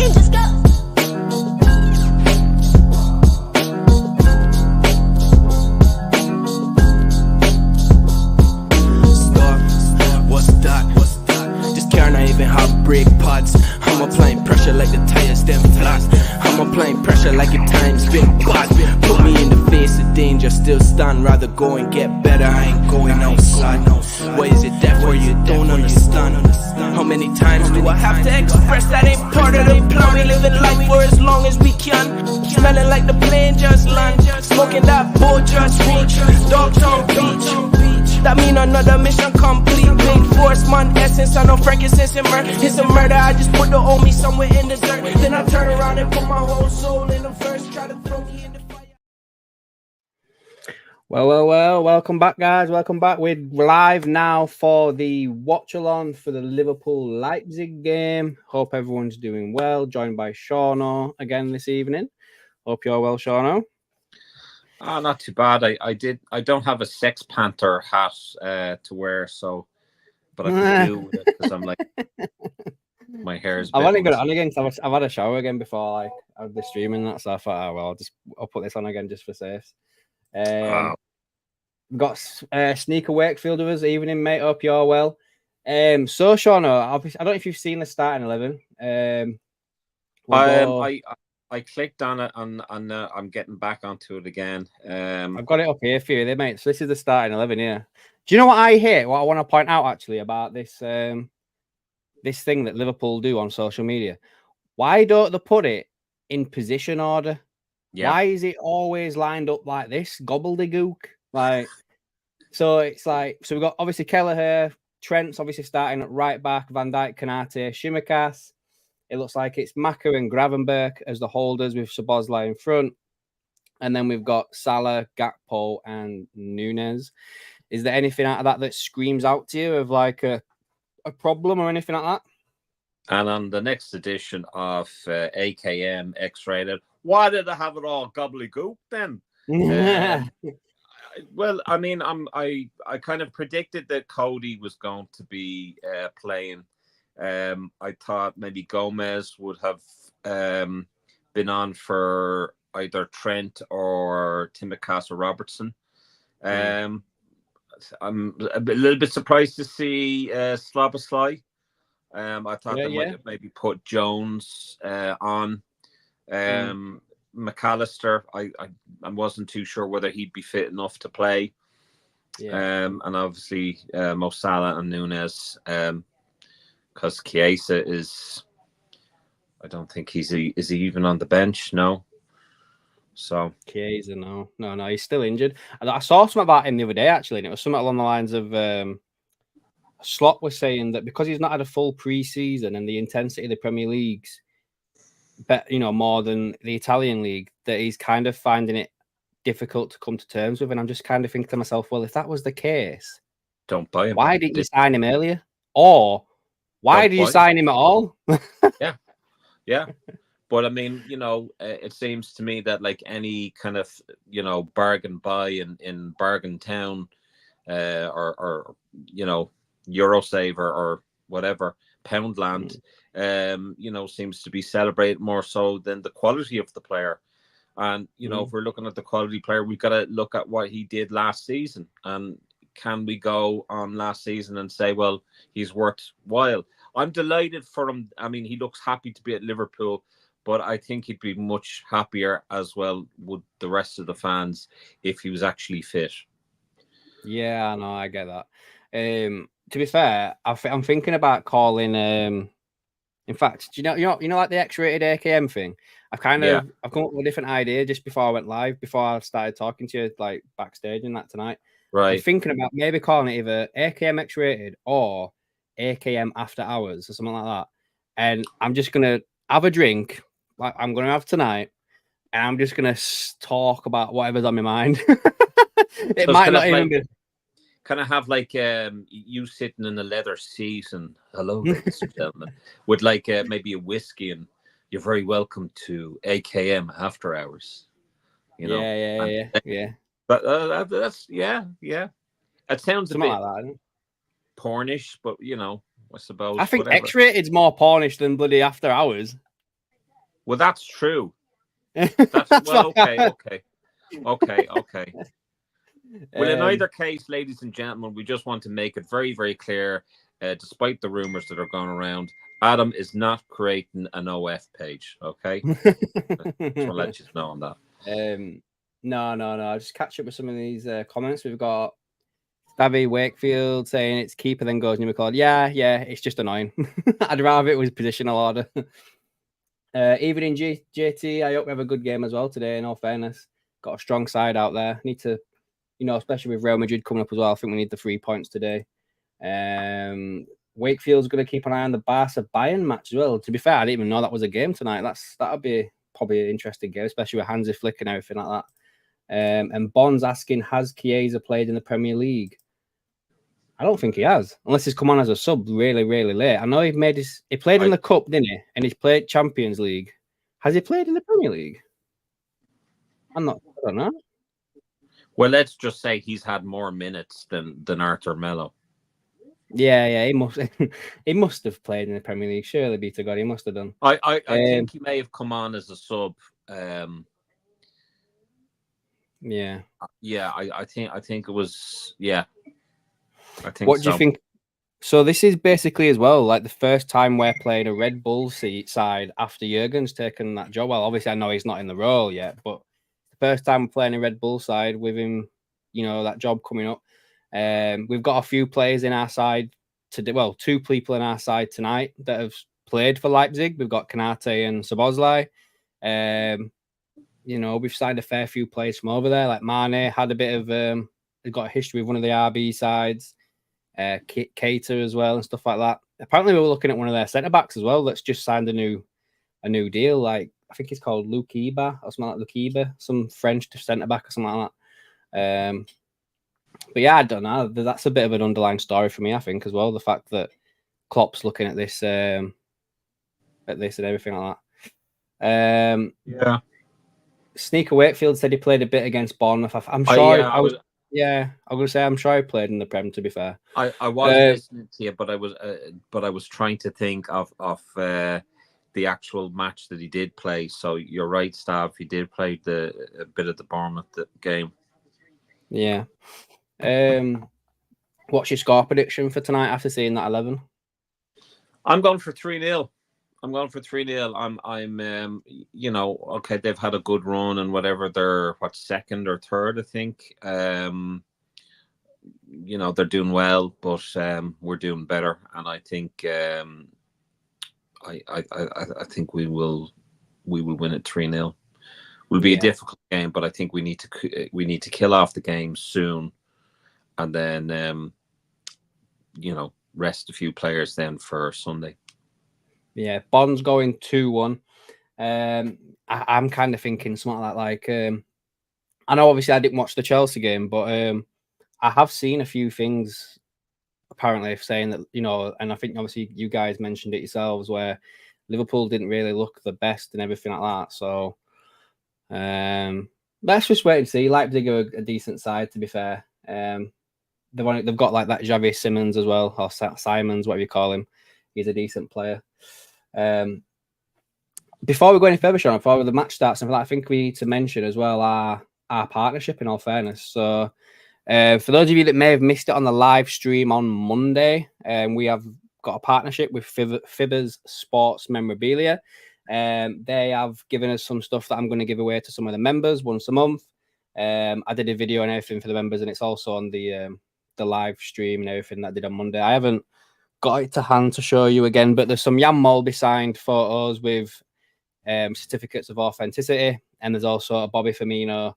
game, just go. What's that? Just care not even how break pods. I'm applying pressure like the tires them flat. I'm applying pressure like your time's been bad. Put me in the face of danger, still stand. Rather go and get better, I ain't going outside. Why is it that for you don't understand? How many times do I have to express that ain't part of the plan? We living life for as long as we can. Smelling like the plane just land. Smoking that boat just reach. Dogtown Beach. That mean another mission complete. Big force, man, essence. I know frankincense and murder. It's a murder. I just put the homie somewhere in the dirt. Then I turn around and put my whole soul in the verse. Try to throw me in the fire. Well. Welcome back, guys. Welcome back. We're live now for the watch along for the Liverpool Leipzig game. Hope everyone's doing well. Joined by Seano again this evening. Hope you're well, Seano. Not too bad. I don't have a Sex Panther hat to wear, so but I can do it because I'm like my hair is. I've only got it on again because I've had a shower again before like I had the streaming that, so I thought, I'll put this on again just for safe. We've got Sneaker Wakefield with us evening, mate. Hope you're well. So Seano, I don't know if you've seen the starting 11. I clicked on it and I'm getting back onto it again. I've got it up here for you, mate. So this is the starting 11 here. Do you know what I hate? What I want to point out actually about this this thing that Liverpool do on social media. Why don't they put it in position order? Yeah. Why is it always lined up like this? Gobbledygook. Like, so it's like, so we've got obviously Kelleher, Trent's obviously starting at right back, Van Dijk, Konate, Shimikas. It looks like it's Maka and Gravenberch as the holders with Szoboszlai in front. And then we've got Salah, Gakpo, and Nunez. Is there anything out of that screams out to you of like a problem or anything like that? And on the next edition of AKM X-Rated, why did I have it all gobbledygook then? Well, I mean, I kind of predicted that Cody was going to be playing. I thought maybe Gomez would have been on for either Trent or Tsimikas or Robertson. I'm a little bit surprised to see Szoboszlai. I thought they might have maybe put Jones on. McAllister, I wasn't too sure whether he'd be fit enough to play. And obviously Mo Salah and Nunez. Because Chiesa is, I don't think is he even on the bench? No. So Chiesa, no, he's still injured. I saw something about him the other day actually, and it was something along the lines of Slot was saying that because he's not had a full pre-season and the intensity of the Premier League's, more than the Italian league, that he's kind of finding it difficult to come to terms with. And I'm just kind of thinking to myself, well, if that was the case, don't buy him. Why didn't you sign him earlier? Or why did you sign him at all? Yeah. But I mean, it seems to me that like any kind of, bargain buy in bargain town or Eurosaver or whatever, Poundland, seems to be celebrated more so than the quality of the player. And, if we're looking at the quality player, we've got to look at what he did last season. And can we go on last season and say, well, he's worthwhile? I'm delighted for him. I mean, he looks happy to be at Liverpool, but I think he'd be much happier as well with the rest of the fans if he was actually fit. Yeah, no, I get that. To be fair, I'm thinking about calling. In fact, do you know, like the X-rated AKM thing? I've come up with a different idea just before I went live, before I started talking to you like backstage and that tonight. Right. I'm thinking about maybe calling it either AKM X-rated or AKM After Hours or something like that. And I'm just gonna have a drink, like I'm gonna have tonight, and I'm just gonna talk about whatever's on my mind. It might not even be. Kind of have like you sitting in a leather seat and hello, ladies and gentlemen, with like maybe a whiskey and you're very welcome to AKM After Hours. Yeah. But that's yeah. It sounds something a bit like that, pornish, but I suppose I think X-rated's more pornish than bloody After Hours. Well, that's true. That's Well, why- okay. Well, in either case, ladies and gentlemen, we just want to make it very, very clear, despite the rumors that are going around, Adam is not creating an OF page. Okay, just want to let you know on that. No. Just catch up with some of these comments. We've got Davy Wakefield saying it's keeper, then goes new McCall. Yeah, it's just annoying. I'd rather it was positional order. Even in JT, I hope we have a good game as well today. In all fairness, got a strong side out there. Need to, especially with Real Madrid coming up as well. I think we need the 3 points today. Wakefield's going to keep an eye on the Barca Bayern match as well. To be fair, I didn't even know that was a game tonight. That'll be probably an interesting game, especially with Hansi Flick and everything like that. And Bond's asking, has Chiesa played in the Premier League? I don't think he has, unless he's come on as a sub really, really late. I know he played in the Cup, didn't he? And he's played Champions League. Has he played in the Premier League? I don't know. Well, let's just say he's had more minutes than Arthur Melo. Yeah, he must have played in the Premier League. Surely, be to God, he must have done. I think he may have come on as a sub. Yeah, I think it was. Yeah, I think. What do you think? So this is basically as well like the first time we're playing a Red Bull side after Jurgen's taken that job. Well, obviously I know he's not in the role yet, but the first time we're playing a Red Bull side with him, that job coming up. We've got a few players in our side today. Well, 2 people in our side tonight that have played for Leipzig. We've got Kanate and Szoboszlai. We've signed a fair few players from over there. Like Mane had a bit of he's got a history with one of the RB sides. Cater as well and stuff like that. Apparently, we were looking at one of their centre backs as well. That's just signed a new deal. Like I think it's called Lukiba or something like Lukiba, some French centre back or something like that. But yeah, I don't know. That's a bit of an underlying story for me, I think, as well. The fact that Klopp's looking at this and everything like that. Yeah. Sneaker Wakefield said he played a bit against Bournemouth. I'm sure. I was going to say I'm sure he played in the Prem. To be fair, I was listening to you, but I was trying to think of the actual match that he did play. So you're right, Stav. He did play a bit of the Bournemouth game. Yeah. What's your score prediction for tonight after seeing that 11? I'm going for 3-0. I'm 3-0. Okay, they've had a good run and whatever. They're second or third, I think. They're doing well, but we're doing better, and I think I think we will win it 3-0. Will be a difficult game, but I think we need to kill off the game soon, and then rest a few players then for Sunday. Yeah, Bond's going 2-1. I'm kind of thinking something like I know obviously I didn't watch the Chelsea game, but I have seen a few things apparently saying that, and I think obviously you guys mentioned it yourselves where Liverpool didn't really look the best and everything like that. So let's just wait and see. Leipzig are a decent side, to be fair. They've got like that Xavi Simons as well, or Simons, whatever you call him. He's a decent player. Before we go any further, Sean, before the match starts, I think we need to mention as well our partnership, in all fairness. So for those of you that may have missed it on the live stream on Monday, we have got a partnership with Fibbers Sports Memorabilia. They have given us some stuff that I'm going to give away to some of the members once a month. I did a video and everything for the members, and it's also on the live stream and everything that I did on Monday. I haven't got it to hand to show you again, but there's some Jan Molby signed photos with certificates of authenticity, and there's also a Bobby Firmino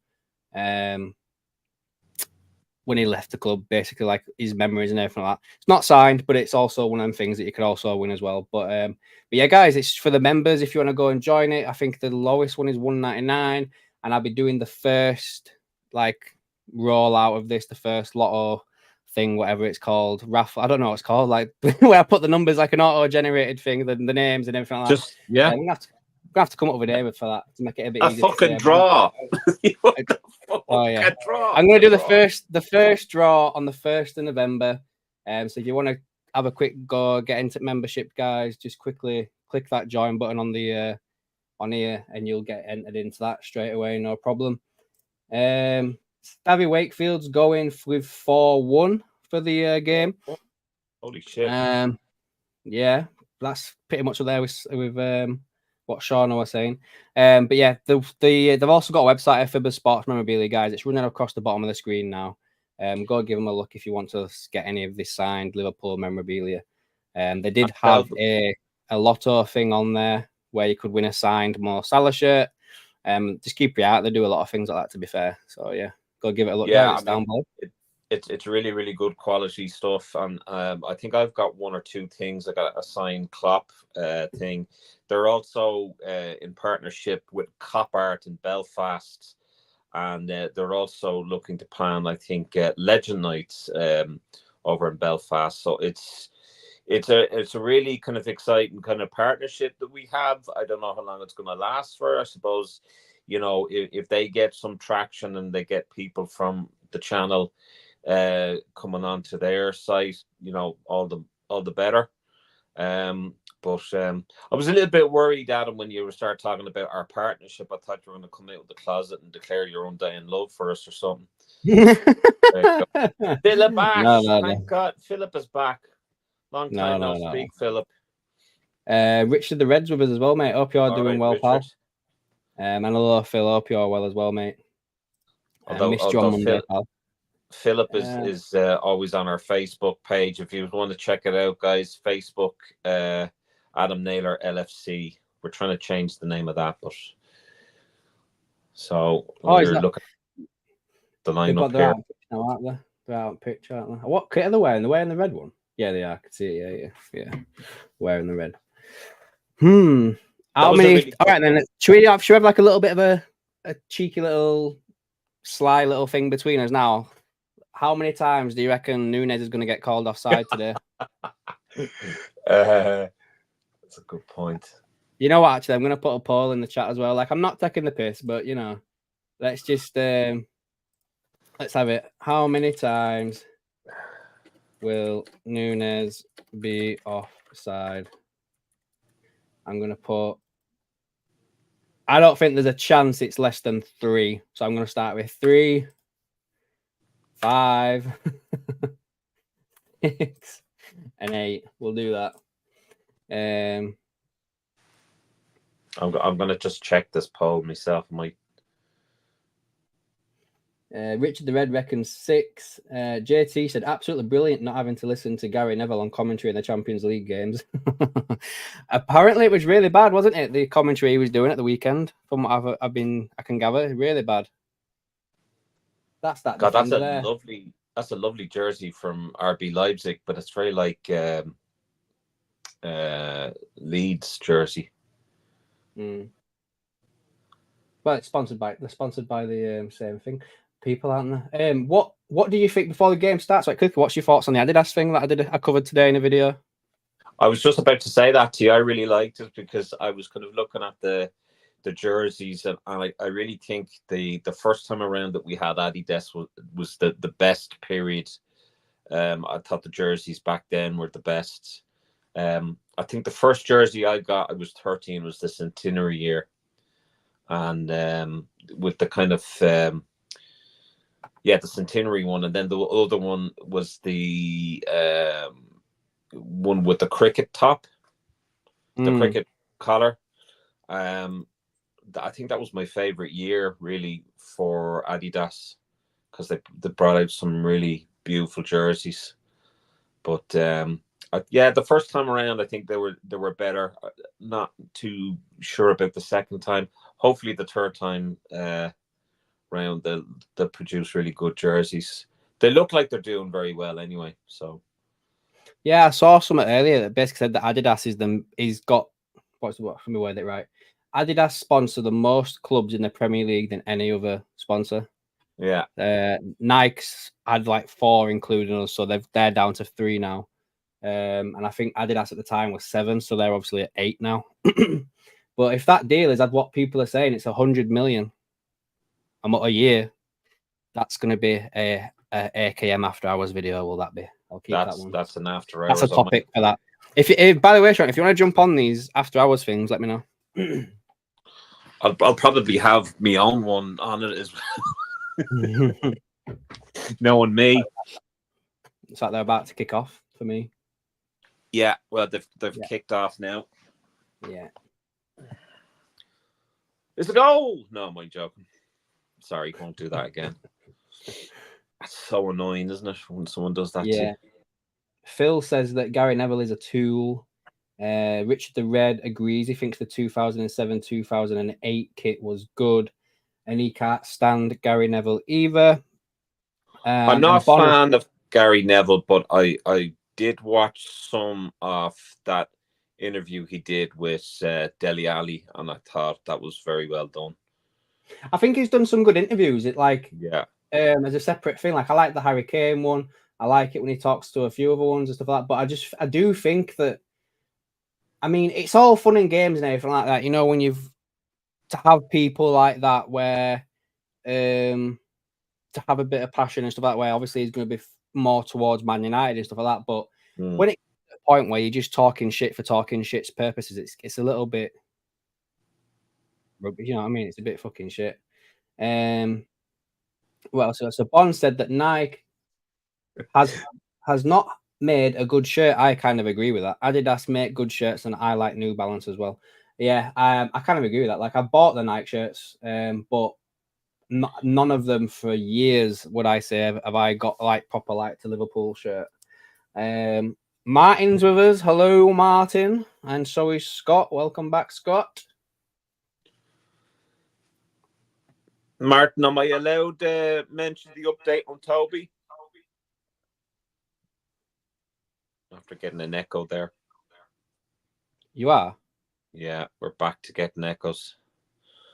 when he left the club, basically like his memories and everything like that. It's not signed, but it's also one of them things that you could also win as well. But yeah, guys, it's for the members. If you want to go and join it, I think the lowest one is $1.99, and I'll be doing the first rollout of this, the first lotto thing, whatever it's called, raffle. I don't know what it's called, like where I put the numbers like an auto-generated thing, the names and everything like that. Yeah. I'm gonna have to come up with a name for that to make it a bit easier. Fucking draw. Oh yeah. Draw. I'm gonna do the first draw on the 1st of November. So if you want to have a quick go, get into membership, guys, just quickly click that join button on the on here, and you'll get entered into that straight away, no problem. Davy Wakefield's going with 4-1 for the game. Holy shit! Yeah, that's pretty much what there with what Seano was saying. But yeah, they've also got a website, FIBA Sports Memorabilia, guys. It's running across the bottom of the screen now. Go give them a look if you want to get any of this signed Liverpool memorabilia. They did have a lotto thing on there where you could win a signed Mo Salah shirt. Just keep your eye out. They do a lot of things like that, to be fair. So yeah, go give it a look. Yeah, it's down below. It's really, really good quality stuff. And I think I've got 1 or 2 things. I got a signed Klopp thing. They're also in partnership with Cop Art in Belfast. And they're also looking to plan, I think, Legend Nights over in Belfast. So it's a really kind of exciting kind of partnership that we have. I don't know how long it's going to last for. I suppose, you know, if they get some traction and they get people from the channel coming onto their site, you know, all the better. But I was a little bit worried, Adam, when you start talking about our partnership. I thought you were going to come out of the closet and declare your undying love for us or something. Philip Ash, thank God, Philip is back. Long time no speak, Philip. Richard the Reds with us as well, mate. Hope you're doing well, Richard. Pal. And hello, Phil. Hope you're well as well, mate. Missed you on Monday, pal. Philip is always on our Facebook page. If you want to check it out, guys, Facebook, Adam Naylor LFC. We're trying to change the name of that, but so we're looking at the lineup here. They're out in picture, aren't they? What kit are they wearing? They're wearing the red one. Yeah, they are. I can see it. Yeah. Wearing the red. How many? All right, then. Should we have like a little bit of a cheeky little sly little thing between us now? How many times do you reckon Nunes is going to get called offside today? That's a good point. You know what? Actually, I'm going to put a poll in the chat as well. Like, I'm not taking the piss, but you know, let's just let's have it. How many times will Nunes be offside? I'm going to put. I don't think there's a chance it's less than 3, so I'm going to start with 3. 5, 6, and 8. We'll do that. I'm gonna just check this poll myself. Richard the Red reckons 6. JT said absolutely brilliant not having to listen to Gary Neville on commentary in the Champions League games. Apparently it was really bad, wasn't it? The commentary he was doing at the weekend, from what I can gather, really bad. That's that. God, that's a lovely jersey from RB Leipzig, but it's very like Leeds jersey. Well, it's sponsored by the same thing. People, aren't they? What do you think before the game starts? Like, quickly, what's your thoughts on the Adidas thing that I covered today in a video? I was just about to say that to you. I really liked it because I was kind of looking at the jerseys, and I really think the first time around that we had Adidas was the best period. I thought the jerseys back then were the best. I think the first jersey I got, I was 13, was the centenary year, and with the kind of the centenary one, and then the other one was the one with the cricket top, the cricket collar. I think that was my favorite year, really, for Adidas, because they brought out some really beautiful jerseys. But the first time around, I think they were better. Not too sure about the second time. Hopefully, the third time round, they'll produce really good jerseys. They look like they're doing very well anyway. So, yeah, I saw something earlier that basically said that Adidas he's got let me word it right. Adidas sponsor the most clubs in the Premier League than any other sponsor. Yeah. Nike's had like 4, including us, so they're down to 3 now. And I think Adidas at the time was 7, so they're obviously at 8 now. But if that deal is at what people are saying, it's 100 million a year. That's going to be a AKM After Hours video. Will that be? I'll keep that one. That's an After Hours. That's a topic for that. If by the way, Sean, if you want to jump on these After Hours things, let me know. I'll probably have my own one on it as well. Knowing me. It's like they're about to kick off for me. Yeah, well, they've kicked off now. Yeah. It's a goal. No, I'm only joking. Sorry, won't do that again. That's so annoying, isn't it, when someone does that? Yeah. Phil says that Gary Neville is a tool. Richard the Red agrees. He thinks the 2007-2008 kit was good, and he can't stand Gary Neville either. I'm not a fan of Gary Neville, but I did watch some of that interview he did with Dele Alli, and I thought that was very well done. I think he's done some good interviews. It like as a separate thing. Like I like the Harry Kane one. I like it when he talks to a few other ones and stuff like that. But I do think that, I mean, it's all fun and games and everything like that. You know, when you've to have people like that where to have a bit of passion and stuff like that, where obviously he's going to be more towards Man United and stuff like that. But when it gets to the point where you're just talking shit for talking shit's purposes, it's a little bit rubbish. You know what I mean? It's a bit fucking shit. Well, so Bond said that Nike has not made a good shirt. I kind of agree with that. Adidas make good shirts, and I like New Balance as well. Yeah, I kind of agree with that. Like I bought the Nike shirts, but none of them for years would I say have I got like proper like to Liverpool shirt. Martin's with us. Hello, Martin, and so is Scott. Welcome back, Scott. Martin, am I allowed to mention the update on Toby? After getting an echo there. You are? Yeah, we're back to getting echoes.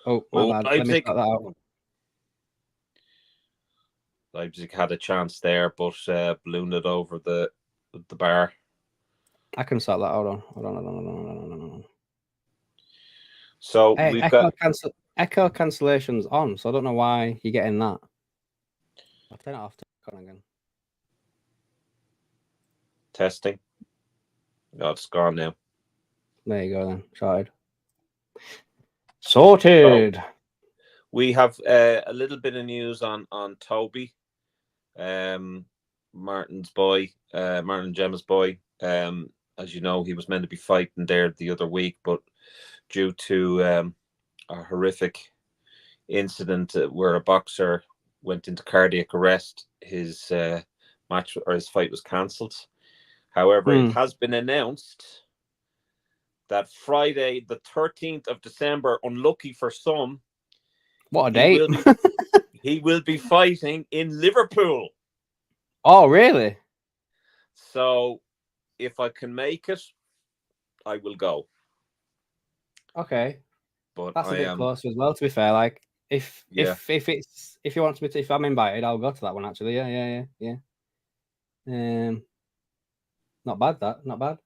Oh, my bad. Let me start that out. Leipzig had a chance there, but ballooned it over the bar. I can start that. Hold on. So hey, we've echo cancellation's on, so I don't know why you're getting that. I'll turn it off again. Testing. Oh, it's gone now. There you go then. Sorted. So we have a little bit of news on Toby, Martin's boy, Martin Gemma's boy. As you know, he was meant to be fighting there the other week, but due to a horrific incident where a boxer went into cardiac arrest, his match or his fight was cancelled. However, it has been announced that Friday, the 13th of December, unlucky for some, what a date, he will be fighting in Liverpool. Oh, really? So, if I can make it, I will go. Okay, but that's a bit closer as well. To be fair, like if you want me to, if I'm invited, I'll go to that one. Actually, yeah. Not bad. Not bad.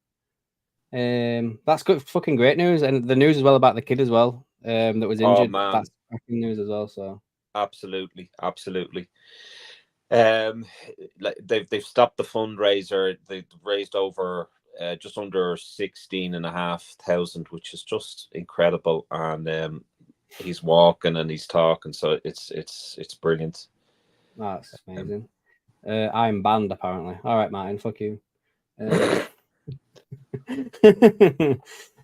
That's good. Fucking great news, and the news as well about the kid as well. That was injured. Oh, man. That's fucking news as well. So absolutely. Like they've stopped the fundraiser. They've raised over just under 16,500, which is just incredible. And he's walking and he's talking, so it's brilliant. That's amazing. I'm banned apparently. All right, Martin, fuck you.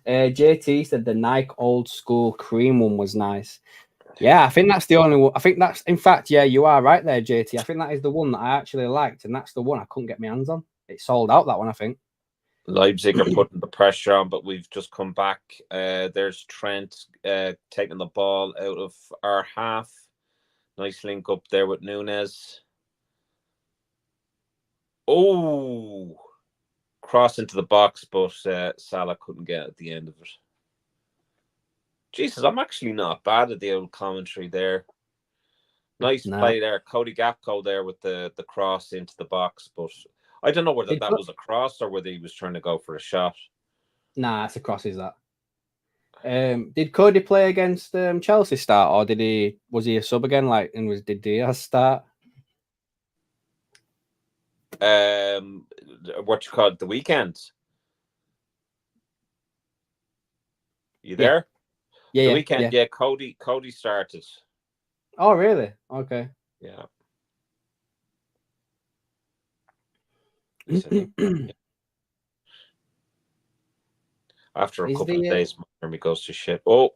JT said the Nike old school cream one was nice. Yeah, I think that's the only one. I think that's, in fact, yeah, you are right there, JT. I think that is the one that I actually liked, and that's the one I couldn't get my hands on. It sold out, that one, I think. Leipzig are putting the pressure on, but we've just come back. There's Trent taking the ball out of our half. Nice link up there with Nunes. Oh, cross into the box, but Salah couldn't get at the end of it. Jesus, I'm actually not bad at the old commentary there. Nice play there. Cody Gapco there with the cross into the box, but I don't know whether that was a cross or whether he was trying to go for a shot. Nah, it's a cross, is that? Did Cody play against Chelsea start, or was he a sub again? Like, and did Diaz start? What you call it, the weekend? You there? Yeah, The weekend, yeah. Cody started. Oh, really? Okay. Yeah. Yeah. After a Is couple of the days, Miami goes to shit. Oh,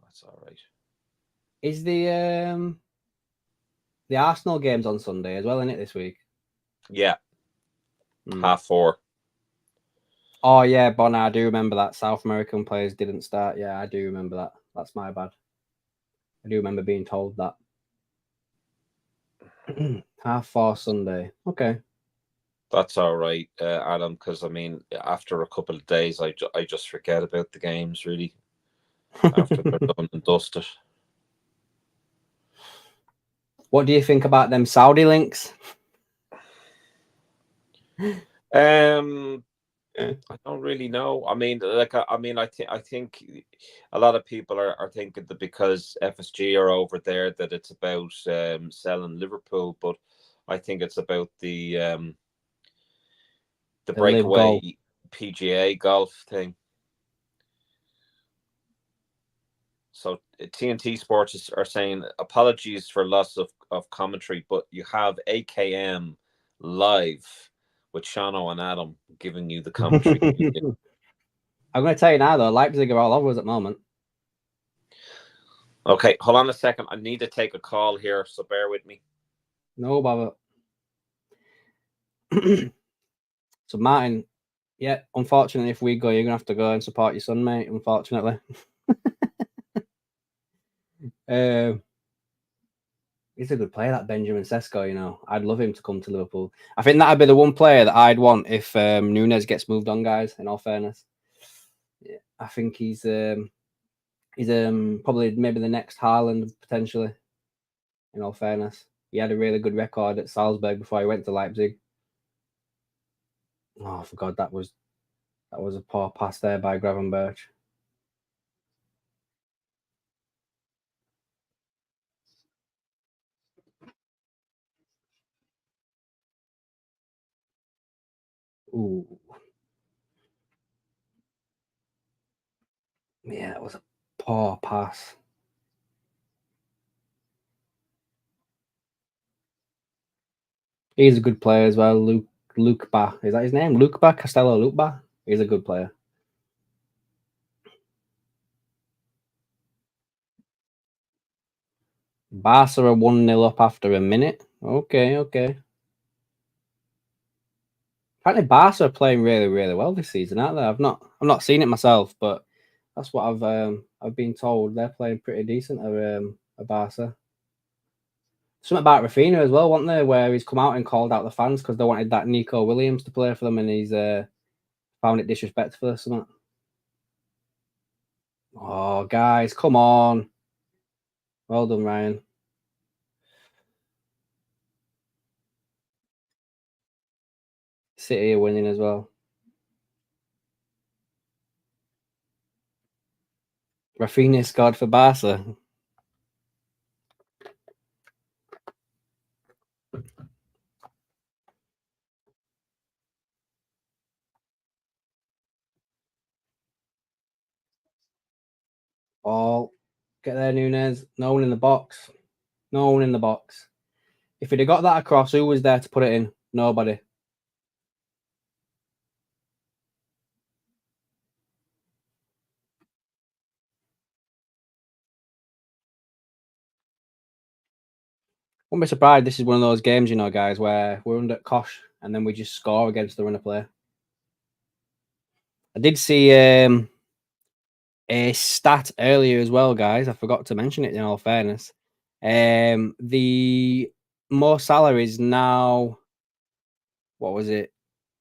that's all right. is the Arsenal games on Sunday as well, isn't it, this week? Yeah. 4:30. Oh yeah, Bonner, I do remember that. South American players didn't start. Yeah, I do remember that. That's my bad. I do remember being told that. 4:30 Sunday. Okay. That's all right, Adam. Because I mean, after a couple of days, I just forget about the games really. After they're done and dusted. What do you think about them Saudi links? I don't really know. I mean, I think a lot of people are thinking that because FSG are over there that it's about selling Liverpool, but I think it's about the breakaway PGA golf thing. So TNT Sports are saying apologies for loss of commentary, but you have AKM live with Seano and Adam giving you the commentary. I'm going to tell you now, though, Leipzig are all over us at the moment. Okay, hold on a second. I need to take a call here, so bear with me. No bother. So, Martin, yeah, unfortunately, if we go, you're going to have to go and support your son, mate, unfortunately. He's a good player, that Benjamin Sesko, you know. I'd love him to come to Liverpool. I think that'd be the one player that I'd want if Nunes gets moved on, guys, in all fairness. Yeah, I think he's probably maybe the next Haaland, potentially, in all fairness. He had a really good record at Salzburg before he went to Leipzig. Oh, for God, that was a poor pass there by Gravenberch. Ooh. Yeah, it was a poor pass. He's a good player as well. Luke Ba. Is that his name? Luke Ba? Castello Luke Ba? He's a good player. Barca are 1-0 up after a minute. Okay. Apparently Barca are playing really, really well this season, aren't they? I've not seen it myself, but that's what I've been told. They're playing pretty decent at Barca. Something about Rafinha as well, wasn't there? Where he's come out and called out the fans because they wanted that Nico Williams to play for them, and he's found it disrespectful or something. Oh, guys, come on! Well done, Ryan. City are winning as well. Rafinha scored for Barca. All get there, Nunes. No one in the box. No one in the box. If he'd have got that across, who was there to put it in? Nobody. Wouldn't be surprised. This is one of those games, you know, guys, where we're under Kosh and then we just score against the run of play. I did see a stat earlier as well, guys. I forgot to mention it in all fairness. The Mo Salah is now, what was it?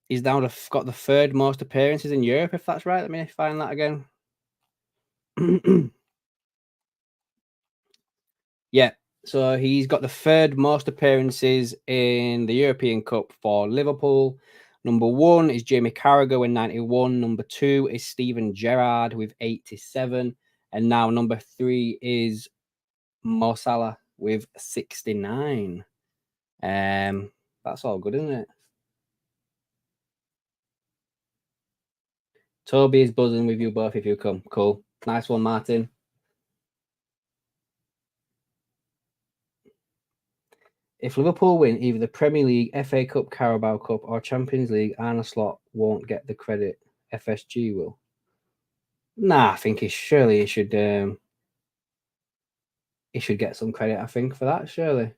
He's now got the third most appearances in Europe, if that's right. Let me find that again. Yeah, so he's got the third most appearances in the European Cup for Liverpool. Number 1 is Jamie Carragher with 91. Number 2 is Steven Gerrard with 87. And now number 3 is Mo Salah with 69. That's all good, isn't it? Toby is buzzing with you both if you come. Cool. Nice one, Martin. If Liverpool win either the Premier League, FA Cup, Carabao Cup, or Champions League, Arne Slot won't get the credit. FSG will. Nah, I think he should get some credit, I think, for that, surely.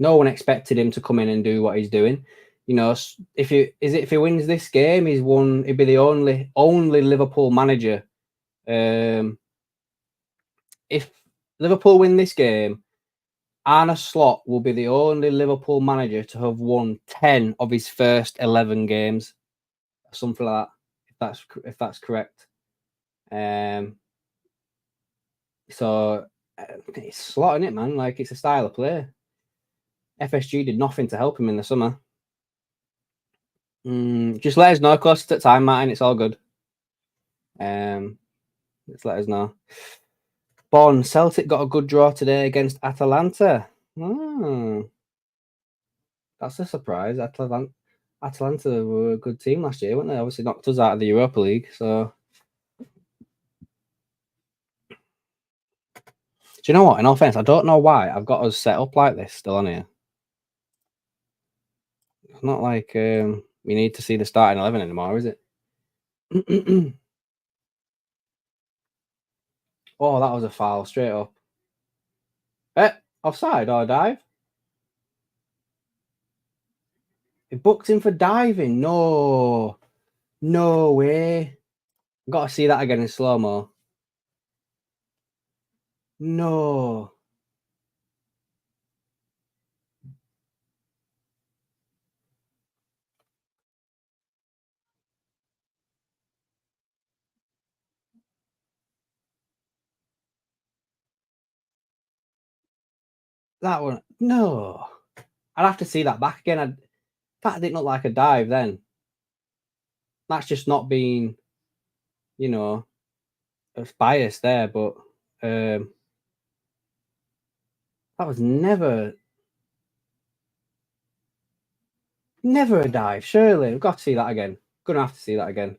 No one expected him to come in and do what he's doing. You know, if he wins this game, he'd be the only Liverpool manager. If Liverpool win this game, Arne Slot will be the only Liverpool manager to have won 10 of his first 11 games. Something like that, if that's correct. So it's Slot, isn't it, man? Like, it's a style of play. FSG did nothing to help him in the summer. Just let us know close to the time, Martin. It's all good. Just let us know. Bon, Celtic got a good draw today against Atalanta. That's a surprise. Atalanta were a good team last year, weren't they? Obviously knocked us out of the Europa League. So, do you know what? In all fairness, I don't know why I've got us set up like this still on here. It's not like we need to see the starting 11 anymore, is it? Oh, that was a foul straight up. Offside or dive? He booked him for diving. No way. Got to see that again in slow mo. No. That one, no. I'd have to see that back again. That didn't look like a dive then. That's just not being, you know, biased there, but that was never a dive. Surely we've got to see that again. Gonna have to see that again.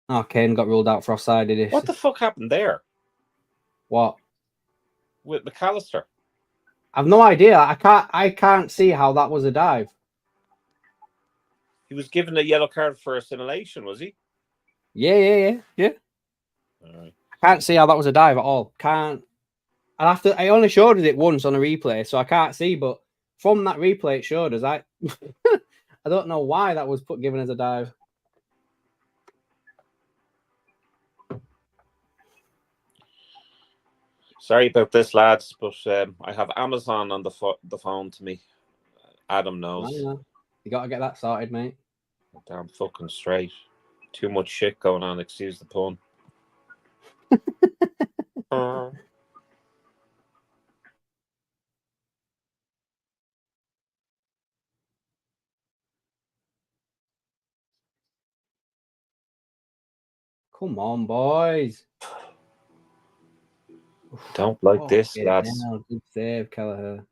Oh, Kane got ruled out for offside. Did he? What the fuck happened there? What? With McAllister? I've no idea. I can't see how that was a dive. He was given a yellow card for assimilation, was he? Yeah. All right. I can't see how that was a dive at all. I only showed us it once on a replay, so I can't see. But from that replay, it showed us. I don't know why that was given as a dive. Sorry about this, lads, but I have Amazon on the phone to me. Adam knows. You got to get that sorted, mate. Damn fucking straight. Too much shit going on, excuse the pun. Come on, boys. Don't like this, lads. Good save, Kelleher.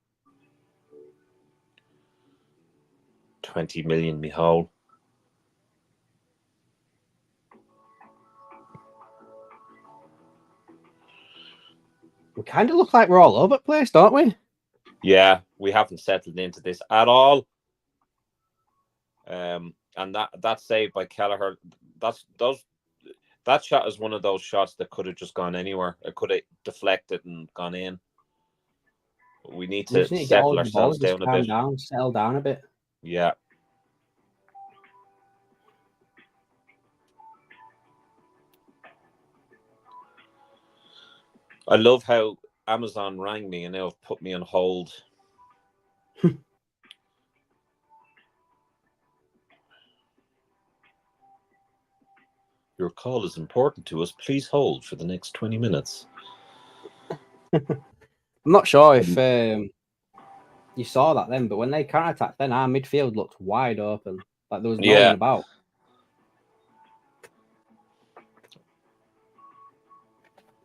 20 million, me hole. We kind of look like we're all over the place, don't we? Yeah, we haven't settled into this at all. And that save by Kelleher, that shot is one of those shots that could have just gone anywhere. It could have deflected and gone in. We need to settle ourselves down a bit. Settle down a bit. Yeah. I love how Amazon rang me and now have put me on hold. Your call is important to us. Please hold for the next 20 minutes. I'm not sure if you saw that then, but when they counter-attacked, then our midfield looked wide open. Like there was no one about.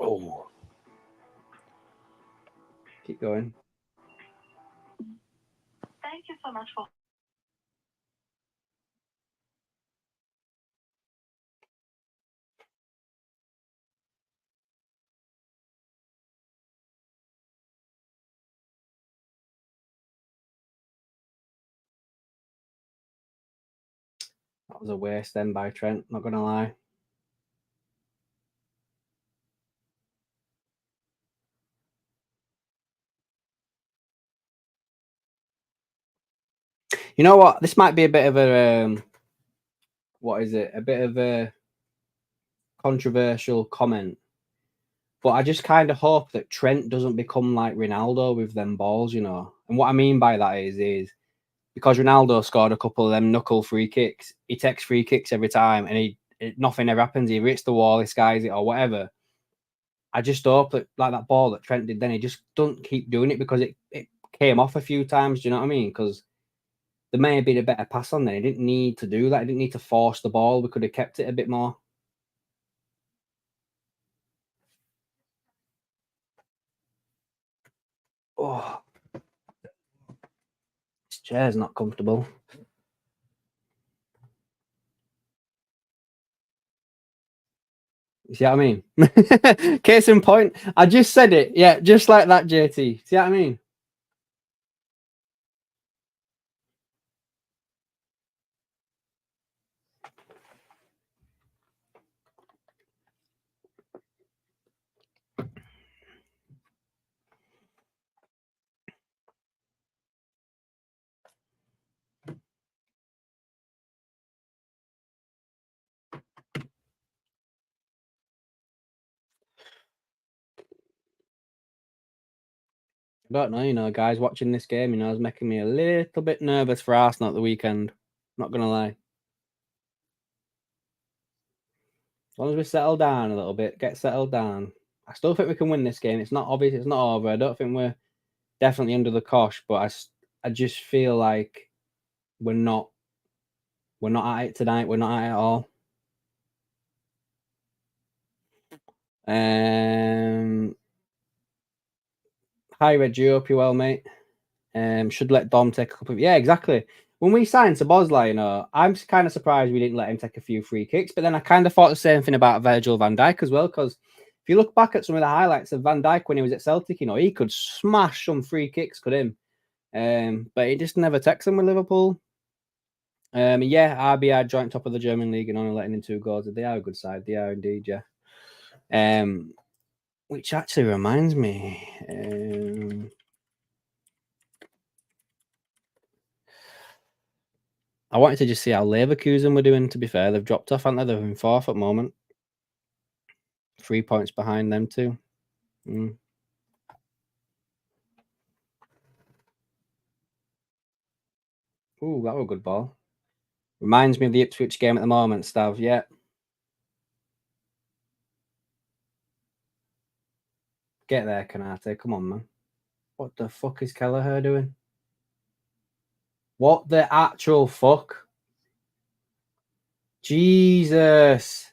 Oh. Keep going. Thank you so much for That was a waste then by Trent, not going to lie. You know what? This might be a bit of a, what is it? A bit of a controversial comment. But I just kind of hope that Trent doesn't become like Ronaldo with them balls, you know. And what I mean by that is because Ronaldo scored a couple of them knuckle free kicks, he takes free kicks every time and nothing ever happens. He hits the wall, he skies it or whatever. I just hope that like that ball that Trent did then, he just don't keep doing it because it came off a few times. Do you know what I mean? Because there may have been a better pass on there. He didn't need to do that. He didn't need to force the ball. We could have kept it a bit more. Oh, this chair's not comfortable. You see what I mean? Case in point, I just said it. Yeah, just like that, JT. See what I mean? I don't know, you know, guys watching this game, you know, it's making me a little bit nervous for Arsenal at the weekend. Not gonna lie. As long as we settle down a little bit, get settled down. I still think we can win this game. It's not obvious, it's not over. I don't think we're definitely under the cosh, but I just feel like we're not at it tonight. We're not at it at all. Hi Reggie, hope you're well, mate. Should let Dom take a couple of exactly. When we signed Szoboszlai, you know, I'm kind of surprised we didn't let him take a few free kicks, but then I kind of thought the same thing about Virgil van Dijk as well, because if you look back at some of the highlights of Van Dijk when he was at Celtic, you know, he could smash some free kicks, could him? But he just never takes them with Liverpool. Yeah, RBI joint top of the German league and only letting in 2 goals. They are a good side. They are indeed, yeah. Which actually reminds me, I wanted to just see how Leverkusen were doing, to be fair. They've dropped off, haven't they? They're in 4th at the moment. 3 points behind them too. Ooh, that was a good ball. Reminds me of the Ipswich game at the moment, Stav. Yeah. Get there, Kanate. Come on, man. What the fuck is Kelleher doing? What the actual fuck? Jesus.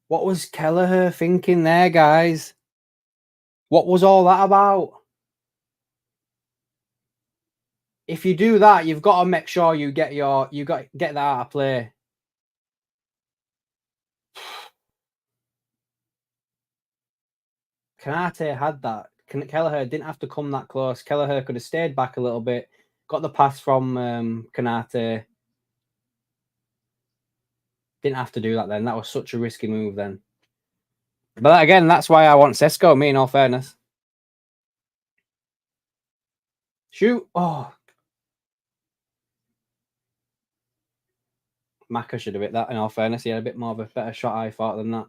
What was Kelleher thinking there, guys? What was all that about? If you do that, you've got to make sure you get that out of play. Kanate had that. Kelleher didn't have to come that close. Kelleher could have stayed back a little bit, got the pass from Kanate. Didn't have to do that then. That was such a risky move then. But again, that's why I want Sesko, me in all fairness. Shoot. Oh. Maka should have hit that in all fairness. He had a bit more of a better shot, I thought, than that.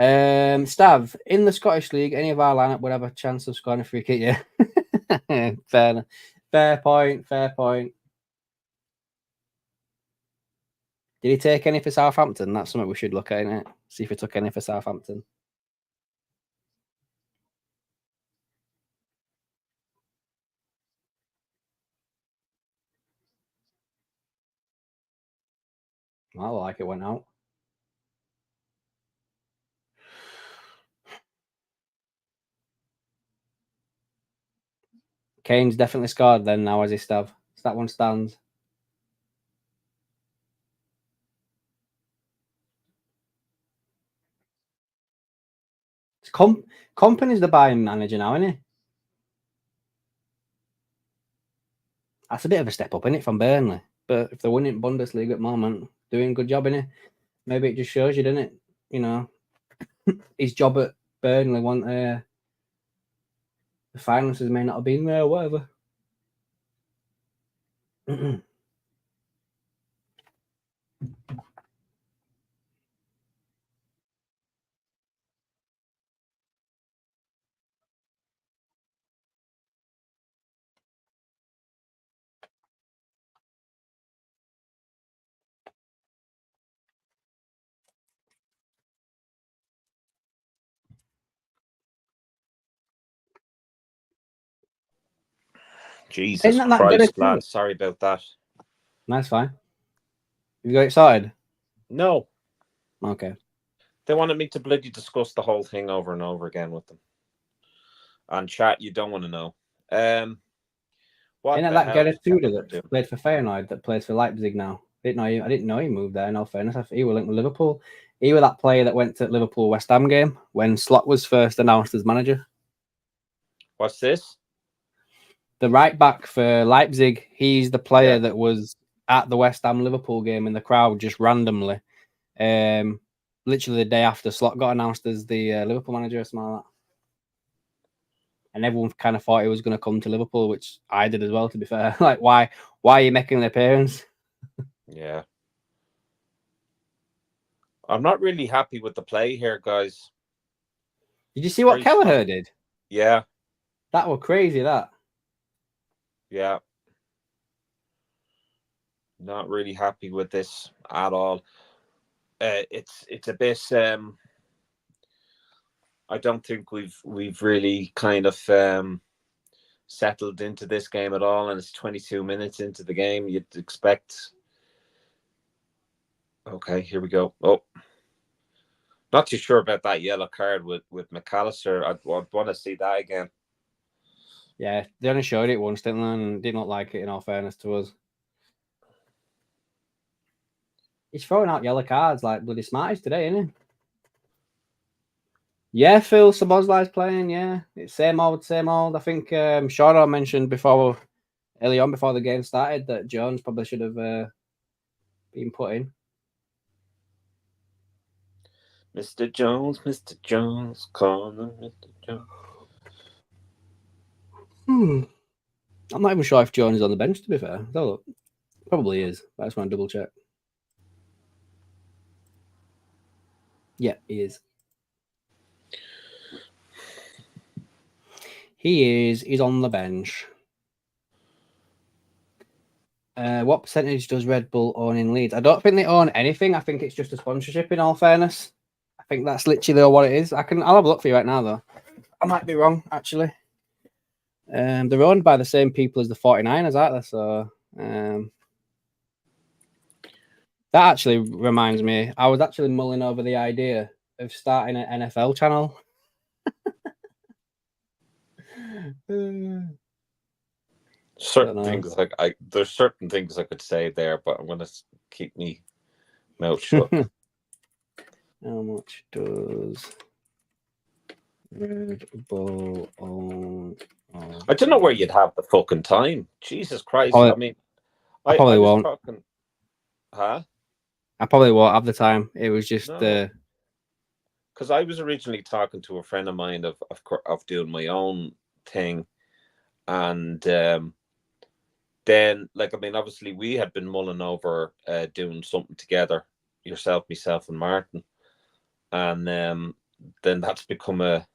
Stav, in the Scottish League, any of our lineup would have a chance of scoring a free kick, yeah. Fair point. Did he take any for Southampton? That's something we should look at, innit? See if he took any for Southampton. I like it went out. Kane's definitely scored then now, as he Stav. So that one stands. Company's the buying manager now, isn't he? That's a bit of a step up, isn't it, from Burnley? But if they're winning Bundesliga at the moment, doing a good job in it, maybe it just shows you, doesn't it? You know, his job at Burnley, the finances may not have been there or whatever. Jesus Isn't that good? Christ, lad. Sorry about that. That's fine. You got excited? No. Okay. They wanted me to bloody discuss the whole thing over and over again with them. And chat, you don't want to know. What Isn't the that hell Gerrit is that Tudor that played for Feyenoord that plays for Leipzig now? I didn't know he moved there. In all fairness, I thought he was linked with Liverpool. He was that player that went to Liverpool West Ham game when Slot was first announced as manager. What's this? The right back for Leipzig. He's the player that was at the West Ham Liverpool game in the crowd just randomly. Literally the day after Slot got announced as the Liverpool manager or something like that. And everyone kind of thought he was going to come to Liverpool, which I did as well, to be fair. Like, why are you making an appearance? Yeah. I'm not really happy with the play here, guys. Did you see what Kelleher did? Yeah. That was crazy, that. Yeah. Not really happy with this at all. It's a bit I don't think we've really kind of settled into this game at all, and it's 22 minutes into the game. You'd expect. Okay, here we go. Oh, not too sure about that yellow card with McAllister. I'd want to see that again. Yeah, they only showed it once, didn't they? And did not like it, in all fairness to us. He's throwing out yellow cards like bloody smarties today, isn't he? Yeah, Phil Sabozlai's playing, yeah. It's same old, same old. I think Seano mentioned early on before the game started that Jones probably should have been put in. Mr. Jones, call him Mr. Jones. I'm not even sure if Jones is on the bench, to be fair. Though, probably is. I just want to double check. Yeah, he is. He's on the bench. What percentage does Red Bull own in Leeds? I don't think they own anything. I think it's just a sponsorship, in all fairness. I think that's literally what it is. I'll have a look for you right now, though. I might be wrong, actually. They're owned by the same people as the 49ers, aren't they? So that actually reminds me. I was actually mulling over the idea of starting an NFL channel. Certain things there's certain things I could say there, but I'm going to keep me mouth shut. How much does Red Bull own? I don't know where you'd have the fucking time. Jesus Christ! I mean, I probably won't. Huh? I probably won't have the time. It was just because I was originally talking to a friend of mine of doing my own thing, and then, like, I mean, obviously we had been mulling over doing something together, yourself, myself, and Martin, and then that's become a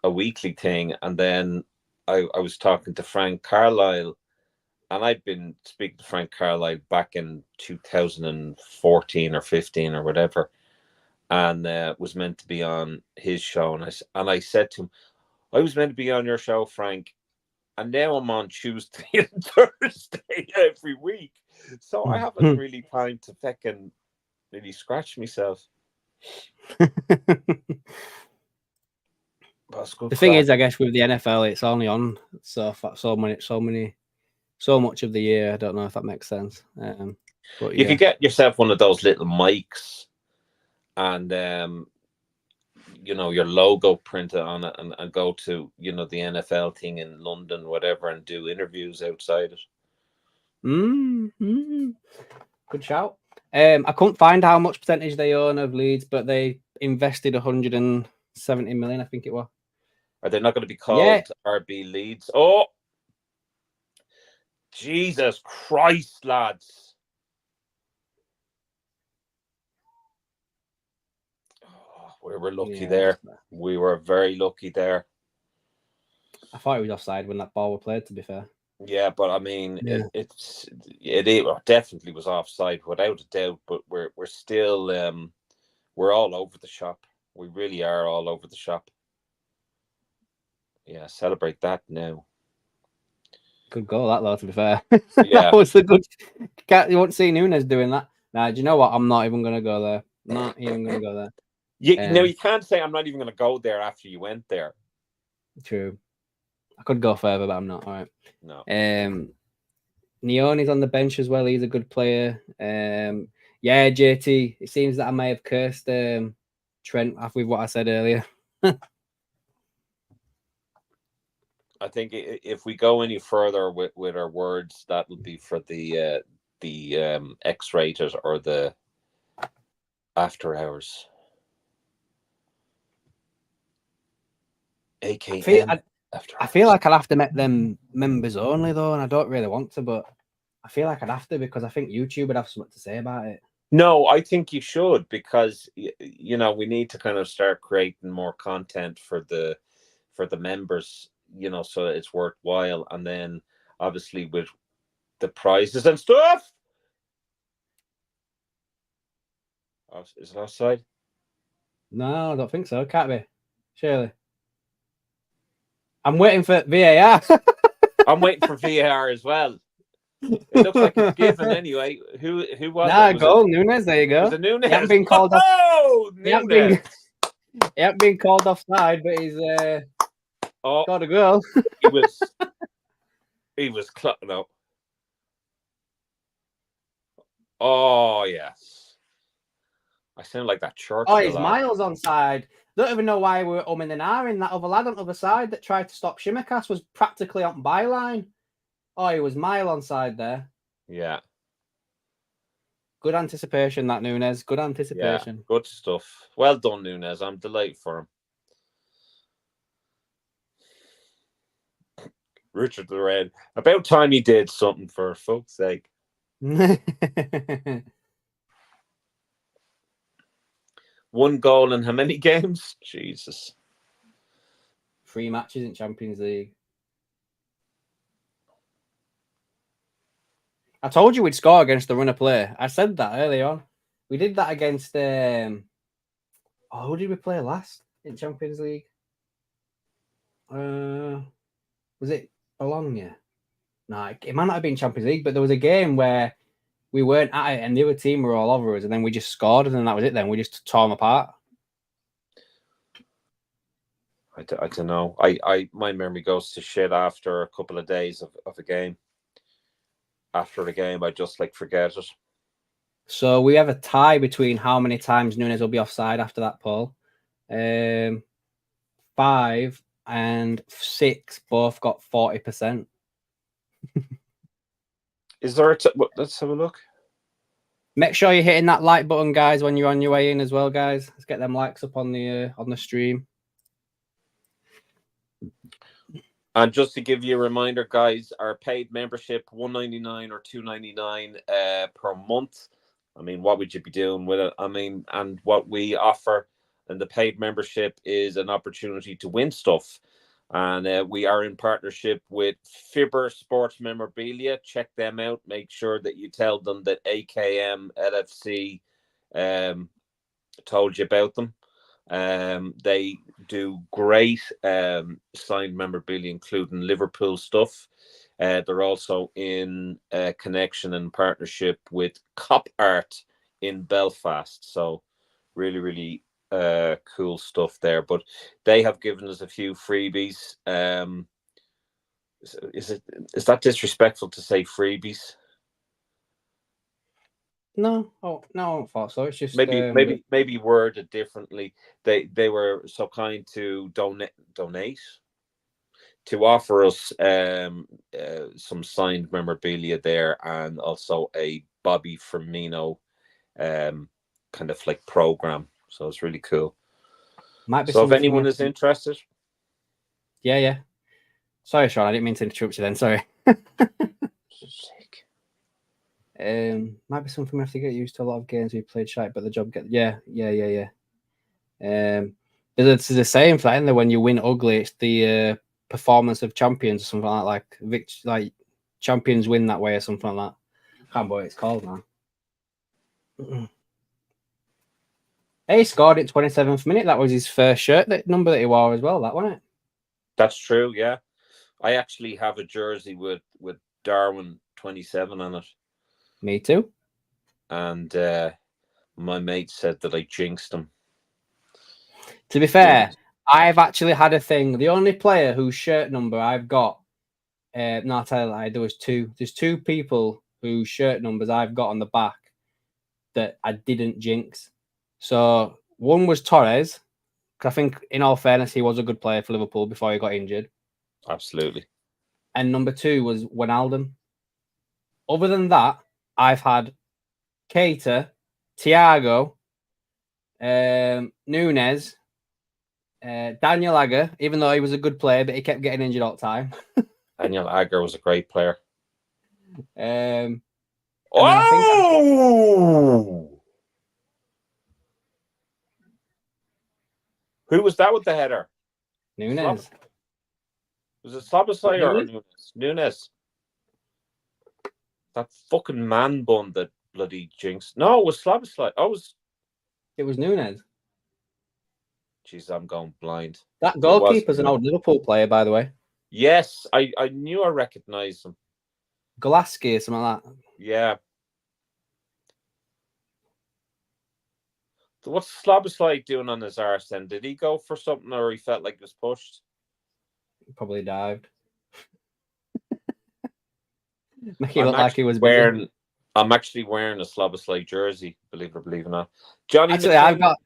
weekly thing. And then I was talking to Frank Carlisle, and I'd been speaking to Frank Carlisle back in 2014 or 15 or whatever, and was meant to be on his show, and I said to him, I was meant to be on your show, Frank, and now I'm on Tuesday and Thursday every week. So I haven't really time to fucking really scratch myself. The thing is, I guess with the NFL, it's only on so much of the year. I don't know if that makes sense. But you could get yourself one of those little mics, and you know, your logo printed on it, and go to, you know, the NFL thing in London, whatever, and do interviews outside it. Good shout. I couldn't find how much percentage they own of Leeds, but they invested 170 million, I think it was. Are they not going to be called RB Leeds? Oh, Jesus Christ, lads. Oh, we were lucky there. We were very lucky there. I thought it was offside when that ball was played, to be fair. Yeah, but I mean, it definitely was offside without a doubt. But we're still we're all over the shop. We really are all over the shop. Yeah, celebrate that now. Good goal, that though. To be fair, Yeah, that was a good. You won't see Nunes doing that. Nah, do you know what? I'm not even gonna go there. Not even gonna go there. No, you can't say I'm not even gonna go there after you went there. True. I could go further, but I'm not. All right. No. Neone's on the bench as well. He's a good player. Yeah, JT. It seems that I may have cursed Trent with what I said earlier. I think if we go any further with our words, that would be for the X-raters or the after hours. AKM. I feel like I'll have to make them members only though, and I don't really want to, but I feel like I'd have to because I think YouTube would have something to say about it. No, I think you should, because you know, we need to kind of start creating more content for the members, you know, so it's worthwhile. And then obviously with the prizes and stuff. Oh, is it offside? No, I don't think so. Can't be. Surely. I'm waiting for VAR. I'm waiting for VAR as well. It looks like it's given anyway. Who was it? Goal, Nunes. There you go. Was it Nunes? He hasn't been called off. Oh, he hasn't been called offside, but he's got a goal. he was clutching up. Oh yes. I sound like that church. Oh, he's miles onside. Don't even know why we're umming and ahhing. That other lad on the other side that tried to stop Shimmercast was practically on byline. Oh, he was mile onside there. Yeah. Good anticipation, that Nunes. Good anticipation. Yeah, good stuff. Well done, Nunes. I'm delighted for him. Richard the Red. About time he did something, for fuck's sake. One goal in how many games? Jesus. 3 matches in Champions League. I told you we'd score against the runner play. I said that early on. We did that against who did we play last in Champions League? Was it Bologna? No, it might not have been Champions League, but there was a game where we weren't at it and the other team were all over us, and then we just scored, and then that was it. Then we just tore them apart. I don't know. My memory goes to shit after a couple of days of a game. After the game, I just forget it. So we have a tie between how many times Nunes will be offside after that, Paul. 5 and 6 both got 40%. Is there let's have a look. Make sure you're hitting that like button, guys, when you're on your way in as well, guys. Let's get them likes up on the stream. And just to give you a reminder, guys, our paid membership, $1.99 or $2.99 per month. I mean, what would you be doing with it? I mean, and what we offer in the paid membership is an opportunity to win stuff. And we are in partnership with Fibber Sports Memorabilia. Check them out. Make sure that you tell them that AKM LFC told you about them. They do great signed memorabilia, including Liverpool stuff. They're also in connection and partnership with Cop Art in Belfast. So really, really cool stuff there. But they have given us a few freebies. Is that disrespectful to say freebies? No, oh no, I don't thought so. It's just maybe worded differently. They were so kind to donate to offer us some signed memorabilia there, and also a Bobby Firmino kind of like program. So it's really cool. might be So if something anyone is interested, yeah. Sorry, Sean, I didn't mean to interrupt you then. Sorry. sick. Might be something we have to get used to. A lot of games we played shite, but the job get yeah. It's the same thing that when you win ugly, it's the performance of champions or something like champions win that way or something like that. I can't remember what it's called now. He scored it 27th minute. That was his first shirt number that he wore as well. That wasn't it? That's true. Yeah, I actually have a jersey with Darwin 27 on it. Me too. And my mate said that I jinxed him. To be fair, I've actually had a thing. The only player whose shirt number I've got, no, I'll tell you, like, there was two. There's two people whose shirt numbers I've got on the back that I didn't jinx. So one was Torres, because I think, in all fairness, he was a good player for Liverpool before he got injured. Absolutely. And number 2 was Wijnaldum. Other than that, I've had Keita, Thiago, Nunes, Daniel Agger, even though he was a good player, but he kept getting injured all the time. Daniel Agger was a great player. Who was that with the header? Nunes. Was it Szoboszlai or Nunes? Nunes. That fucking man bun that bloody jinxed. No, it was Szoboszlai. It was Nunes. Jeez, I'm going blind. That goalkeeper's an old Liverpool player, by the way. Yes, I knew I recognised him. Golaski or something like that. Yeah. So what's Szoboszlai doing on his arse then? Did he go for something, or he felt like he was pushed? Probably dived. Make it look like he was wearing. I'm actually wearing a Szoboszlai jersey, believe it or not. Johnny, actually, I've got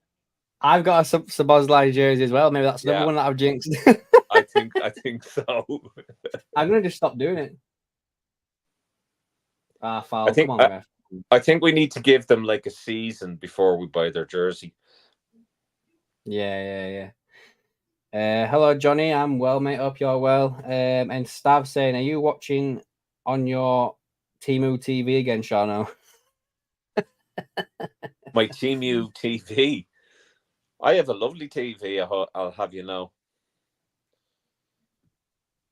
a Szoboszlai jersey as well. Maybe that's another one that I've jinxed. I think so. I'm gonna just stop doing it. Foul. Come on, ref. I think we need to give them like a season before we buy their jersey. Yeah. Hello, Johnny. I'm well, mate. Hope you're well. And Stav saying, are you watching on your Temu TV again, Seano? My Temu TV. I have a lovely TV. I'll have you know.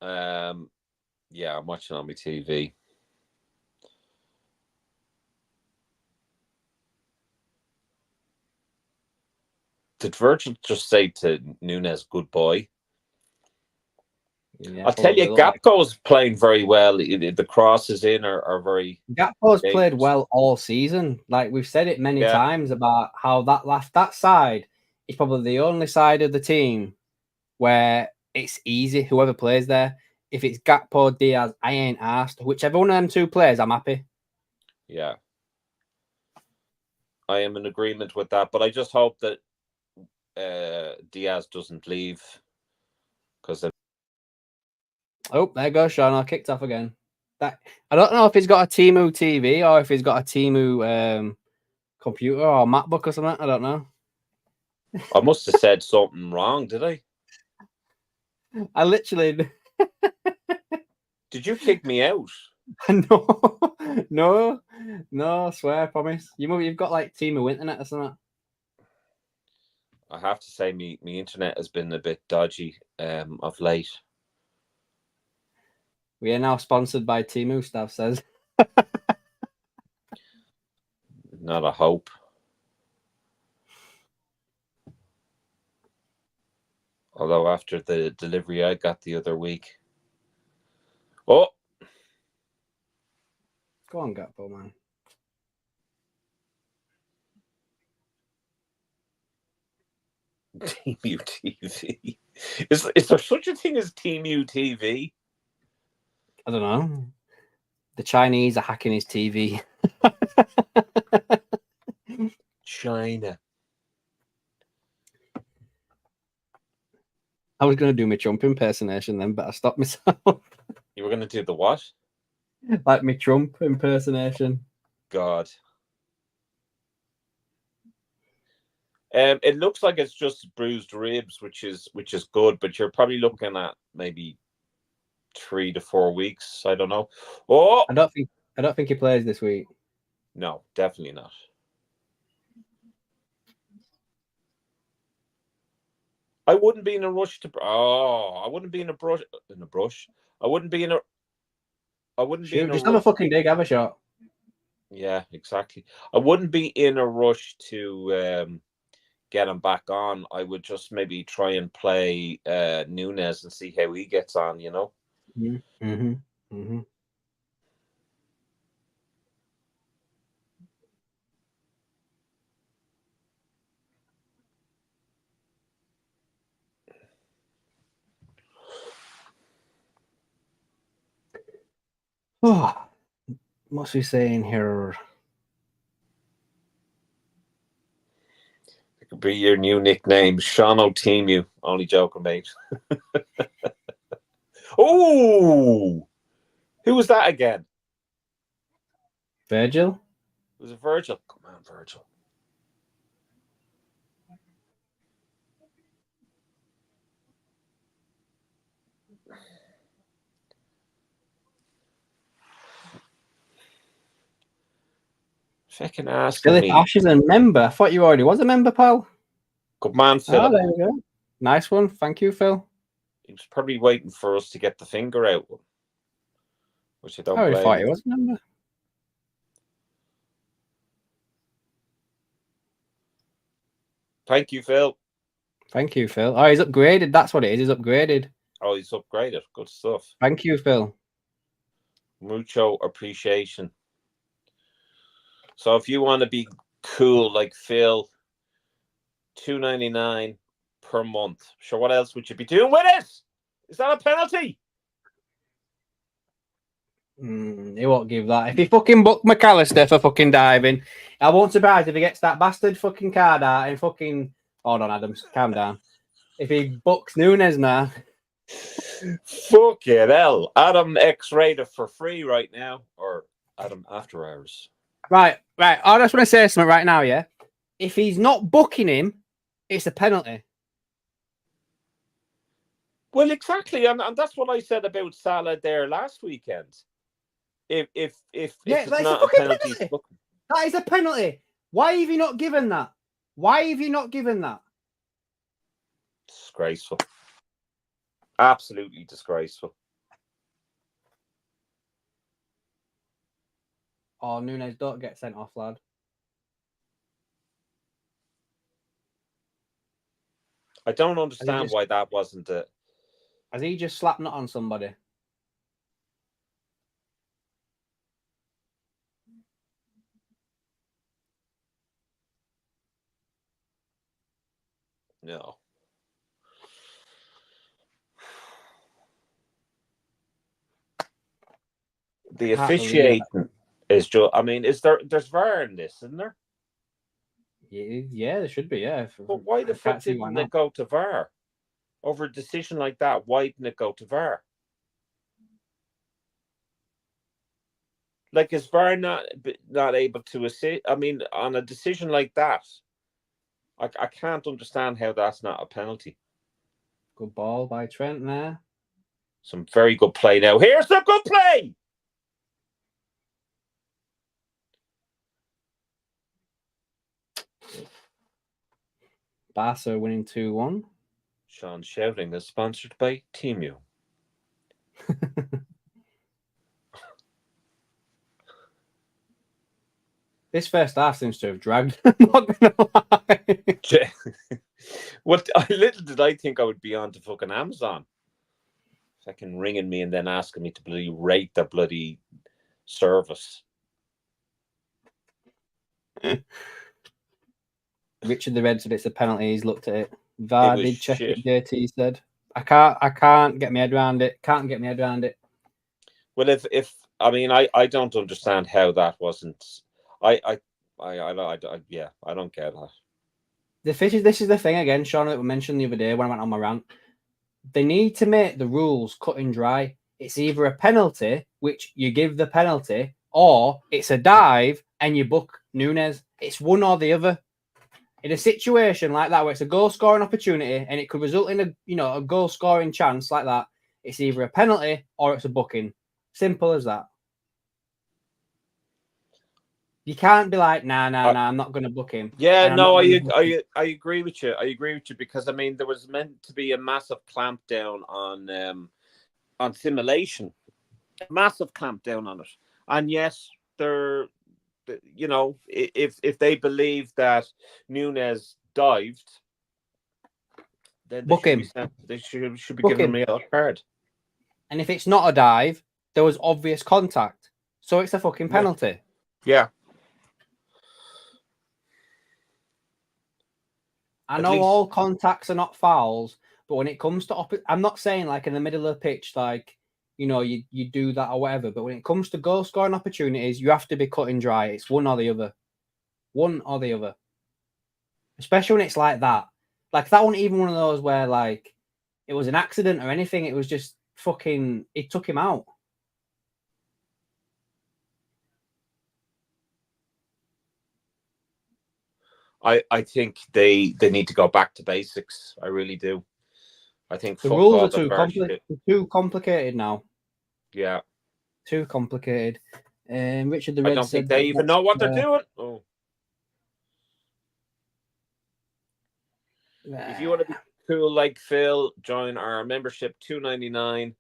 Yeah, I'm watching on my TV. Did Virgil just say to Nunes, good boy? Yeah, I'll tell you, Gakpo's playing very well. The crosses in are very... Gakpo's played well all season. Like, we've said it many times about how that side is probably the only side of the team where it's easy, whoever plays there. If it's Gakpo, Diaz, I ain't asked. Whichever one of them two plays, I'm happy. Yeah. I am in agreement with that, but I just hope that Diaz doesn't leave, because oh, there goes Sean. I kicked off again. I don't know if he's got a Temu TV or if he's got a Temu computer or MacBook or something. I don't know. I must have said something wrong, did I? I literally. Did you kick me out? No. I swear, I promise. You've got like Temu internet or something. I have to say, my internet has been a bit dodgy of late. We are now sponsored by Temu, Stav says. Not a hope. Although after the delivery I got the other week. Oh! Go on, Gakpo, man. Temu TV. Is there such a thing as Temu TV? I don't know. The Chinese are hacking his TV. China. I was going to do my Trump impersonation then, but I stopped myself. You were going to do the what? Like my Trump impersonation. God. It looks like it's just bruised ribs, which is good, but you're probably looking at maybe 3 to 4 weeks. I don't know. Oh, I don't think he plays this week. No, definitely not. I wouldn't be in a rush to. Oh, I wouldn't be in a brush. In a brush. I wouldn't be in a. I wouldn't be in a Just rush. have a fucking dig, have a shot. Yeah, exactly. I wouldn't be in a rush to get him back on. I would just maybe try and play Nunes and see how he gets on, you know? Mm-hmm. Mm-hmm. Oh, what's he saying here? It could be your new nickname, Seano Teemu. Only joking, mate. Oh! Who was that again? Virgil? Was it Virgil? Come on, Virgil. Fucking asking Philip me. Ash is a member. I thought you already was a member, pal. Good man, Oh, Philip. there we go. Nice one. Thank you, Phil. He was probably waiting for us to get the finger out, which I don't I already blame thought him. he was a member. Thank you, Phil. Thank you, Phil. Oh, he's upgraded. That's what it is. He's upgraded. Oh, he's upgraded. Good stuff. Thank you, Phil. Mucho appreciation. So if you want to be cool like Phil, $2.99 per month. Sure, what else would you be doing with it? Is that a penalty? He won't give that. If he fucking booked McAllister for fucking diving, I won't surprise if he gets that bastard fucking card out and fucking. Hold on, Adams, calm down. If he books Nunes now. Fuck it, hell. Adam X-rated for free right now, or Adam after hours. Right. I just want to say something right now, yeah? If he's not booking him, it's a penalty. Well, exactly, and that's what I said about Salah there last weekend. If it's not a penalty. That is a penalty. Why have you not given that? Why have you not given that? Disgraceful. Absolutely disgraceful. Oh, Nunes, don't get sent off, lad. I don't understand why that wasn't it. Has he just slapped nut on somebody? No. The officiating is just. I mean, there's VAR in this, isn't there? Yeah, there should be. Yeah. But why the fuck didn't it go to VAR over a decision like that? Why didn't it go to VAR? Like, is VAR not able to assist? I mean, on a decision like that, I can't understand how that's not a penalty. Good ball by Trent there. Some very good play now. Here's the good play. Barca winning 2-1. Sean shouting is sponsored by Teemu. This first half seems to have dragged. I'm not gonna lie. Well, little did I think I would be on to fucking Amazon. Fucking ringing me and then asking me to bloody rate their bloody service. Richard the Red said it's a penalty. He's looked at it. VAR did check it dirty, he said. I can't get my head around it. Can't get my head around it. Well, if I mean, I don't understand how that wasn't. Yeah, I don't get that. This is the thing again, Sean, that we mentioned the other day when I went on my rant. They need to make the rules cut and dry. It's either a penalty, which you give the penalty, or it's a dive and you book Nunes. It's one or the other. In a situation like that, where it's a goal scoring opportunity and it could result in a goal scoring chance like that, it's either a penalty or it's a booking. Simple as that. You can't be like, nah, I'm not going to book him. Yeah, no, I agree with you. I agree with you because I mean there was meant to be a massive clampdown on simulation, a massive clampdown on it, and yes, they're if they believe that Nunes dived, then book him. They should be giving him a yellow card. And if it's not a dive, there was obvious contact, so it's a fucking penalty. Yeah. I know all contacts are not fouls, but when it comes to I'm not saying like in the middle of the pitch, like you do that or whatever. But when it comes to goal scoring opportunities, you have to be cut and dry. It's one or the other, Especially when it's like that. Like that wasn't even one of those where like it was an accident or anything. It was just fucking. It took him out. I think they need to go back to basics. I really do. I think the rules are too complicated now. Yeah, too complicated. Richard the I Red don't said think they even know what they're doing. Oh. If you want to be cool like Phil, join our membership $2.99,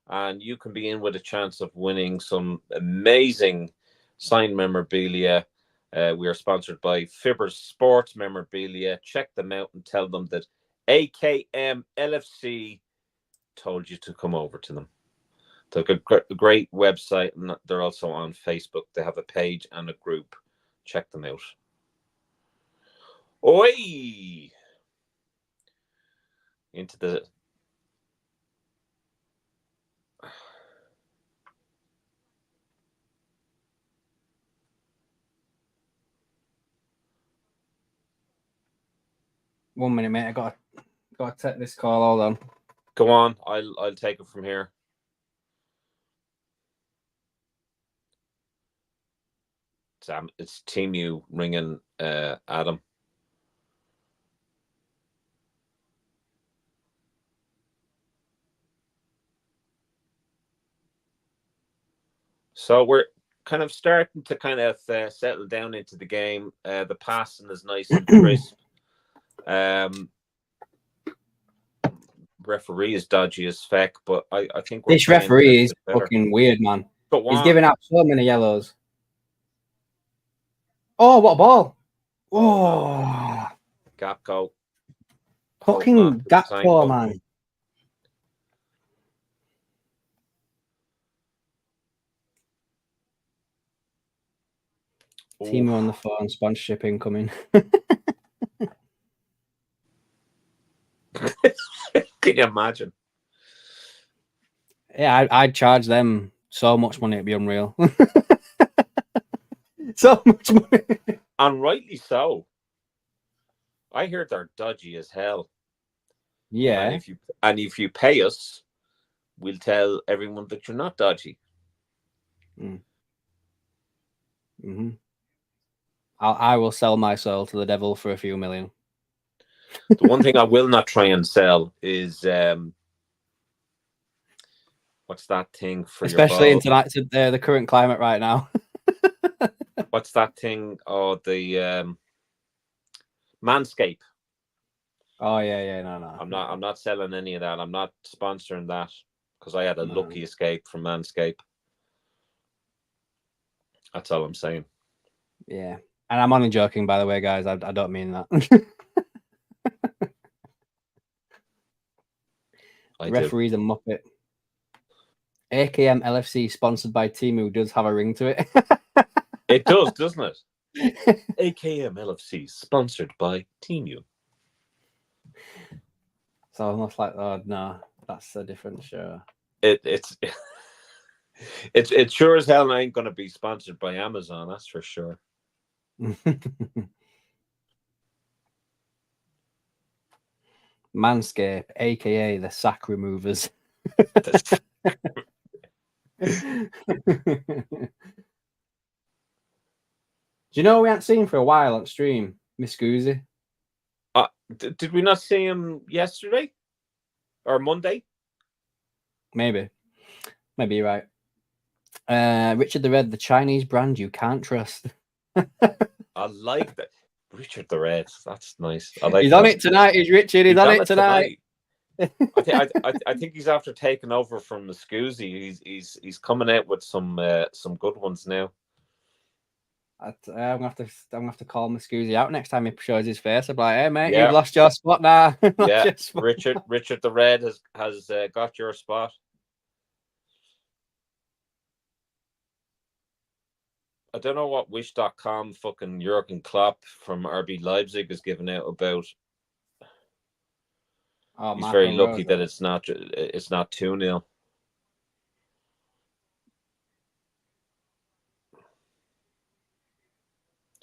and you can be in with a chance of winning some amazing signed memorabilia. We are sponsored by Fibbers Sports Memorabilia. Check them out and tell them that AKM LFC told you to come over to them. They've got a great website, and they're also on Facebook. They have a page and a group. Check them out. Oi! Into the... One minute, mate. I got to take this call. Hold on. Go on. I'll take it from here. Sam, it's Team U ringing Adam. So we're kind of starting to kind of settle down into the game. The passing is nice and crisp. Referee is dodgy as feck, but I think this referee is fucking weird, man. He's giving out so many yellows. Oh, what a ball! Oh, Gapco. Fucking Gapco, man. Team on the phone, sponsorship incoming. Can you imagine? Yeah, I'd charge them so much money, it'd be unreal. So much money. And rightly so. I hear they're dodgy as hell. Yeah. And if you pay us, we'll tell everyone that you're not dodgy. Mm-hmm. I will sell my soul to the devil for a few million. The one thing I will not try and sell is what's that thing for especially in tonight to the current climate right now. What's that thing? Oh, the Manscape. Oh yeah, no. I'm not selling any of that. I'm not sponsoring that because I had a lucky escape from Manscape. That's all I'm saying. Yeah. And I'm only joking, by the way, guys. I don't mean that. Referee's a muppet. AKM LFC, sponsored by Timu, does have a ring to it. It does, doesn't it? AKM LFC, sponsored by Timu. So almost like, oh no, that's a different show. It's sure as hell ain't going to be sponsored by Amazon. That's for sure. Manscape, aka the sack removers. Do you know we haven't seen for a while on stream? Miss Goozy. Did we not see him yesterday or Monday? Maybe you're right. Richard the Red, the Chinese brand you can't trust. I like that. Richard the Red. That's nice. I like He's that. on it tonight. He's Richard. He's on it tonight. I think he's after taking over from the Scoozy. He's coming out with some good ones now. I'm gonna have to call Muscusi out next time he shows his face. I'm like, hey mate, Yeah. you've lost your spot now. Yeah, Richard the Red has got your spot. I don't know what Wish.com fucking Jurgen Klopp from RB Leipzig is giving out about. Oh, he's Marco very lucky Rose, that it's not 2-0.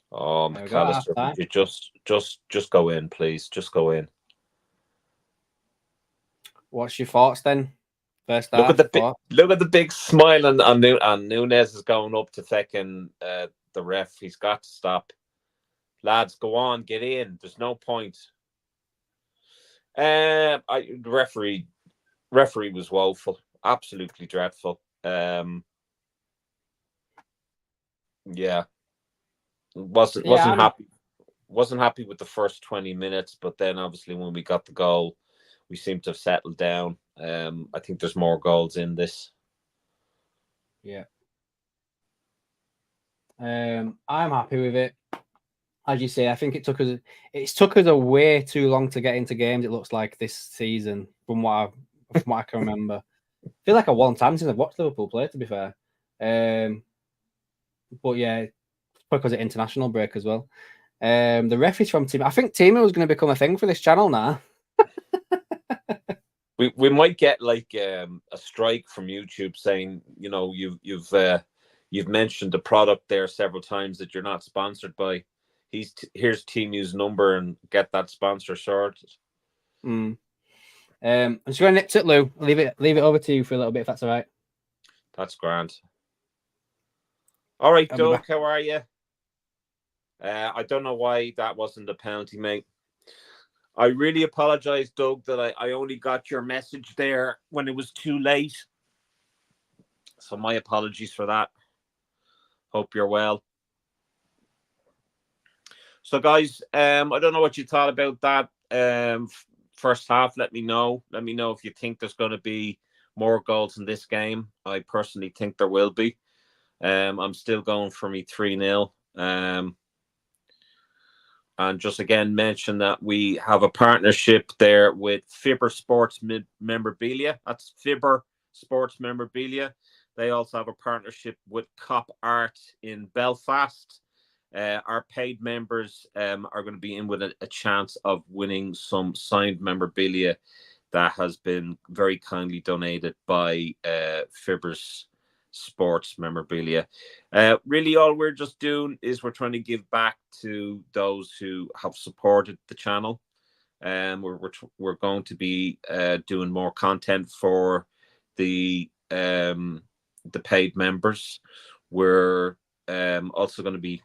Oh, McAllister, would you just go in, please? Just go in. What's your thoughts then? First Look half, at the big smile on Nunes is going up to fucking the ref. He's got to stop. Lads, go on, get in. There's no point. The referee was woeful, absolutely dreadful. Yeah. Wasn't happy with the first 20 minutes, but then obviously when we got the goal, we seem to have settled down. I think there's more goals in this. Yeah. I'm happy with it. As you say, I think it took us a way too long to get into games. It looks like this season, from what I can remember. I feel like a long time since I've watched Liverpool play, to be fair. But yeah, because of international break as well. The ref is from Team. I think Team was going to become a thing for this channel now. We might get like a strike from YouTube saying, you know, you've mentioned the product there several times that you're not sponsored by. Here's Teamu's number and get that sponsor sorted. I'm just going to nip it, Lou. Leave it over to you for a little bit, if that's all right. That's grand. All right, Doug, how are you? I don't know why that wasn't a penalty, mate. I really apologize, Doug, that I only got your message there when it was too late. So my apologies for that. Hope you're well. So, guys, I don't know what you thought about that first half. Let me know. Let me know if you think there's going to be more goals in this game. I personally think there will be. I'm still going for me 3-0. And just again mention that we have a partnership there with Fibber Sports Memorabilia. That's Fibber Sports Memorabilia. They also have a partnership with Cop Art in Belfast. Our paid members are going to be in with a chance of winning some signed memorabilia that has been very kindly donated by Fibber's Sports Memorabilia. Really, all we're just doing is we're trying to give back to those who have supported the channel. We're going to be doing more content for the paid members. We're also going to be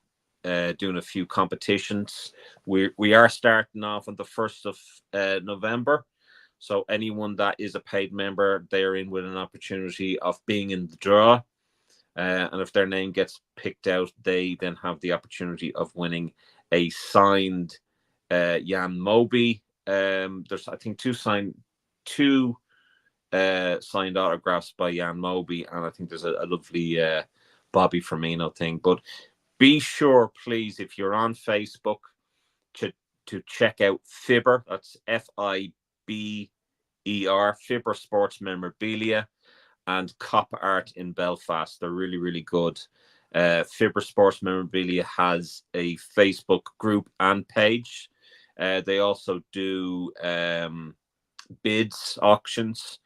doing a few competitions. We are starting off on the 1st of November. So anyone that is a paid member, they're in with an opportunity of being in the draw. And if their name gets picked out, they then have the opportunity of winning a signed Jan Moby. There's, I think, two signed autographs by Jan Moby, and I think there's a lovely Bobby Firmino thing. But be sure, please, if you're on Facebook, to check out Fibber. That's FIBER, Fibber Sports Memorabilia, and Cop Art in Belfast. They're really, really good. Fibber Sports Memorabilia has a Facebook group and page. They also do bids, auctions,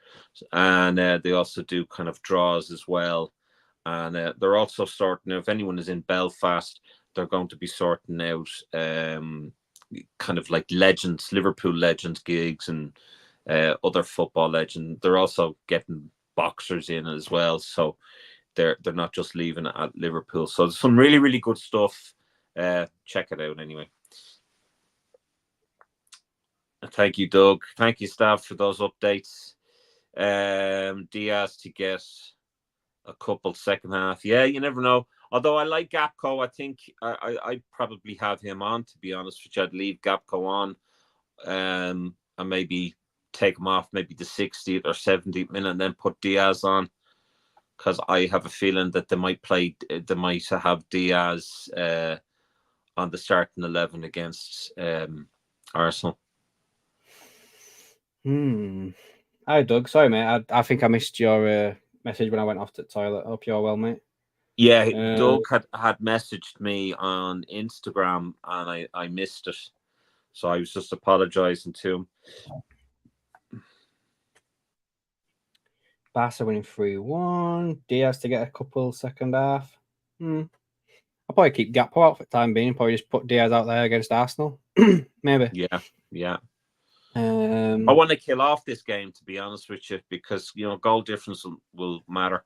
and they also do kind of draws as well. And they're also starting, if anyone is in Belfast, they're going to be sorting out kind of like legends, Liverpool legends gigs, and other football legends. They're also getting boxers in as well, so they're not just leaving it at Liverpool. So there's some really, really good stuff. Check it out anyway. Thank you, Doug. Thank you, staff, for those updates. Diaz to get a couple second half. Yeah, you never know. Although I like Gapco, I think I'd probably have him on, to be honest with you. I'd leave Gapco on and maybe take him off maybe the 60th or 70th minute and then put Diaz on, because I have a feeling that they might have Diaz on the starting 11 against Arsenal. Hi, Doug. Sorry, mate. I think I missed your message when I went off to the toilet. Hope you're well, mate. Yeah, Doug had messaged me on Instagram and I missed it. So I was just apologising to him. Barca winning 3-1. Diaz to get a couple second half. I'll probably keep Gakpo out for the time being. Probably just put Diaz out there against Arsenal. Maybe. Yeah. I want to kill off this game, to be honest with you, because goal difference will matter.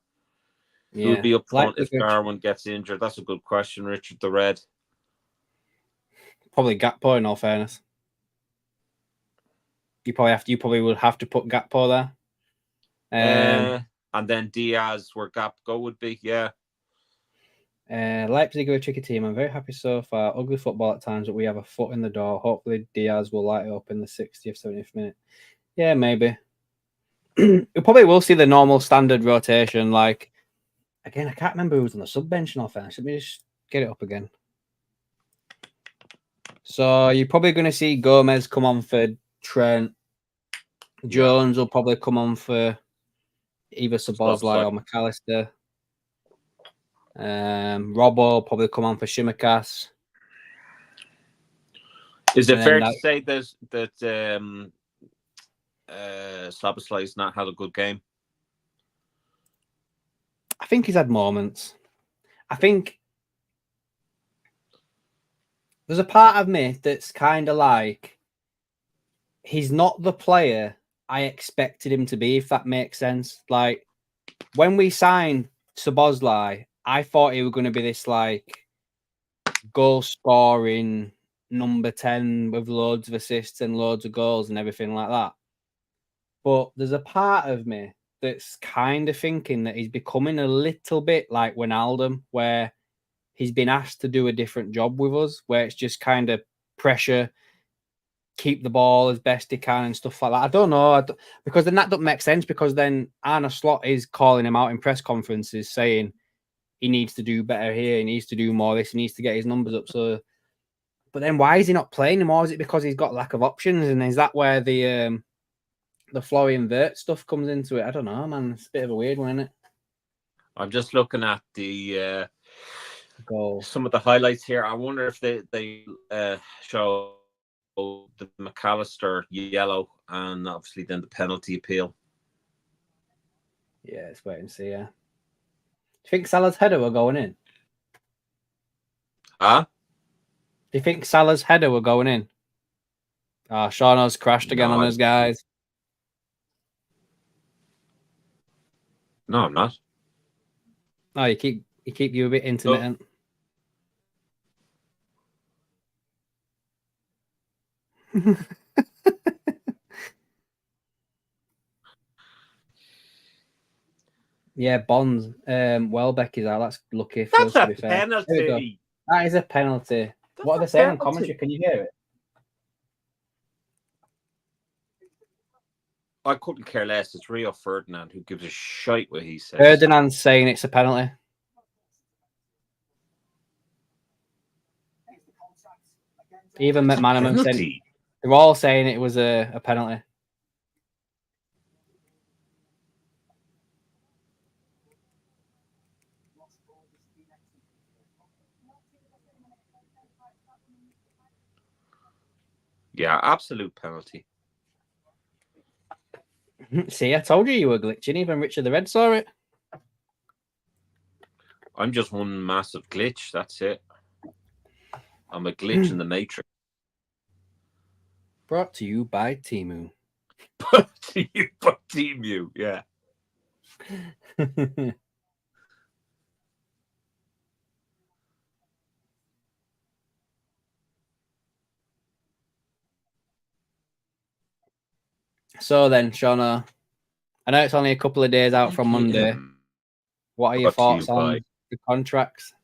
Yeah. Who will be up front if Darwin gets injured? That's a good question, Richard the Red. Probably Gakpo, in all fairness. You probably would have to put Gakpo there. And then Diaz where Gakpo would be, yeah. Leipzig are a tricky team. I'm very happy so far. Ugly football at times, but we have a foot in the door. Hopefully Diaz will light it up in the 60th, 70th minute. Yeah, maybe. We probably will see the normal standard rotation. Like, again, I can't remember who was on the sub bench in all fairness. Let me just get it up again. So you're probably going to see Gomez come on for Trent. Jones will probably come on for either Szoboszlai or McAllister. Robbo will probably come on for Shimikas. Is it fair to say that Szoboszlai's not had a good game? I think he's had moments. I think there's a part of me that's kind of like he's not the player I expected him to be, if that makes sense. Like when we signed Szoboszlai, I thought he was going to be this like goal scoring number 10 with loads of assists and loads of goals and everything like that. But there's a part of me that's kind of thinking that he's becoming a little bit like Wijnaldum, where he's been asked to do a different job with us, where it's just kind of pressure, keep the ball as best he can and stuff like that. I don't know, because then that doesn't make sense, because then Arne Slot is calling him out in press conferences saying he needs to do better here, he needs to do more this, he needs to get his numbers up. So, but then why is he not playing anymore? Is it because he's got lack of options? And is that where the Florian Wirtz stuff comes into it? I don't know, man. It's a bit of a weird one, isn't it? I'm just looking at the goal. Some of the highlights here. I wonder if they show the McAllister yellow and obviously then the penalty appeal. Yeah, let's wait and see. Yeah. Do you think Salah's header were going in? Huh? Do you think Salah's header were going in? Seano's crashed again on us, guys. No, I'm not. Oh, you keep you a bit intermittent. Oh. Yeah, Bonds. Welbeck is out. That's lucky for us, to be fair. Penalty. That is a penalty. What are they saying on commentary? Can you hear it? I couldn't care less. It's Rio Ferdinand who gives a shite what he says. Ferdinand's saying it's a penalty. Even McManaman said they're all saying it was a penalty. Yeah, absolute penalty. See, I told you were glitching. Even Richard the Red saw it. I'm just one massive glitch. That's it. I'm a glitch in the matrix. Brought to you by Timu. Timu, yeah. So then, Shauna, I know it's only a couple of days out from Monday. What are your thoughts on the contracts?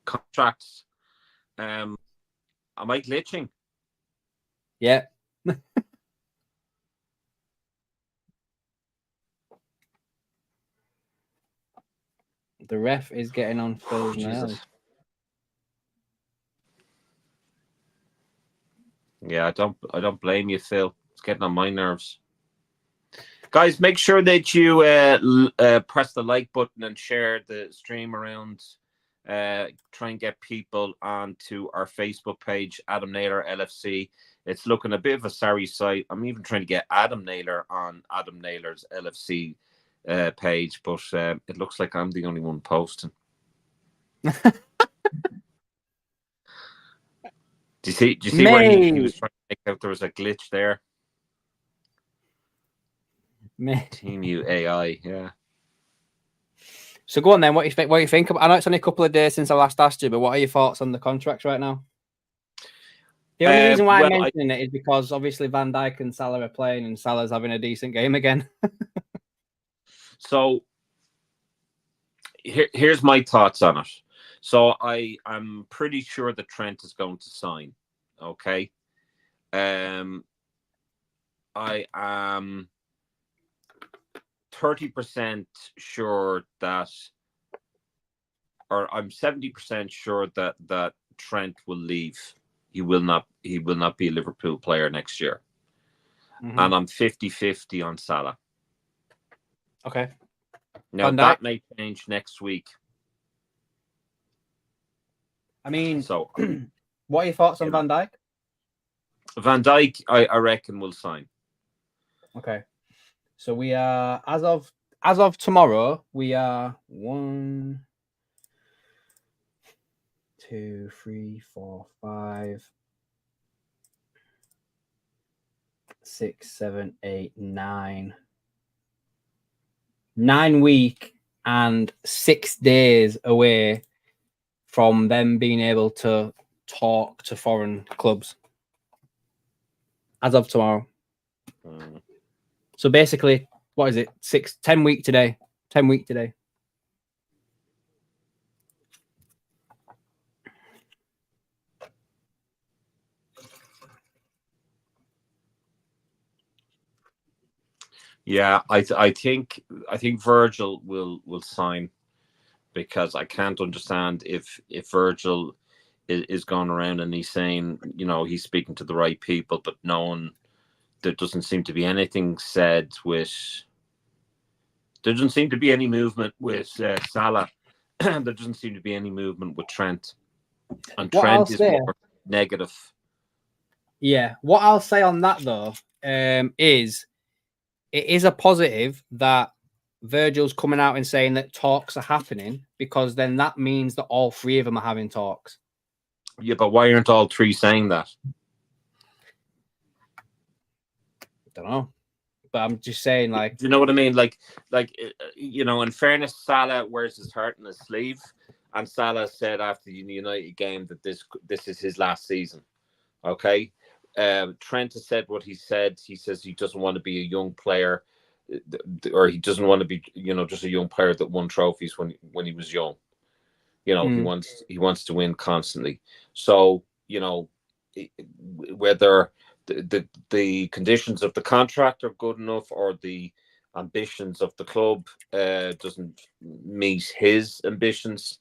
Contracts. Am I glitching? Yeah. The ref is getting on Phil's nerves. Yeah, I don't blame you, Phil. It's getting on my nerves. Guys, make sure that you press the like button and share the stream around. Try and get people onto our Facebook page, Adam Naylor LFC. It's looking a bit of a sorry site. I'm even trying to get Adam Naylor on Adam Naylor's LFC page, but it looks like I'm the only one posting. Do you see where he was trying to make out there was a glitch there? Team U AI, yeah. So go on then. What do you think? I know it's only a couple of days since I last asked you, but what are your thoughts on the contracts right now? The only reason why I'm mentioning it is because obviously Van Dijk and Salah are playing, and Salah's having a decent game again. So here's my thoughts on it. So I'm pretty sure that Trent is going to sign. Okay. I am 30% sure that, or I'm 70% sure that Trent will leave. He will not be a Liverpool player next year. Mm-hmm. And I'm 50-50 on Salah. Okay. Now that may change next week. I mean, so what are your thoughts on Van Dijk? Van Dijk, I reckon, will sign. Okay. So we are, as of tomorrow, we are 1, 2, 3, 4, 5, 6, 7, 8, 9. 9 weeks and 6 days away from them being able to talk to foreign clubs. As of tomorrow. So basically, what is it? 10 week today. 10 week today. Yeah, I think Virgil will sign, because I can't understand if Virgil is going around and he's saying, you know, he's speaking to the right people, but there doesn't seem to be anything said with. There doesn't seem to be any movement with Salah. There doesn't seem to be any movement with Trent, and Trent is more negative. Yeah, what I'll say on that though is it is a positive that Virgil's coming out and saying that talks are happening, because then that means that all three of them are having talks. Yeah, but why aren't all three saying that? I don't know. But I'm just saying, like, do you know what I mean? Like, you know, in fairness, Salah wears his heart in his sleeve, and Salah said after the United game that this is his last season. Okay, Trent has said what he said. He says he doesn't want to be a young player, or he doesn't want to be, you know, just a young player that won trophies when he was young. You know, he wants to win constantly. So, you know, whether the conditions of the contract are good enough, or the ambitions of the club doesn't meet his ambitions,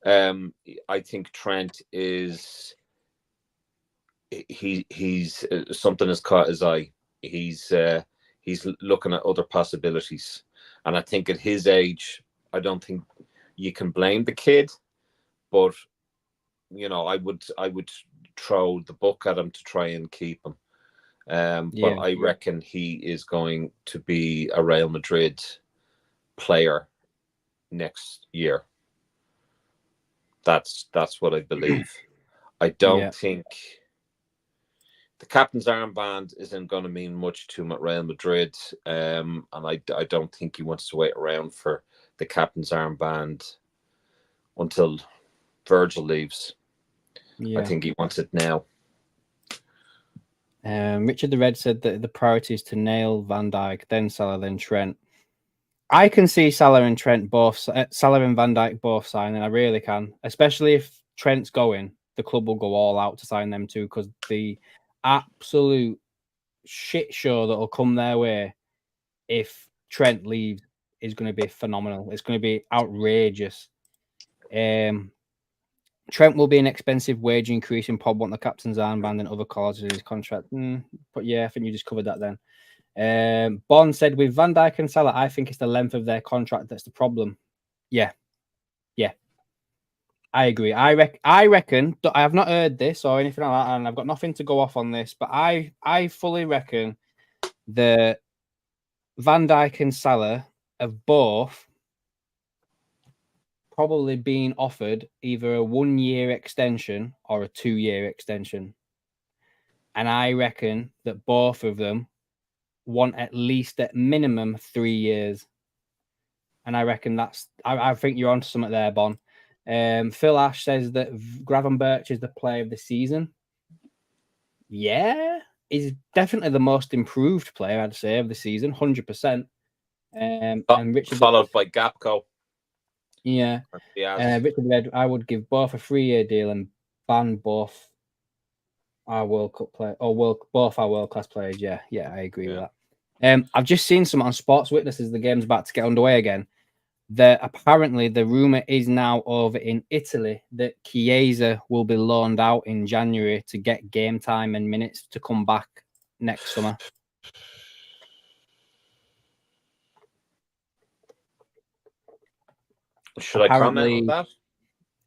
I think Trent is he's something has caught his eye. He's looking at other possibilities, and I think at his age, I don't think you can blame the kid, but you know, I would throw the book at him to try and keep him. But I reckon he is going to be a Real Madrid player next year. That's what I believe. I don't think the captain's armband isn't going to mean much to Real Madrid, and I don't think he wants to wait around for the captain's armband until Virgil leaves. I think he wants it now. Richard the Red said that the priority is to nail Van Dijk, then Salah, then Trent. I can see Salah and Trent both, Salah and Van Dijk both signing. I really can, especially if Trent's going. The club will go all out to sign them too, because the absolute shit show that will come their way if Trent leaves is going to be phenomenal. It's going to be outrageous. Trent will be an expensive wage increase, and Pod want the captain's armband and other clauses in his contract. But yeah, I think you just covered that then. Bond said, with Van Dijk and Salah, I think it's the length of their contract that's the problem. Yeah. I agree. I reckon, I have not heard this or anything like that, and I've got nothing to go off on this, but I fully reckon that Van Dijk and Salah have both probably been offered either a 1-year extension or a 2-year extension. And I reckon that both of them want at least at minimum 3 years. And I reckon I think you're onto something there, Bon. Phil Ash says that Gravenberch is the player of the season. Yeah, he's definitely the most improved player, I'd say, of the season, 100%. And Richard followed by Gapco. Yeah. Richard Red, I would give both a 3-year deal and ban both our World Cup players, or both our world class players. Yeah, I agree with that. I've just seen some on Sports Witness as the game's about to get underway again. That apparently the rumor is now over in Italy that Chiesa will be loaned out in January to get game time and minutes to come back next summer. Should I comment on that?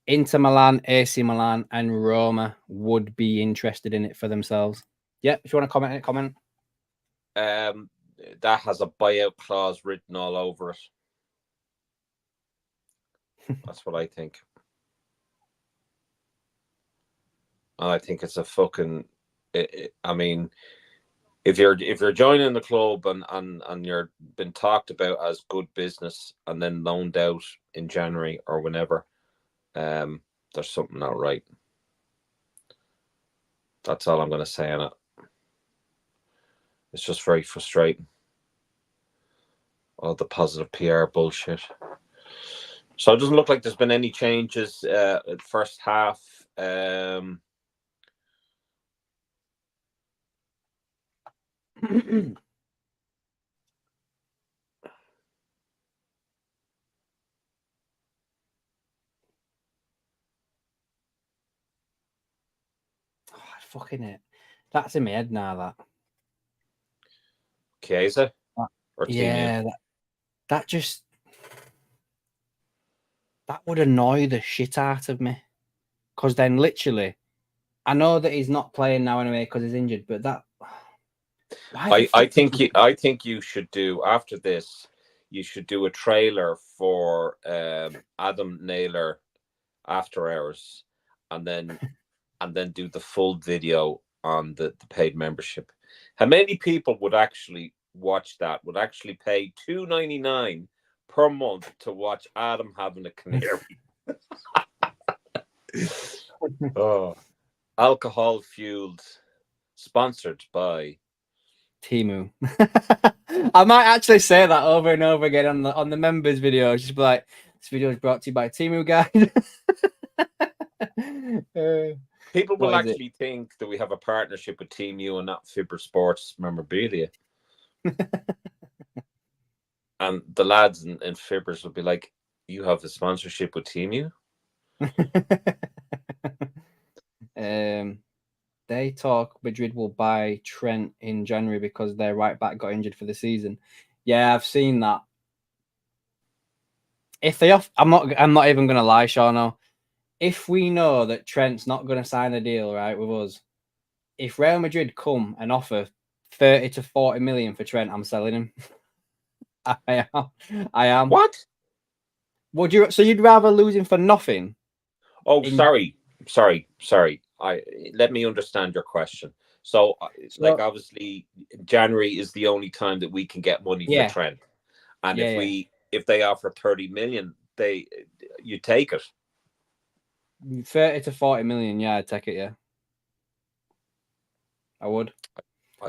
Inter Milan, AC Milan, and Roma would be interested in it for themselves. Yeah, if you want to comment on it, comment. That has a buyout clause written all over it. That's what I think. And I think it's a fucking. I mean, if you're joining the club and you're been talked about as good business and then loaned out in January or whenever, there's something not right. That's all I'm going to say on it. It's just very frustrating. All the positive PR bullshit. So it doesn't look like there's been any changes at first half. I fucking it. That's in my head now, that. Chiesa? Yeah, that just... That would annoy the shit out of me. Because then literally, I know that he's not playing now anyway because he's injured, but that... I think you should do, after this, you should do a trailer for Adam Naylor After Hours and then do the full video on the paid membership. How many people would actually watch that, would actually pay $2.99 per month to watch Adam having a canary? Oh, alcohol fueled, sponsored by Temu. I might actually say that over and over again on the members video. Just be like, this video is brought to you by Temu, guys. People will actually think that we have a partnership with Team U and not Fibber Sports memorabilia. And the lads in Fibbers will be like, you have a sponsorship with Team U? They talk Madrid will buy Trent in January because their right back got injured for the season. Yeah, I've seen that. If they I'm not even gonna lie, Seano. If we know that Trent's not gonna sign a deal right with us, if Real Madrid come and offer 30 to 40 million for Trent, I'm selling him. I am. What? Would you? So you'd rather lose him for nothing? Oh, sorry. Let me understand your question. So, like, obviously, January is the only time that we can get money for Trent, and if they offer 30 million, you take it. 30 to 40 million, yeah, I'd take it. Yeah, I would.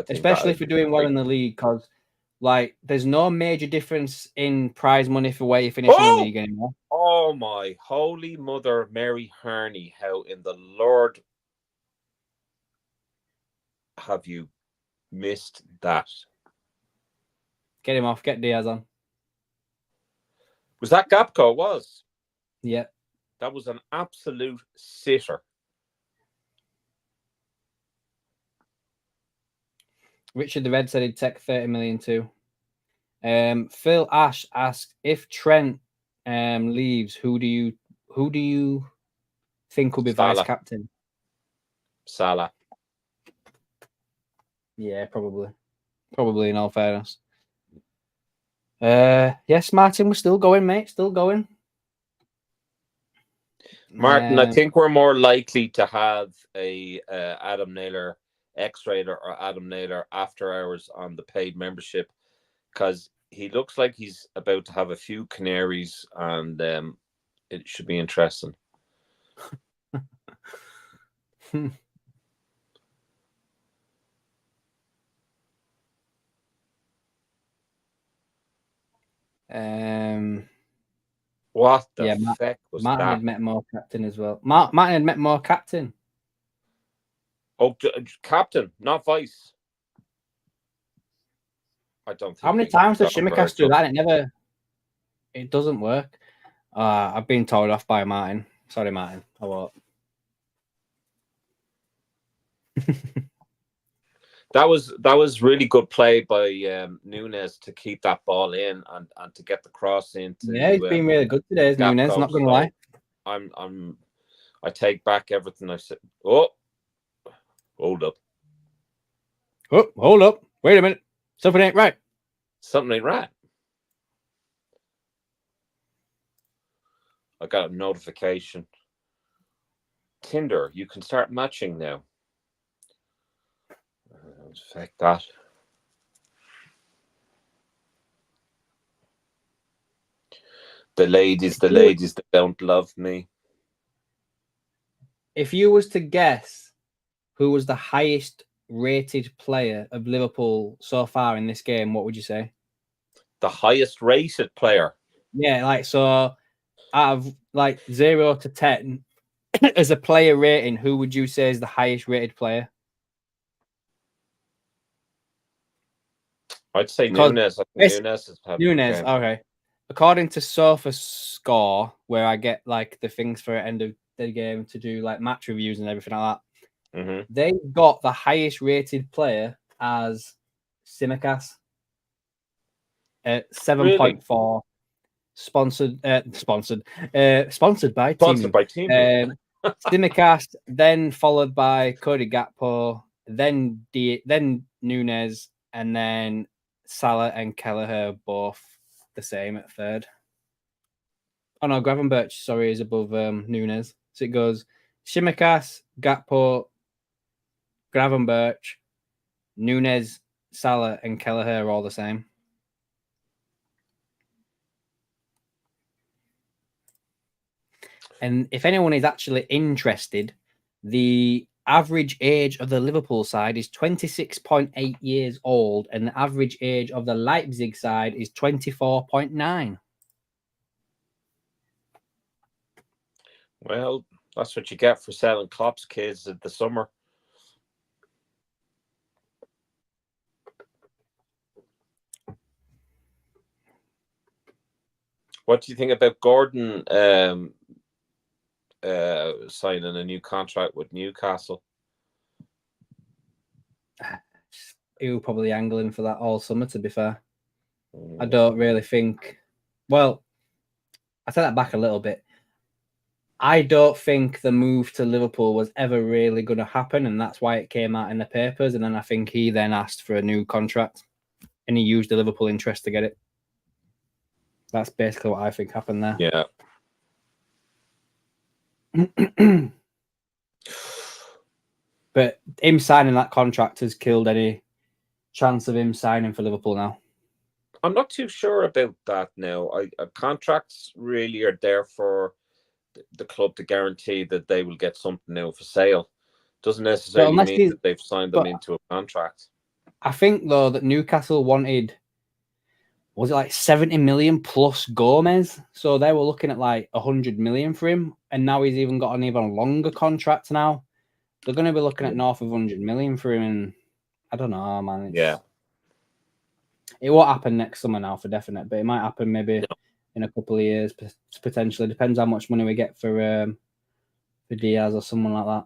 Especially if you're doing well in the league, because like there's no major difference in prize money for where you finish in the league anymore. Oh my holy mother, Mary Harney! How in the Lord have you missed that? Get him off. Get Diaz on. Was that Gapco? Was yeah. That was an absolute sitter. Richard the Red said he'd take 30 million too. Phil Ash asked if Trent leaves, who do you think will be vice captain? Salah. Yeah, probably. Probably, in all fairness. Yes, Martin, we're still going, mate. Still going. Martin, I think we're more likely to have a Adam Naylor X-Rater or Adam Naylor After Hours on the paid membership, because he looks like he's about to have a few canaries, and it should be interesting. What the fuck was Martin that? had met more captain as well. Martin had met more captain. Oh, captain, not vice. I don't think. How many times does Shimicast do that? It doesn't work. I've been told off by Martin. Sorry, Martin. I won't. That was really good play by Nunes to keep that ball in and to get the cross into. Yeah, he's been really good today, Nunes. Not gonna lie. I take back everything I said. Oh, hold up. Oh, hold up. Wait a minute. Something ain't right. Something ain't right. I got a notification. Tinder, you can start matching now. Fuck that. The ladies that don't love me. If you was to guess who was the highest rated player of Liverpool so far in this game, what would you say? The highest rated player? Yeah, like, so out of like 0 to 10 as a player rating, who would you say is the highest rated player? I'd say Nunes. Nunes, okay. According to Sofa Score, where I get like the things for end of the game to do like match reviews and everything like that, they got the highest rated player as Simicast at 7.4. Really? Sponsored by Team. Simicast, then followed by Cody Gakpo, then Nunes, and then Salah and Kelleher both the same at third. Oh no, Gravenberch, sorry, is above Nunes. So it goes Shimikas, Gakpo, Gravenberch, Nunes, Salah, and Kelleher are all the same. And if anyone is actually interested, the average age of the Liverpool side is 26.8 years old, and the average age of the Leipzig side is 24.9. Well, that's what you get for selling Klopp's kids at the summer. What do you think about Gordon signing a new contract with Newcastle? He was probably angling for that all summer, to be fair. I don't really think... Well, I take that back a little bit. I don't think the move to Liverpool was ever really going to happen, and that's why it came out in the papers. And then I think he then asked for a new contract, and he used the Liverpool interest to get it. That's basically what I think happened there. Yeah. But him signing that contract has killed any chance of him signing for Liverpool now. I'm not too sure about that now. Contracts really are there for the club to guarantee that they will get something now for sale. Doesn't necessarily mean that they've signed them into a contract. I think though that Newcastle wanted, was it like 70 million plus Gomez? So they were looking at like 100 million for him, and now he's even got an even longer contract now. They're going to be looking at north of 100 million for him, and I don't know, man. It won't happen next summer now for definite, but it might happen maybe in a couple of years, potentially. Depends how much money we get for Diaz or someone like that.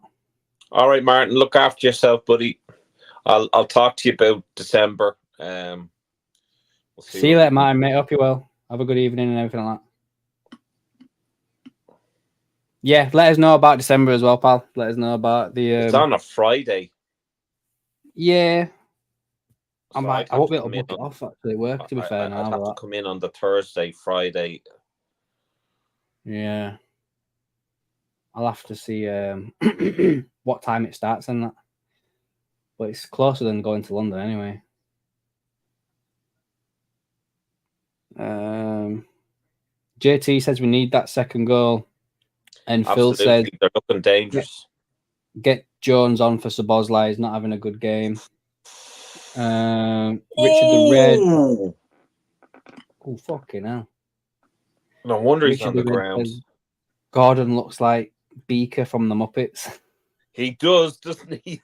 All right, Martin, look after yourself, buddy. I'll talk to you about December. We'll see you later, Martin, mate. Hope you well. Have a good evening and everything like that. Yeah, let us know about December as well, pal. Let us know about the. It's on a Friday. Yeah. So I won't be able to book it off actually. Work, to be fair, now. I'd have to come in on the Thursday, Friday. Yeah. I'll have to see what time it starts and that. But it's closer than going to London anyway. JT says we need that second goal. And Absolutely. Phil says they're looking dangerous. Get Jones on for Szoboszlai. He's not having a good game. Richard the Red. Oh, fucking hell. No wonder he's Richard on the ground. Gordon looks like Beaker from the Muppets. He does, doesn't he?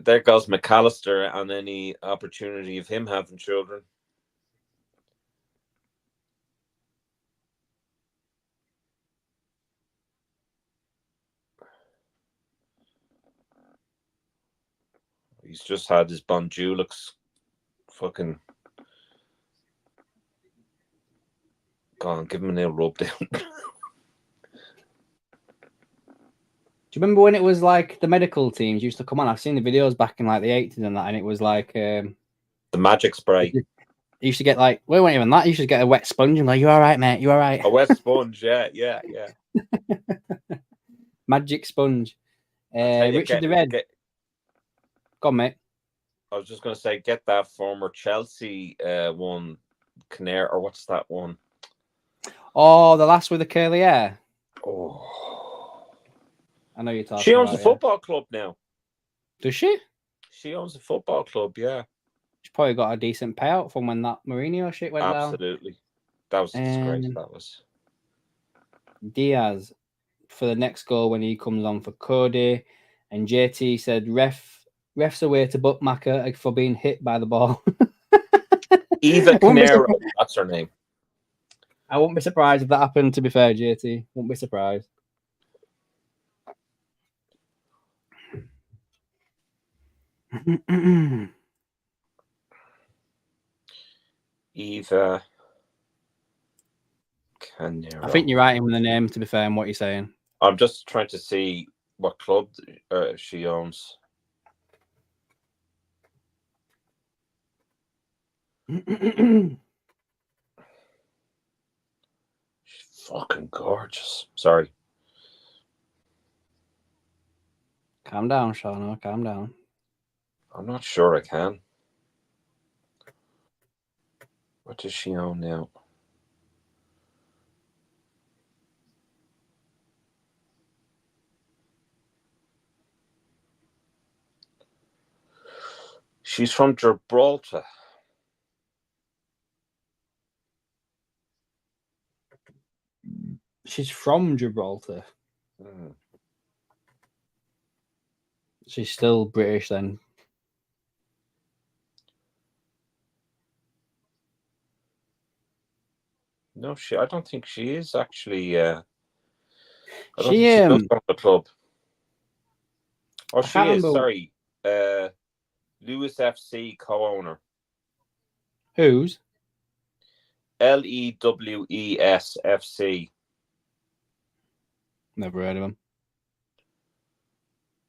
There goes McAllister on any opportunity of him having children. He's just had his Bonjulix fucking... Go on, give him a nail rub down. Do you remember when it was like the medical teams used to come on? I've seen the videos back in like the 80s and that, and it was like the magic spray. You used to get like, well, it wasn't even that. You used to get a wet sponge and like, you all right, mate? You all right? A wet sponge, yeah. Magic sponge. Richard the Red. Go on, mate. I was just going to say, get that former Chelsea one, Canary, or what's that one? Oh, the last with the curly hair. Oh, I know you're talking. She owns a football club now. Does she? She owns a football club, yeah. She's probably got a decent payout from when that Mourinho shit went down. Absolutely. That was a disgrace, that was. Diaz for the next goal when he comes on for Cody. And JT said, ref's away to Buckmacher for being hit by the ball. Eva Canero, that's her name. I wouldn't be surprised if that happened, to be fair, JT. Wouldn't be surprised. Eva Canero. I think you're right in the name, to be fair, in what you're saying. I'm just trying to see what club she owns. She's fucking gorgeous. Sorry. Calm down, Seano. Calm down. I'm not sure I can. What does she own now? She's from Gibraltar. She's from Gibraltar. Mm. She's still British then. No, I don't think she is actually. I don't She think she does own the club. Oh, she is. Remember. Sorry, Lewis FC co-owner. Whose? LEWES FC. Never heard of him.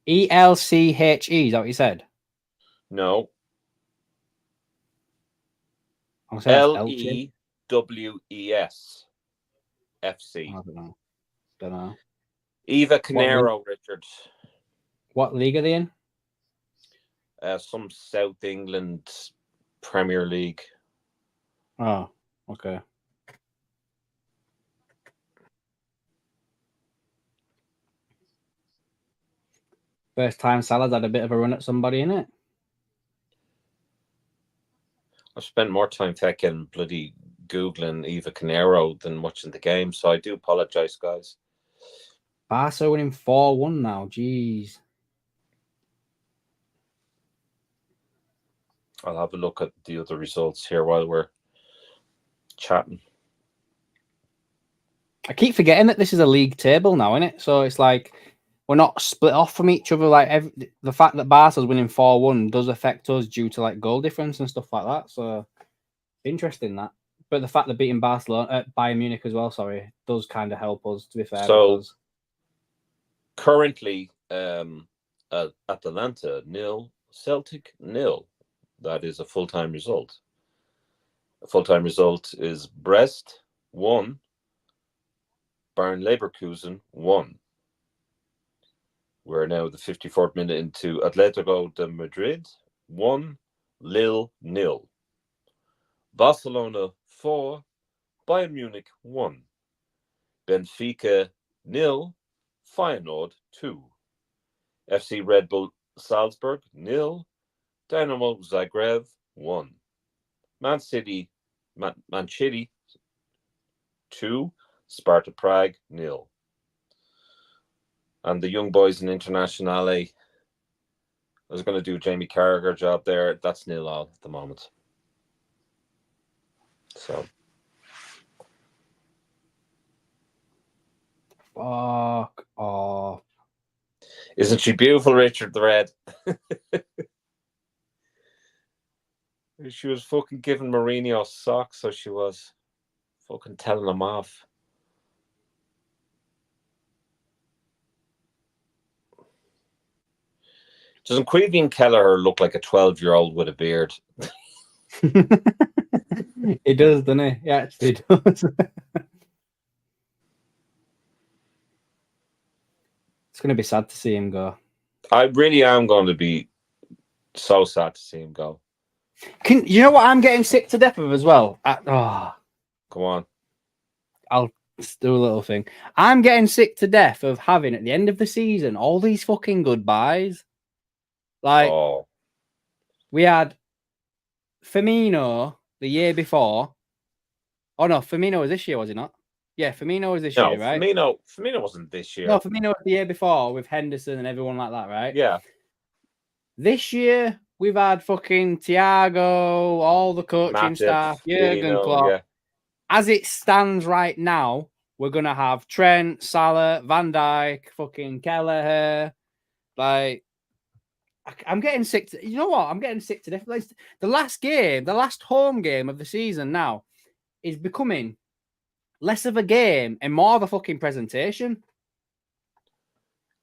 ELCHE, is that what you said? No. LEWES. FC. I don't know. Don't know. Eva Canero, Richard. What league are they in? Some South England Premier League. Oh, okay. First time Salah's had a bit of a run at somebody, innit? I've spent more time fucking bloody Googling Eva Canero than watching the game, so I do apologise, guys. Barca winning 4-1 now. Jeez. I'll have a look at the other results here while we're chatting. I keep forgetting that this is a league table now, innit? So it's like we're not split off from each other. Like the fact that Barca's winning 4-1 does affect us due to like goal difference and stuff like that. So interesting that. But the fact that beating Bayern Munich as well, sorry, does kind of help us, to be fair. So because... currently, Atalanta 0, Celtic 0. That is a full-time result. A full-time result is Brest 1, Bayern Leverkusen 1. We're now the 54th minute into Atletico de Madrid 1, Lille 0. Barcelona 4, Bayern Munich 1. Benfica 0, Feyenoord 2. FC Red Bull Salzburg 0, Dynamo Zagreb 1. Manchester 2, Sparta Prague 0. And the young boys in Internazionale, I was going to do Jamie Carragher job there. That's 0-0 at the moment. So. Fuck off. Isn't she beautiful, Richard the Red? She was fucking giving Mourinho socks, so she was fucking telling him off. Doesn't Queeveen Kelleher look like a 12-year-old with a beard? It does, doesn't it? Yeah, actually does. It's going to be sad to see him go. I really am going to be so sad to see him go. You know what I'm getting sick to death of as well? Go on. I'll do a little thing. I'm getting sick to death of having at the end of the season all these fucking goodbyes. Like, we had Firmino the year before. Oh no, Firmino was this year, was it not? Yeah, Firmino was this year, right? Firmino wasn't this year. No, Firmino was the year before with Henderson and everyone like that, right? Yeah. This year we've had fucking Thiago, all the coaching staff, Jurgen Klopp. Yeah. As it stands right now, we're gonna have Trent, Salah, Van Dijk, fucking Kelleher. Like, I'm getting sick. You know what? I'm getting sick to death. Like, the last home game of the season now is becoming less of a game and more of a fucking presentation.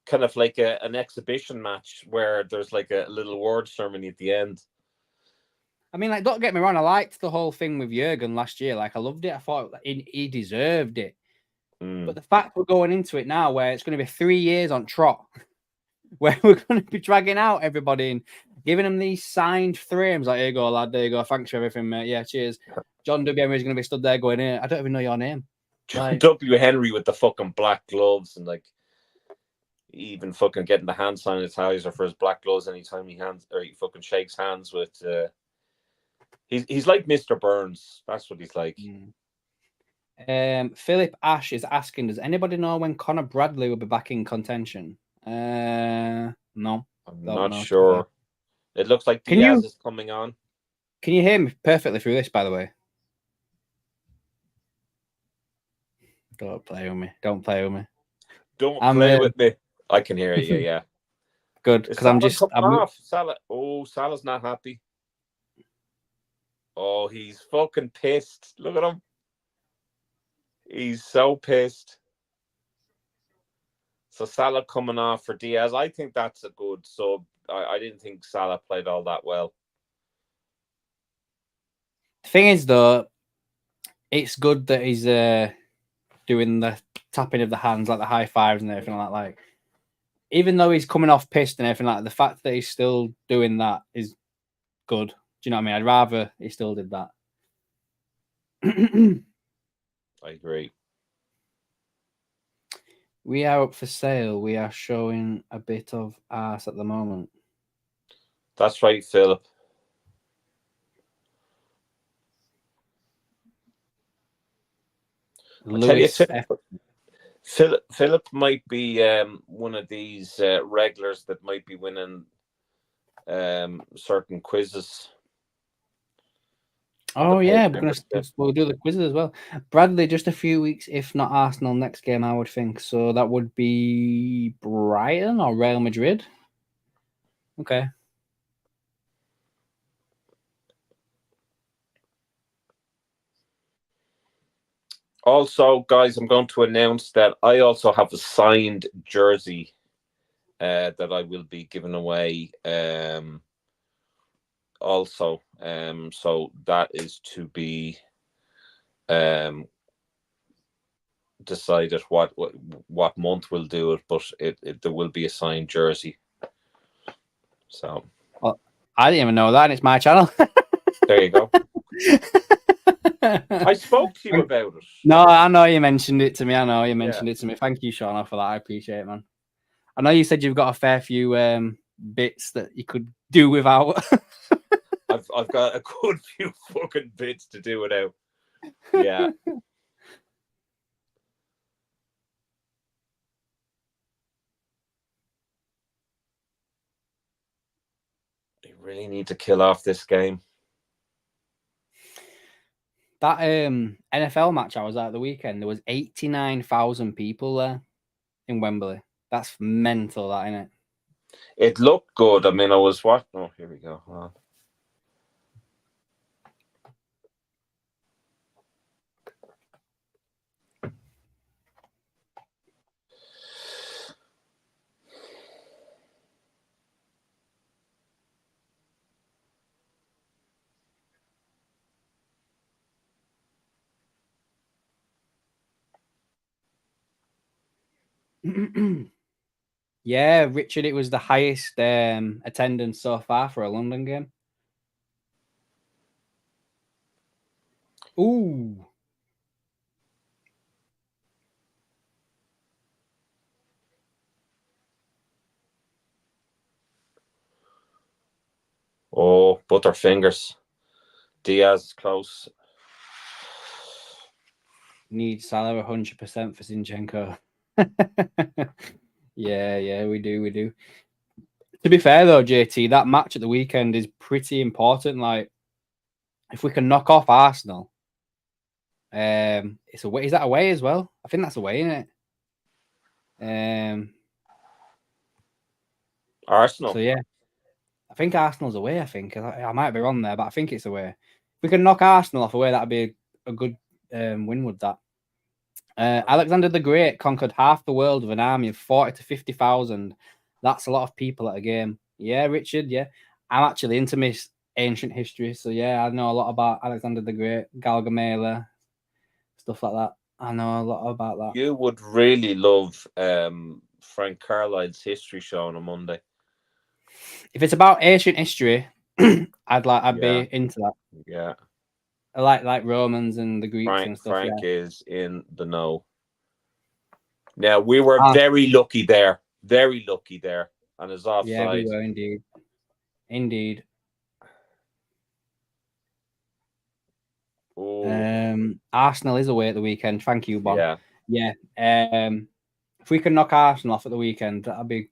Kind of like an exhibition match where there's like a little award ceremony at the end. I mean, like, don't get me wrong. I liked the whole thing with Jurgen last year. Like, I loved it. I thought he deserved it. But the fact we're going into it now where it's going to be 3 years on trot, where we're going to be dragging out everybody and giving them these signed frames. Like, here you go, lad. There you go. Thanks for everything, mate. Yeah, cheers. John W. Henry is going to be stood there going, I don't even know your name. John W. Henry with the fucking black gloves and like even fucking getting the hand sanitizer for his black gloves anytime he fucking shakes hands with. He's like Mr. Burns. That's what he's like. Philip Ash is asking, does anybody know when Conor Bradley will be back in contention? No. I'm not sure. It looks like Diaz is coming on. Can you hear me perfectly through this, by the way? Don't play with me. Don't play with me. Don't play with me. I can hear you, yeah. Good, because I'm off. Salah. Oh, Salah's not happy. Oh, he's fucking pissed. Look at him. He's so pissed. So Salah coming off for Diaz. I think that's a good sub. I didn't think Salah played all that well. The thing is, though, it's good that he's doing the tapping of the hands, like the high fives and everything like that. Like, even though he's coming off pissed and everything like that, the fact that he's still doing that is good. Do you know what I mean? I'd rather he still did that. I agree. We are up for sale. We are showing a bit of arse at the moment. That's right, Philip. Lewis, Philip might be one of these regulars that might be winning certain quizzes. Oh yeah, we'll do the quizzes as well. Bradley, just a few weeks, if not Arsenal next game, I would think. So that would be Brighton or Real Madrid. Okay. Also, guys, I'm going to announce that I also have a signed jersey that I will be giving away. Also, so that is to be decided what month we'll do it, but there will be a signed jersey. So, well, I didn't even know that. And it's my channel. There you go. I spoke to you about it. No, I know you mentioned it to me. Thank you, Sean, for that. I appreciate it, man. I know you said you've got a fair few bits that you could do without. I've got a good few fucking bits to do without. Yeah. You really need to kill off this game. That NFL match I was at the weekend, there was 89,000 people there in Wembley. That's mental, that, isn't it? It looked good. I mean, I was watching. Oh, here we go. Hold on. Yeah, Richard, it was the highest attendance so far for a London game. Ooh. Oh, butterfingers. Diaz close. Need Salah 100% for Zinchenko. Yeah, we do. To be fair though, JT, that match at the weekend is pretty important. Like, if we can knock off Arsenal, it's away. Is that away as well? I think that's away, isn't it? Arsenal. So yeah, I think Arsenal's away. I might be wrong there, but I think it's away. If we can knock Arsenal off away, that'd be a good win with that. Alexander the Great conquered half the world with an army of 40 to 50,000. That's a lot of people at a game. Yeah, Richard. Yeah, I'm actually into Miss ancient history, so yeah, I know a lot about Alexander the Great, Galgamela, stuff like that. I know a lot about that. You would really love Frank Carlisle's history show on a Monday. If it's about ancient history, I'd be into that. Yeah. I like Romans and the Greeks and stuff. Frank is in the know. Now, we were very lucky there. Very lucky there. And his offside. Yeah, we were indeed. Arsenal is away at the weekend. Thank you, Bob. Yeah. If we can knock Arsenal off at the weekend, that'd be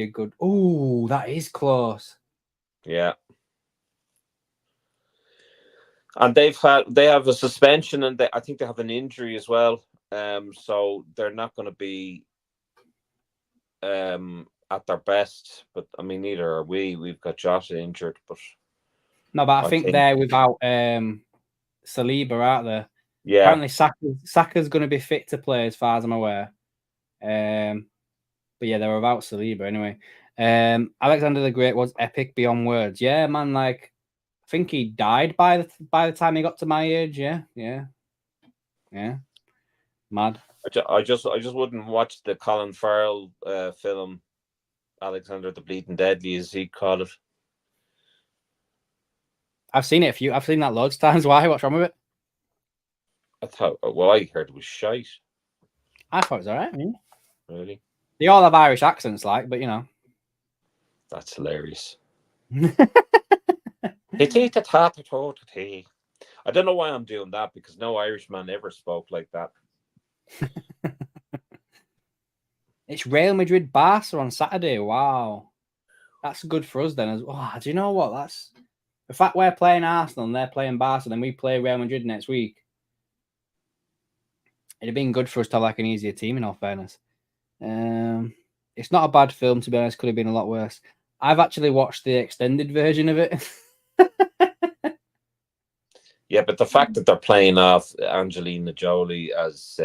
a good. Oh, that is close. Yeah. And they have a suspension, and I think they have an injury as well. So they're not going to be at their best. But I mean, neither are we. We've got Jota injured, but I think they're without Saliba, aren't they? Yeah. Apparently, Saka's going to be fit to play, as far as I'm aware. But yeah, they were without Saliba anyway. Alexander the Great was epic beyond words. Yeah, man. Like, I think he died by the time he got to my age. Yeah. Mad. I just wouldn't watch the Colin Farrell film, Alexander the Bleeding Deadly, as he called it. I've seen it I've seen that loads of times. Why? What's wrong with it? I thought, well, I heard it was shite. I thought it was all right. I mean, Really? they all have Irish accents, like, but you know. That's hilarious. I don't know why I'm doing that, because no Irishman ever spoke like that. It's Real Madrid Barca on Saturday. Wow. That's good for us then. Oh, do you know what? That's the fact we're playing Arsenal and they're playing Barca, then we play Real Madrid next week. It'd have been good for us to have like an easier team, in all fairness. It's not a bad film, to be honest. Could have been a lot worse. I've actually watched the extended version of it. Yeah, but the fact that they're playing off Angelina Jolie as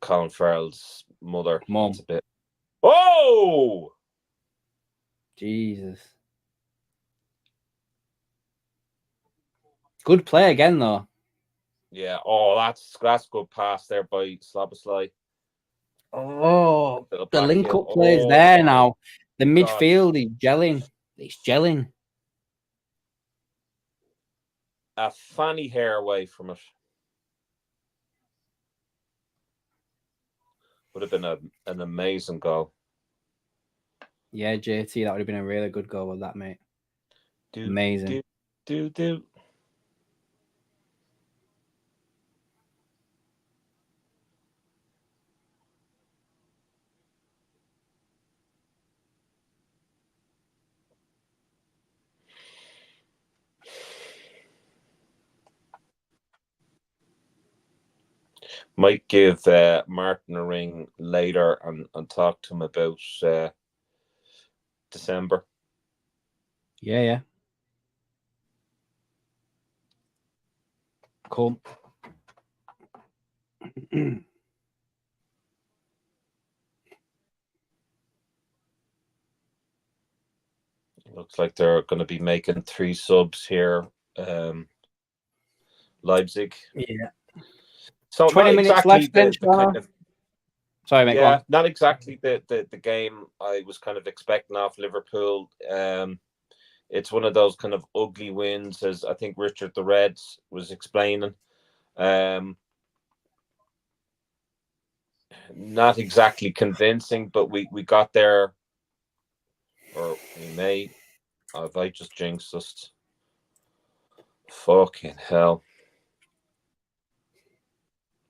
Colin Farrell's mother, Mom. it's a bit. Oh, Jesus. Good play again, though. yeah. Oh, that's good pass there by Slabosly. Oh, Little the back link heel. up plays Oh, there my now. The God. midfield is gelling. It's gelling. A fanny hair away from it. Would have been an amazing goal. Yeah, JT, that would have been a really good goal with that, mate. Amazing. Do. Might give Martin a ring later and talk to him about December. Yeah. Cool. Looks like they're going to be making 3 subs here. Leipzig. Yeah. So 20 minutes exactly left, then, kind of, sorry, mate. yeah, not exactly the game I was kind of expecting off Liverpool. It's one of those kind of ugly wins, as I think Richard the Reds was explaining. Not exactly convincing, but we got there, or we may. Have I just jinxed us? Fucking hell.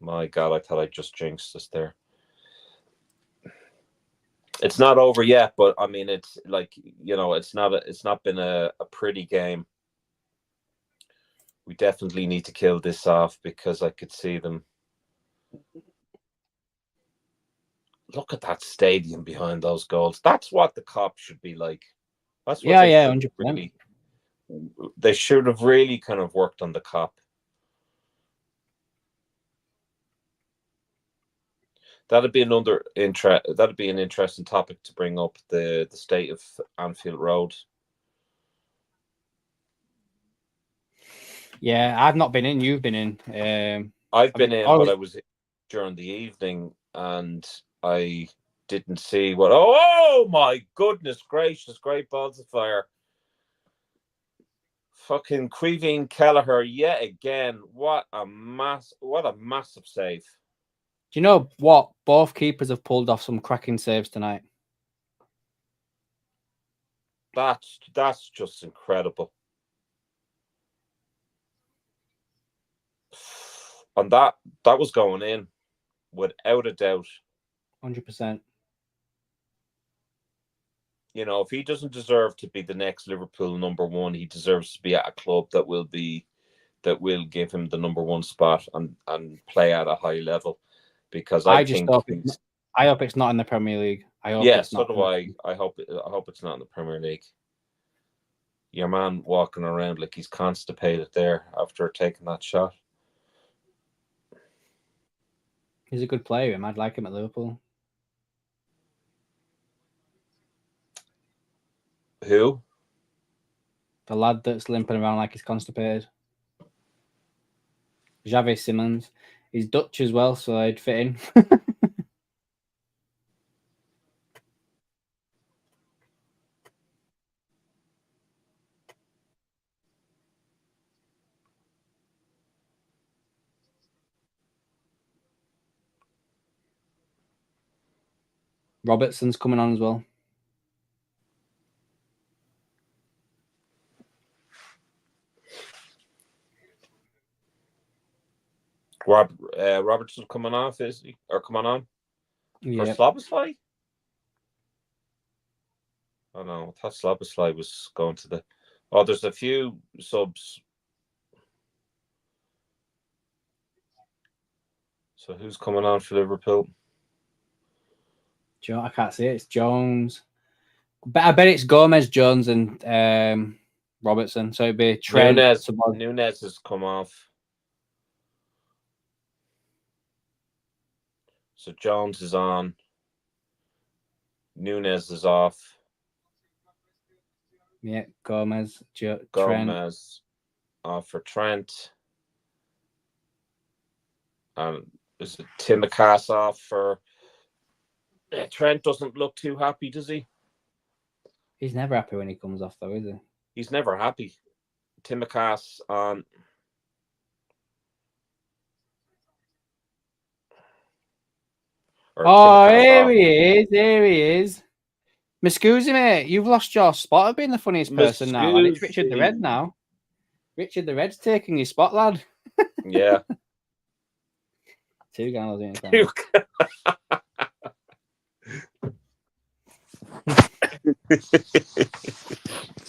My God, I thought I just jinxed us there. It's not over yet, but I mean, it's like, you know, it's not been a pretty game. We definitely need to kill this off, because I could see them. Look at that stadium behind those goals. That's what the Cop should be like. That's what they 100%. really. They should have really kind of worked on the Cop. That'd be an interesting topic to bring up, the state of Anfield Road. Yeah, I've not been in. You've been in. I've been in, but I was during the evening, and I didn't see what. Oh my goodness gracious! Great balls of fire! Fucking Queveen Kelleher yet again. What a massive save! Do you know what? Both keepers have pulled off some cracking saves tonight. That's just incredible. And that was going in without a doubt. 100%. You know, if he doesn't deserve to be the next Liverpool #1, he deserves to be at a club that will give him the #1 spot and play at a high level. Because I hope it's not in the Premier League. So do I. I hope it's not in the Premier League. Your man walking around like he's constipated there after taking that shot. He's a good player. I'd like him at Liverpool. Who? The lad that's limping around like he's constipated. Xavi Simons. He's Dutch as well, so I'd fit in. Robertson's coming on as well. Robertson coming off, is he? Or coming on? Yeah. For Slobosly? Oh no, I thought Slobosly was going to the... Oh, there's a few subs. So who's coming on for Liverpool? I can't see it. It's Jones. But I bet it's Gomez, Jones, and Robertson. So it'd be Trent. Nunez has come off. So Jones is on. Nunez is off. Yeah, Gomez, Gomez Trent. off for Trent. And is it Timacas off for... Trent doesn't look too happy, does he? He's never happy when he comes off, though, is he? He's never happy. Timacas on. Oh, here he is. Here he is. Miscusi, mate, you've lost your spot of being the funniest person now. And it's Richard the Red now. Richard the Red's taking your spot, lad. Yeah. Two guys in the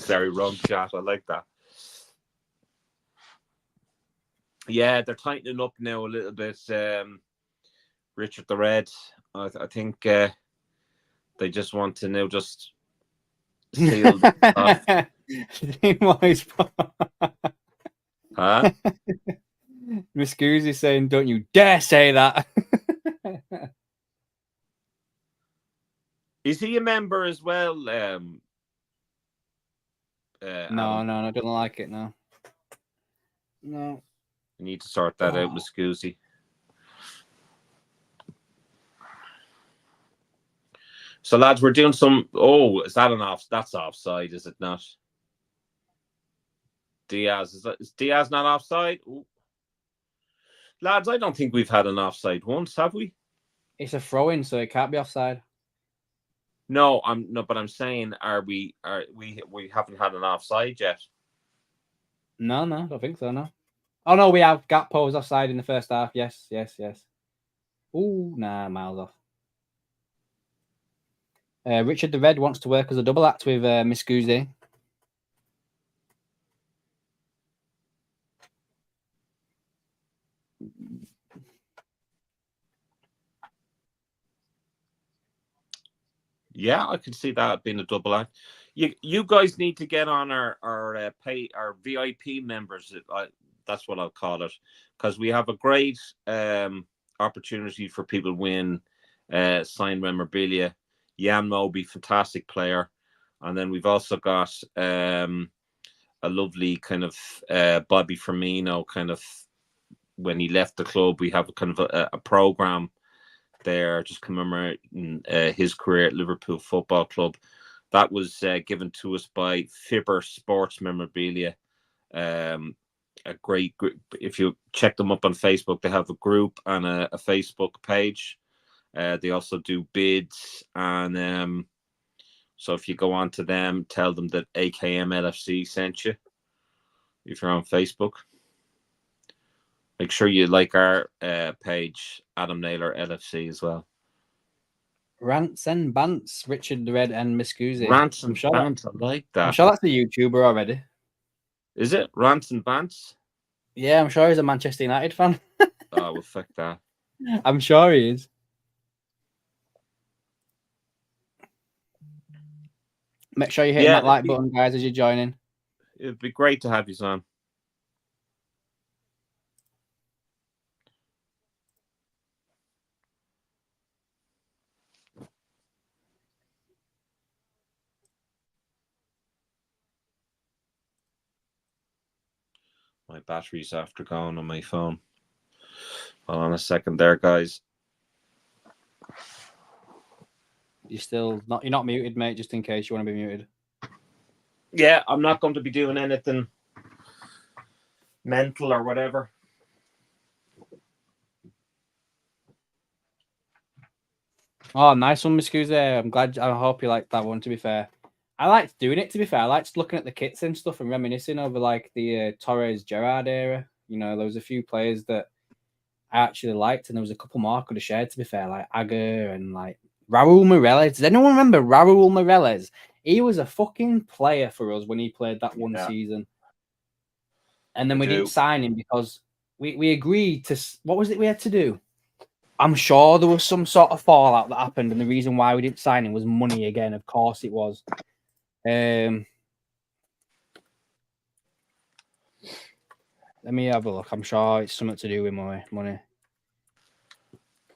Very wrong chat. I like that. Yeah, they're tightening up now a little bit. Richard the Red, I think they just want to now just seal the Huh? Miscusi saying, "Don't you dare say that." Is he a member as well? No, I don't like it. No. You need to sort that out, Miscusi. So, lads, we're doing some... Oh, is that an off? That's offside, is it not? Diaz. Is Diaz not offside? Ooh. Lads, I don't think we've had an offside once, have we? It's a throw-in, so it can't be offside. No, but I'm saying, we haven't had an offside yet. No, I don't think so, no. Oh, no, we have. Gakpo was offside in the first half. Yes. Ooh, nah, miles off. Richard the Red wants to work as a double act with Miscusi. Yeah, I can see that being a double act. You guys need to get on our VIP members. That's what I'll call it, because we have a great opportunity for people to win signed memorabilia. Jan Moby, fantastic player, and then we've also got a lovely kind of Bobby Firmino kind of, when he left the club. We have a kind of a program there just commemorating his career at Liverpool Football Club. That was given to us by Fibber Sports Memorabilia. A great group. If you check them up on Facebook, they have a group and a Facebook page. They also do bids, and so if you go on to them, tell them that AKM LFC sent you. If you're on Facebook, make sure you like our page, Adam Naylor LFC, as well. Rants and Bants, Richard the Red and Miscusi. Rants and Bants, I like that. I'm sure that's a YouTuber already. Is it? Rants and Bants? Yeah, I'm sure he's a Manchester United fan. Oh, well, fuck that. I'm sure he is. Make sure you hit that like button, guys, as you're joining. It'd be great to have you on. My battery's after gone on my phone. Hold on a second there, guys. You're not muted, mate, just in case you want to be muted. Yeah, I'm not going to be doing anything mental or whatever. Oh, nice one, Miss Cusa. I hope you liked that one, to be fair. I liked doing it, to be fair. I liked looking at the kits and stuff and reminiscing over like the Torres Gerrard era. You know, there was a few players that I actually liked, and there was a couple more I could have shared, to be fair, like Agger and like Raul Morales. Does anyone remember Raul Morales? He was a fucking player for us when he played that one season. And then we didn't sign him because we agreed to... What was it we had to do? I'm sure there was some sort of fallout that happened, and the reason why we didn't sign him was money again. Of course it was. Let me have a look. I'm sure it's something to do with money.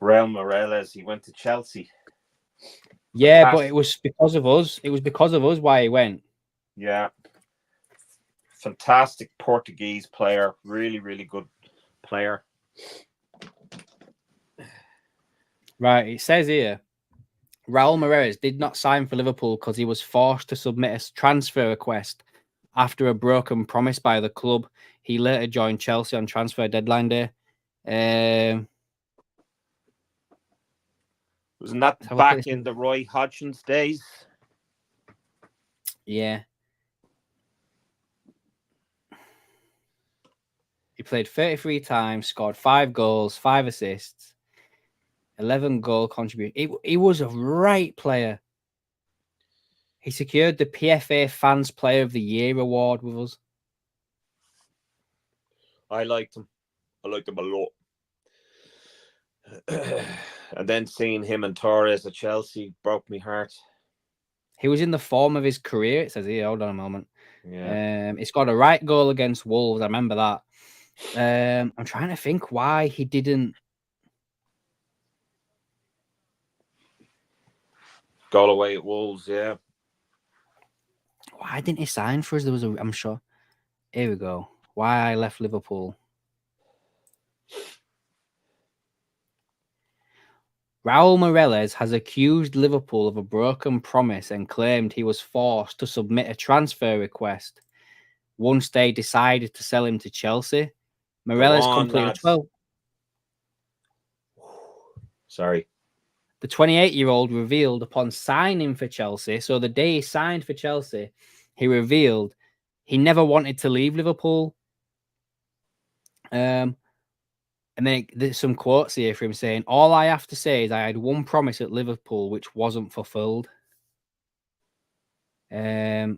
Raul Morales, he went to Chelsea. Yeah, but it was because of us. It was because of us why he went. Yeah. Fantastic Portuguese player. Really, really good player. Right, it says here, Raul Morales did not sign for Liverpool because he was forced to submit a transfer request after a broken promise by the club. He later joined Chelsea on transfer deadline day. Wasn't that back in the Roy Hodgson's days? Yeah. He played 33 times, scored 5 goals, 5 assists, 11 goal contribution. He was a right player. He secured the PFA Fans Player of the Year award with us. I liked him. I liked him a lot. And then seeing him and Torres at Chelsea broke my heart. He was in the form of his career, it says here. Hold on a moment. Yeah. He scored a right goal against Wolves. I remember that. I'm trying to think why he didn't. Goal away at Wolves, yeah. Why didn't he sign for us? I'm sure. Here we go. Why I left Liverpool. Raul Morales has accused Liverpool of a broken promise and claimed he was forced to submit a transfer request once they decided to sell him to Chelsea. Morales completed 12. Sorry. The 28-year-old revealed upon signing for Chelsea, so the day he signed for Chelsea, he revealed he never wanted to leave Liverpool. And then there's some quotes here for him saying, "All I have to say is I had one promise at Liverpool which wasn't fulfilled." He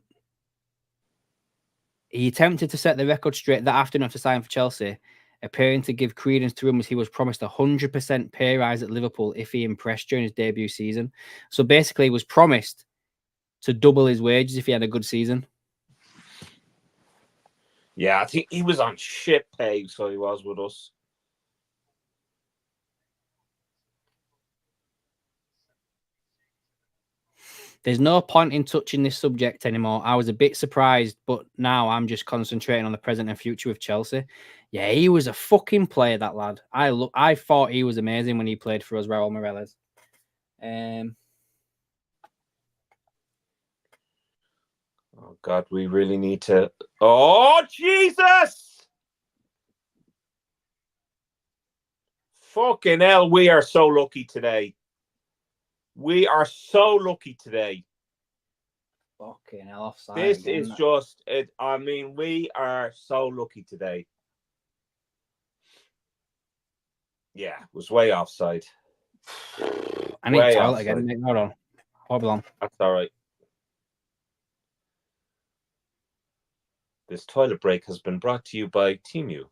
attempted to set the record straight that afternoon after signing for Chelsea, appearing to give credence to rumours he was promised a 100% pay rise at Liverpool if he impressed during his debut season. So basically, he was promised to double his wages if he had a good season. Yeah, I think he was on shit pay, so he was with us. There's no point in touching this subject anymore. I was a bit surprised, but now I'm just concentrating on the present and future with Chelsea. Yeah, he was a fucking player, that lad. I thought he was amazing when he played for us, Raul Morales. Oh, God, we really need to... Oh, Jesus! Fucking hell, we are so lucky today. We are so lucky today. Fucking hell, offside. This again. is just it. I mean, we are so lucky today. Yeah, it was way offside. I need to toilet again. Mate. Hold on. Hold on. That's all right. This toilet break has been brought to you by Temu.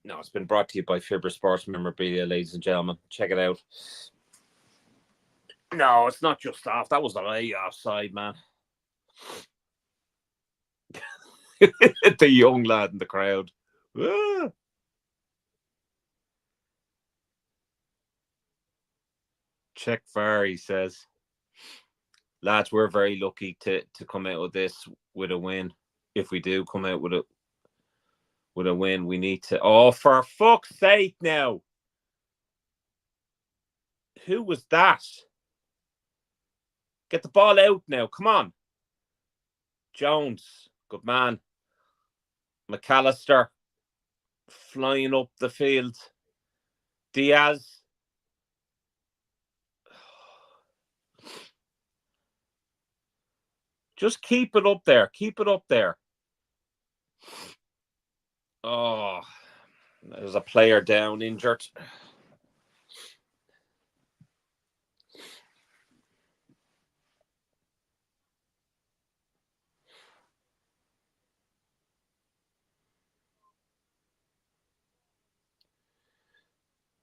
No, it's been brought to you by Fibber Sports Memorabilia, ladies and gentlemen. Check it out. No, it's not just off. That was the way offside, man. The young lad in the crowd. Ah. Check VAR, he says. Lads, we're very lucky to come out of this with a win. If we do come out with with a win. We need to. Oh, for fuck's sake! Now, who was that? Get the ball out now! Come on, Jones, good man. McAllister flying up the field. Diaz. Just keep it up there. Keep it up there. Oh, there's a player down injured.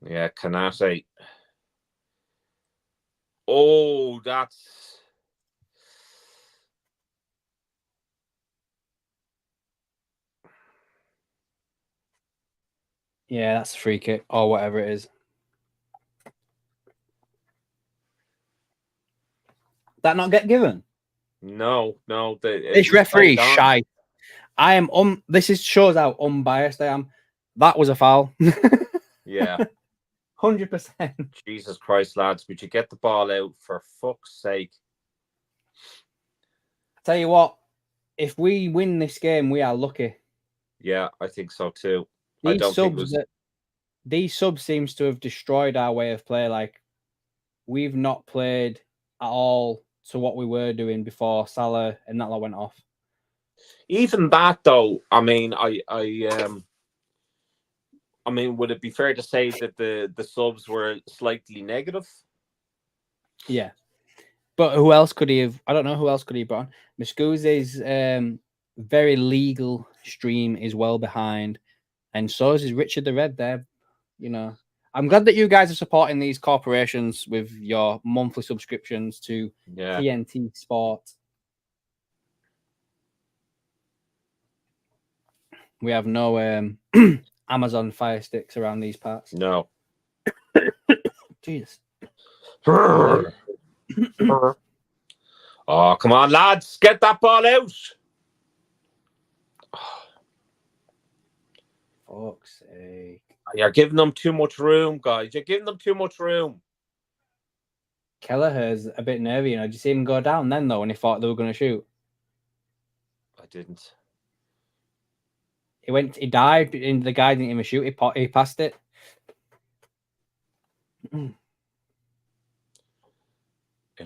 Yeah, Canate. Oh, that's... Yeah, that's a free kick or whatever it is. That not get given? No. This referee shy. I am this shows how unbiased I am. That was a foul. Yeah. 100%. Jesus Christ, lads, would you get the ball out for fuck's sake? I tell you what, if we win this game, we are lucky. Yeah, I think so too. These subs seems to have destroyed our way of play. Like, we've not played at all to what we were doing before Salah and that went off. Even that though, I mean, would it be fair to say that the subs were slightly negative? Yeah. But who else could he have? I don't know who else could he have brought on. Muscuzi's very legal stream is well behind. And so is Richard the Red there. You know, I'm glad that you guys are supporting these corporations with your monthly subscriptions to TNT Sport. We have no Amazon Fire Sticks around these parts. No. Jesus. Oh, come on, lads. Get that ball out. Fuck's sake. You're giving them too much room, guys. You're giving them too much room. Kelleher's a bit nervy, you know. Did you see him go down then, though, when he thought they were going to shoot? I didn't. He dived, and the guy didn't even shoot. He passed it. In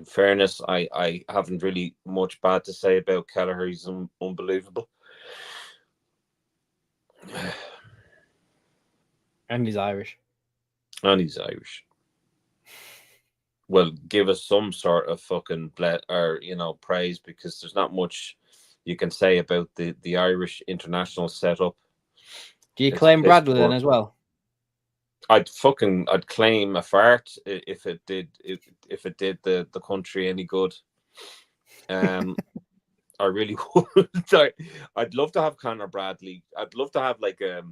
fairness, I haven't really much bad to say about Kelleher. He's unbelievable. And he's Irish. Well, give us some sort of fucking praise, because there's not much you can say about the Irish international setup. Do you claim Bradley then as well? I'd claim a fart if it did the country any good. I really would. I'd love to have Conor Bradley. I'd love to have like a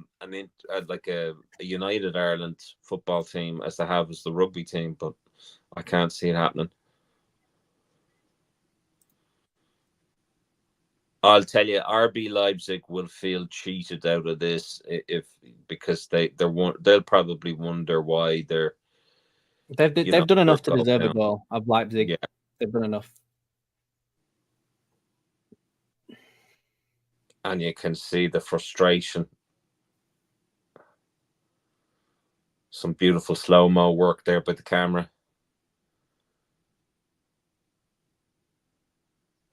United Ireland football team as they have as the rugby team, but I can't see it happening. I'll tell you, RB Leipzig will feel cheated out of this because they'll probably wonder why they've done enough to deserve a goal of Leipzig. Yeah. They've done enough. And you can see the frustration. Some beautiful slow-mo work there by the camera.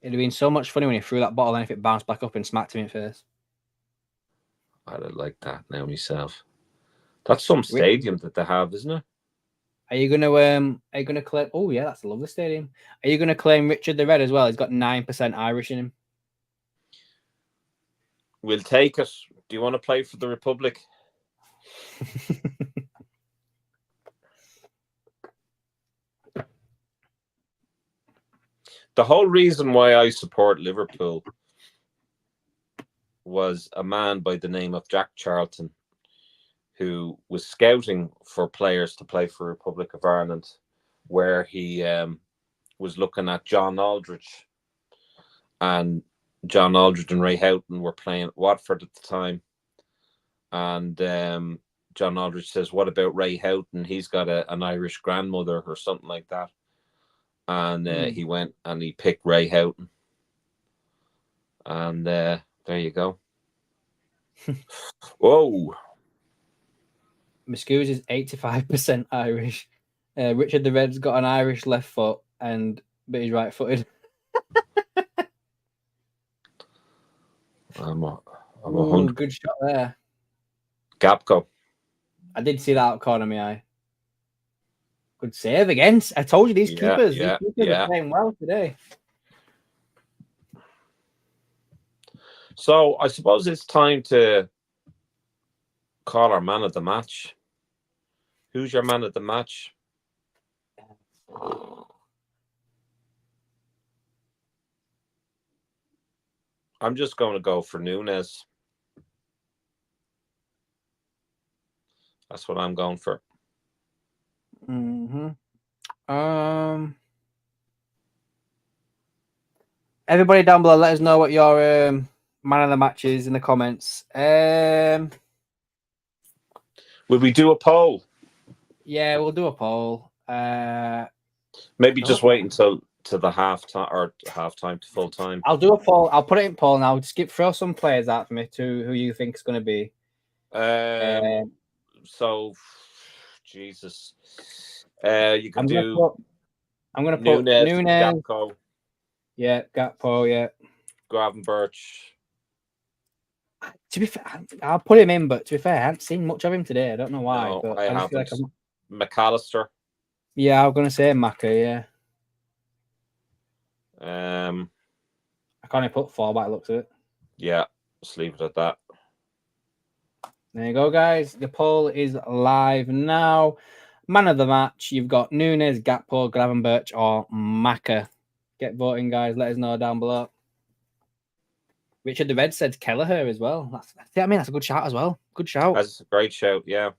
It'd have been so much funny when he threw that bottle and if it bounced back up and smacked him in the face. I'd have liked that now myself. That's some stadium that they have, isn't it? Are you gonna claim? Oh yeah, that's a lovely stadium. Are you gonna claim Richard the Red as well? He's got 9% Irish in him. We'll take it. Do you want to play for the Republic? The whole reason why I support Liverpool was a man by the name of Jack Charlton, who was scouting for players to play for Republic of Ireland, where he was looking at John Aldridge. And John Aldridge and Ray Houghton were playing at Watford at the time. And John Aldridge says, "What about Ray Houghton? He's got an Irish grandmother or something like that." And he went and he picked Ray Houghton. And there you go. Whoa. Muscuse is 85% Irish. Richard the Red's got an Irish left foot, but he's right-footed. I'm a good shot there. Gapco. I did see that out corner of my eye. Good save again. I told you these keepers. These keepers are playing well today. So I suppose it's time to call our man of the match. Who's your man of the match? I'm just going to go for Nunes. That's what I'm going for. Everybody down below, let us know what your man of the match is in the comments. Will we do a poll? Yeah, we'll do a poll. Maybe just wait until to the halftime to full time. I'll do a poll. I'll put it in poll now. Just throw some players out for me to who you think is going to be. So, Jesus, you can I'm going to put Nunes. Gakpo. Yeah, Gakpo. Yeah, Gravenberch. To be fair, I'll put him in, but to be fair, I haven't seen much of him today. I don't know why. No, but I just haven't. feel like McAllister. Yeah, I'm going to say Maka. Yeah. I can't even put 4 by the looks of it. Yeah, just leave it at that. There you go, guys. The poll is live now. Man of the match, you've got Nunes, Gakpo, Gravenberch, or Maka. Get voting, guys. Let us know down below. Richard the Red said Kelleher as well. That's a good shout as well. Good shout. That's a great shout, yeah.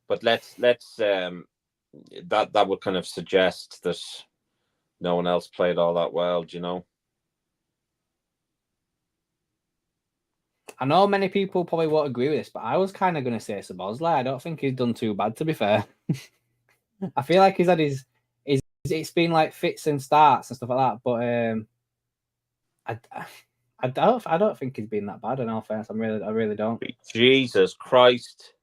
But let's that would kind of suggest that no one else played all that well, do you know? I know many people probably won't agree with this, but I was kind of going to say Szoboszlai. I don't think he's done too bad, to be fair. I feel like he's had it's been like fits and starts and stuff like that, but I don't think he's been that bad. In all fairness, I really don't. Jesus Christ!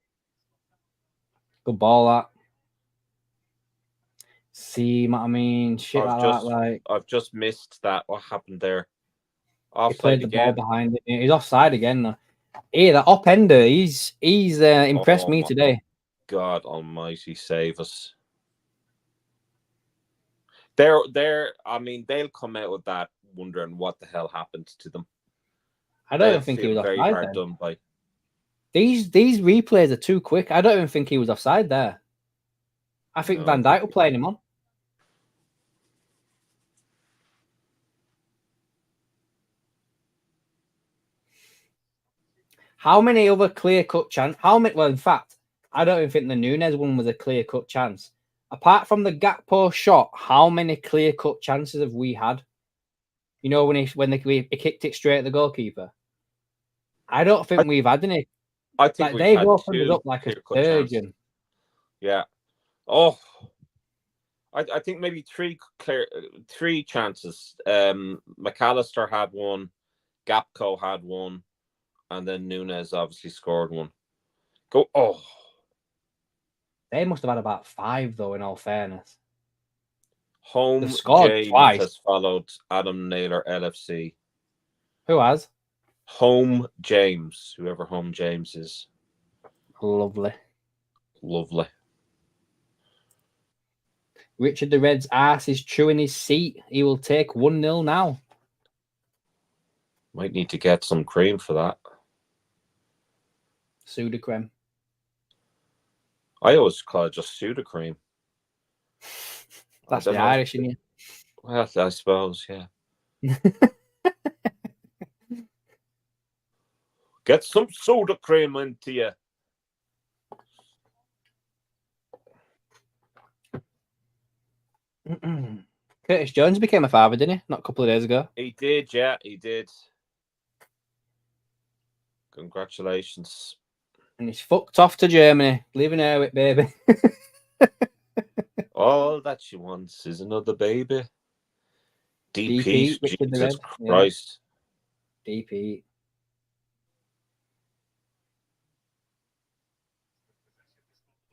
Good ball, that. See what I mean? Shit like that. Like I've just missed that. What happened there? He played the ball behind it. He's offside again though. Hey, that up-ender, he's impressed me today. God Almighty, save us! I mean, they'll come out with that wondering what the hell happened to them. I don't even think he was very offside. Hard done by. These replays are too quick. I don't even think he was offside there. I think Van Dijk was playing him on. How many other clear-cut chance? Well, in fact, I don't even think the Nunes one was a clear-cut chance. Apart from the Gakpo shot, how many clear-cut chances have we had? You know, when he kicked it straight at the goalkeeper. I don't think we've had any. I think like they've opened it up like a surgeon. Yeah. Oh, I think maybe three chances. McAllister had one, Gakpo had one, and then Nunes obviously scored one. They must have had about 5 though. In all fairness, Home James twice. Has followed Adam Naylor LFC. Who has? Home James, whoever Home James is. Lovely. Richard the Red's ass is chewing his seat. He will take 1-0 now. Might need to get some cream for that. Sudocrem. I always call it just Sudocrem. That's the Irish in you. Well, I suppose, yeah. Get some Sudocrem into you. Curtis Jones became a father, didn't he? Not a couple of days ago. He did, yeah, he did. Congratulations. And he's fucked off to Germany, leaving her with baby. All that she wants is another baby. DP, Richard the Jesus Red. Christ. Yeah. DP.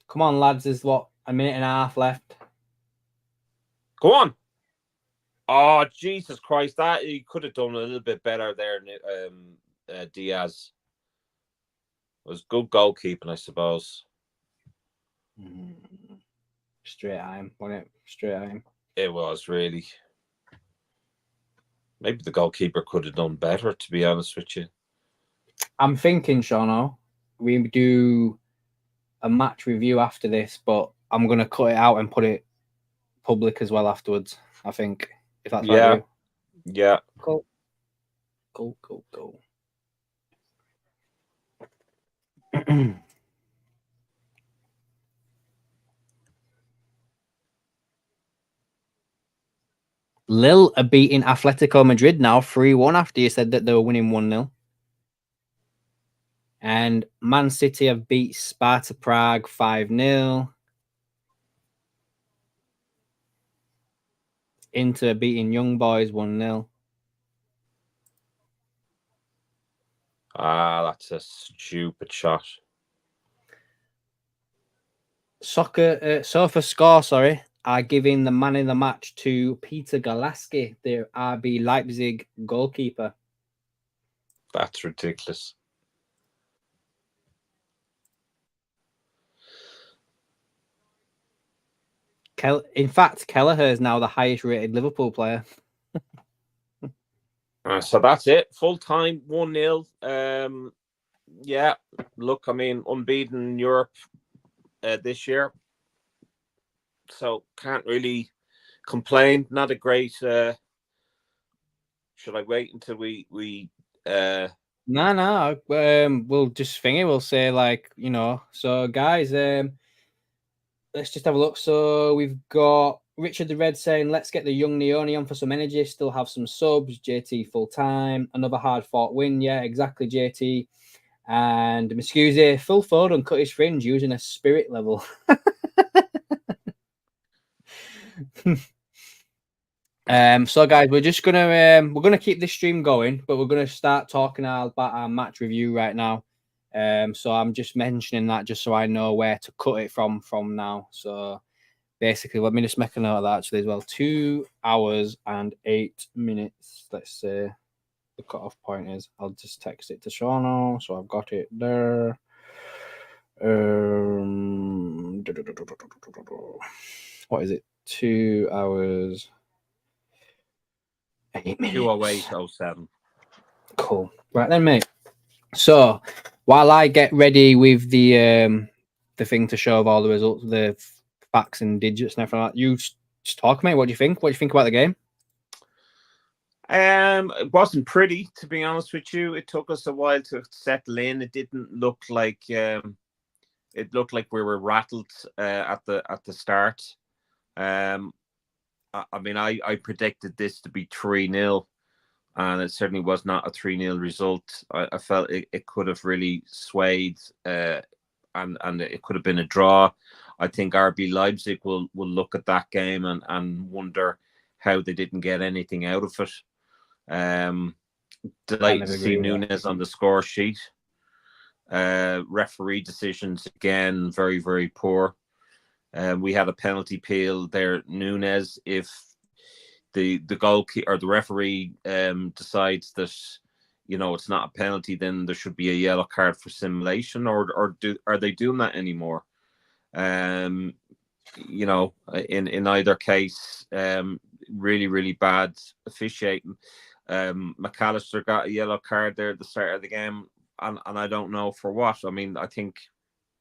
Come on, lads. There's what, a minute and a half left. Go on. Oh, Jesus Christ. That he could have done a little bit better there, Diaz. It was good goalkeeping, I suppose. Straight at him, wasn't it? Straight at him. It was, really. Maybe the goalkeeper could have done better, to be honest with you. I'm thinking, Seano, we do a match review after this, but I'm going to cut it out and put it public as well afterwards, I think, if that's right with you. Yeah. Cool. Lille are beating Atletico Madrid now 3-1 after you said that they were winning 1-0. And Man City have beat Sparta Prague 5-0. Inter beating Young Boys 1-0. That's a stupid shot. Sofa Score, are giving the man in the match to Peter Galaski, the RB Leipzig goalkeeper. That's ridiculous. In fact, Kelleher is now the highest rated Liverpool player. So that's it. Full time, 1-0. Yeah, look, I mean, unbeaten in Europe this year. So can't really complain. Not a great. Should I wait until we No. We'll just think it. We'll say, like, you know. So, guys, let's just have a look. So we've got Richard the Red saying, let's get the young Neoni on for some energy. Still have some subs. JT full time. Another hard fought win. Yeah, exactly, JT. And Muscusi full forward and cut his fringe using a spirit level. So guys, we're just gonna keep this stream going, but we're gonna start talking about our match review right now. So I'm just mentioning that just so I know where to cut it from now. So basically, let me just make a note of that actually as well. 2 hours and 8 minutes. Let's say the cutoff point is. I'll just text it to Seano, so I've got it there. What is it? 2 hours. 8 minutes. 2:08:07. Cool. Right then, mate. So while I get ready with the thing to show of all the results, the facts and digits and everything like that, you just talk, mate. What do you think? What do you think about the game? It wasn't pretty, to be honest with you. It took us a while to settle in. It didn't look like it looked like we were rattled at the start. I mean, I predicted this to be 3-0, and it certainly was not a 3-0 result. I felt it could have really swayed, and it could have been a draw. I think RB Leipzig will look at that game and wonder how they didn't get anything out of it. Delighted to see Nunes on the score sheet. Referee decisions again, very, very poor. We had a penalty peel there. Nunes, if the goalkeeper or the referee decides that, you know, it's not a penalty, then there should be a yellow card for simulation, or are they doing that anymore? You know, in either case, really, really bad officiating. McAllister got a yellow card there at the start of the game, and I don't know for what. I mean, I think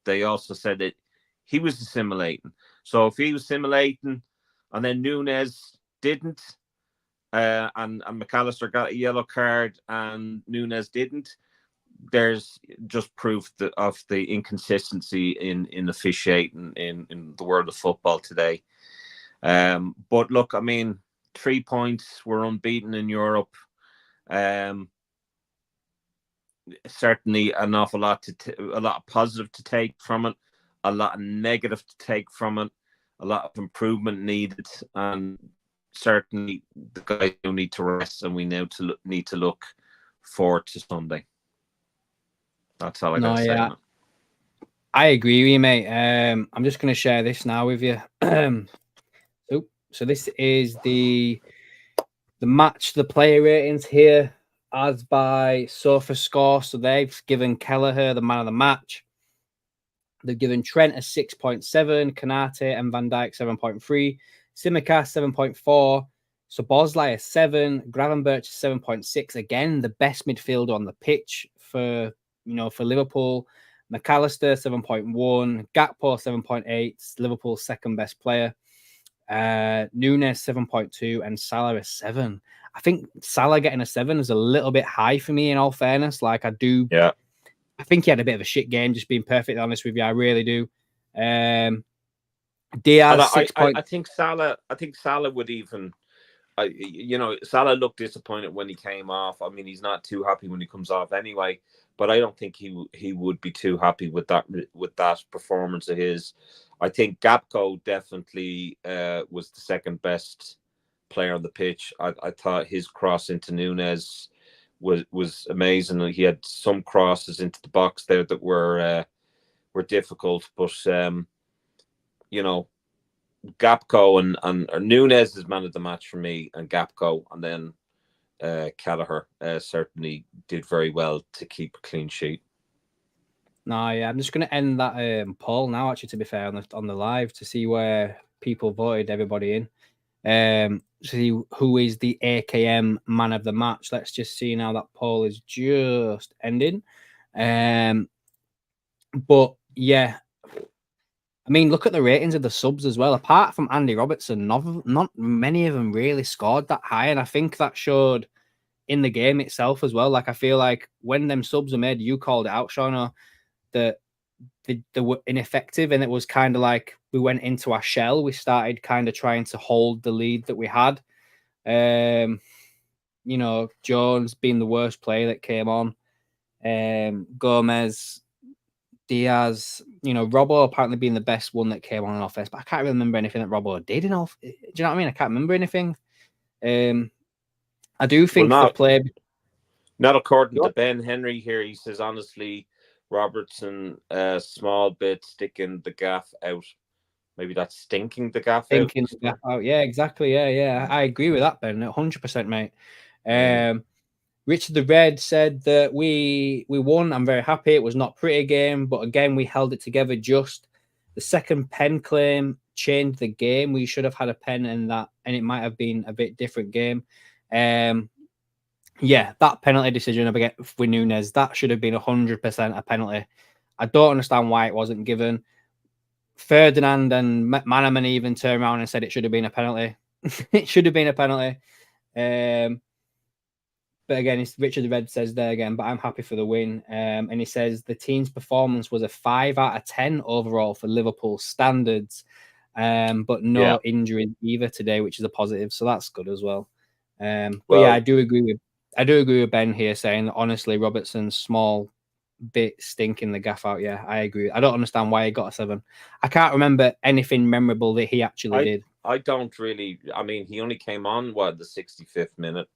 they also said that he was simulating. So if he was simulating and then Nunes didn't, and McAllister got a yellow card and Nunes didn't, there's just proof of the inconsistency in officiating in the world of football today. But look, I mean, 3 points, we're unbeaten in Europe. certainly an awful lot a lot of positive to take from it, a lot of negative to take from it, a lot of improvement needed, and certainly the guys do need to rest, and we now need to look forward to Sunday. That's all I got to say on it. I agree with you, mate. I'm just going to share this now with you. So this is the match, the player ratings here as by SofaScore. So they've given Kelleher the man of the match. They've given Trent a 6.7, Kanate and Van Dijk 7.3, Tsimikas 7.4, Szoboszlai a 7, Gravenberch 7.6. Again, the best midfielder on the pitch for Liverpool. McAllister 7.1, Gakpo 7.8, Liverpool's second best player. Nunes 7.2 and Salah a 7. I think Salah getting a 7 is a little bit high for me, in all fairness. Like, I do. Yeah. I think he had a bit of a shit game, just being perfectly honest with you. I really do. Diaz 6. I think Salah would even. Salah looked disappointed when he came off. I mean, he's not too happy when he comes off anyway. But I don't think he would be too happy with that performance of his. I think Gakpo definitely was the second best player on the pitch. I thought his cross into Nunes was amazing. He had some crosses into the box there that were difficult, but Gakpo and Nunes is man of the match for me, and Gakpo, and then Kelleher certainly did very well to keep a clean sheet. No, yeah, I'm just going to end that poll now, actually, to be fair, on the live, to see where people voted everybody in. See who is the AKM man of the match. Let's just see now. That poll is just ending. But yeah, I mean, look at the ratings of the subs as well. Apart from Andy Robertson, not many of them really scored that high, and I think that showed in the game itself as well. Like, I feel like when them subs were made, you called it out, Seano, that they were ineffective, and it was kind of like we went into our shell. We started kind of trying to hold the lead that we had. Jones being the worst player that came on. Gomez, Diaz, Robbo apparently being the best one that came on in offense, but I can't really remember anything that Robbo did in off. Do you know what I mean? I can't remember anything. I do think the play. Not according to Ben Henry here. He says, honestly, Robertson, small bit sticking the gaff out. Maybe that's stinking the gaff out. The gaff out. Yeah, exactly. Yeah. I agree with that, Ben. 100%, mate. Richard the Red said that we won. I'm very happy. It was not a pretty game, but again, we held it together. Just the second pen claim changed the game. We should have had a pen and it might have been a bit different game. Yeah, that penalty decision with Nunes, that should have been 100% a penalty. I don't understand why it wasn't given. Ferdinand and Manaman even turned around and said it should have been a penalty. It should have been a penalty. But again, Richard the Red says there again, but I'm happy for the win. And he says the team's performance was a 5 out of 10 overall for Liverpool standards, but no injuries either today, which is a positive. So that's good as well. But yeah, I do agree with Ben here saying that honestly, Robertson's small bit stinking the gaff out. Yeah, I agree. I don't understand why he got a 7. I can't remember anything memorable that he actually did. I don't really. I mean, he only came on the 65th minute.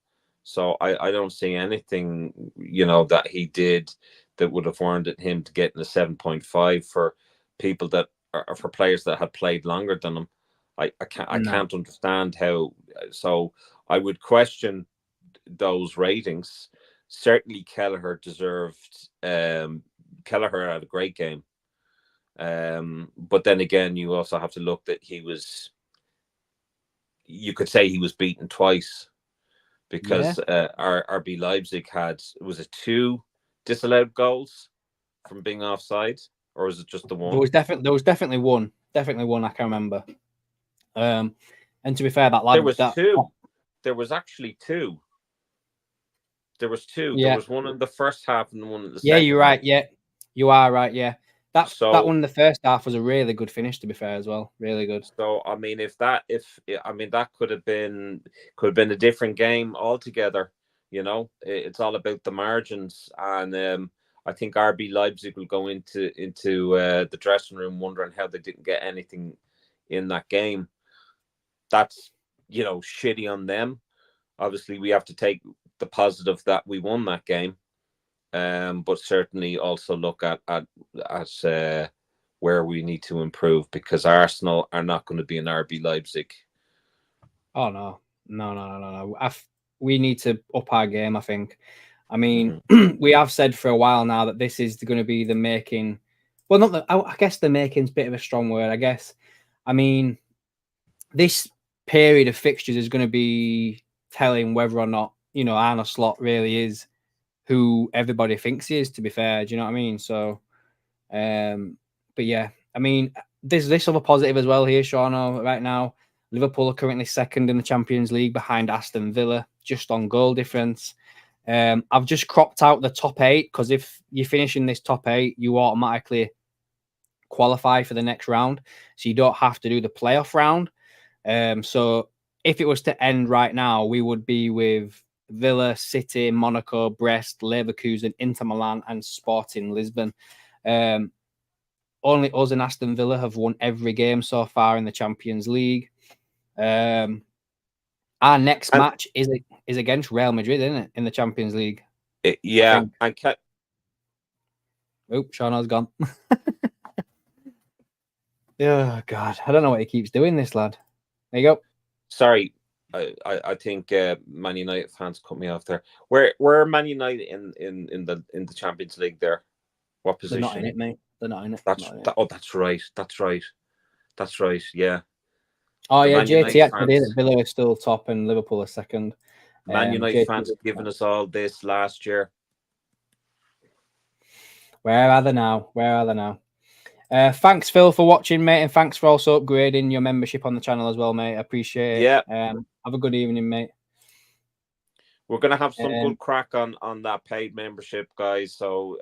So I don't see anything, that he did that would have warranted him to get in a 7.5 for people that are for players that had played longer than him. I can't understand how. So I would question those ratings. Certainly, Kelleher deserved. Kelleher had a great game, but then again, you also have to look that he was. You could say he was beaten twice. Because RB Leipzig had, was it 2 disallowed goals from being offside, or was it just the one? There was definitely one. Definitely one. I can remember. And to be fair, that lad, there was 2. There was actually 2. There was 2. Yeah. There was one in the first half and one in the second. Yeah, you're right. Yeah, you are right. Yeah. That one in the first half was a really good finish, to be fair, as well. Really good. So I mean, that could have been a different game altogether. You know, it's all about the margins, and I think RB Leipzig will go into the dressing room wondering how they didn't get anything in that game. That's, you know, shitty on them. Obviously, we have to take the positive that we won that game, but certainly also look at where we need to improve, because Arsenal are not going to be an RB Leipzig. Oh no. We need to up our game, I think. I mean, we have said for a while now that this is going to be the making. Well, not the. I guess the making's a bit of a strong word. I guess. I mean, this period of fixtures is going to be telling whether or not, you know, Arne Slot really is who everybody thinks he is. To be fair, do you know what I mean? So, but yeah, I mean, there's this other positive as well here, Seano. Right now, Liverpool are currently second in the Champions League behind Aston Villa, just on goal difference. I've just cropped out the top 8 because if you finish in this top 8, you automatically qualify for the next round. So you don't have to do the playoff round. So if it was to end right now, we would be with Villa, City, Monaco, Brest, Leverkusen, Inter Milan, and Sporting Lisbon. Only us and Aston Villa have won every game so far in the Champions League. Our next match is against Real Madrid, isn't it? In the Champions League. Yeah. Oh, Seano's gone. Oh, God. I don't know what he keeps doing, this lad. There you go. Sorry. I think Man United fans cut me off there. Where are Man United in the Champions League there? What position? They're not in it, mate. They're not in it. That's right. That's right. Yeah. Oh, yeah, JT actually did it. Villa is still top and Liverpool are second. Man United fans have given us all this last year. Where are they now? Thanks, Phil, for watching, mate, and thanks for also upgrading your membership on the channel as well, mate. I appreciate it. Yeah. Have a good evening, mate. We're going to have some good crack on that paid membership, guys, so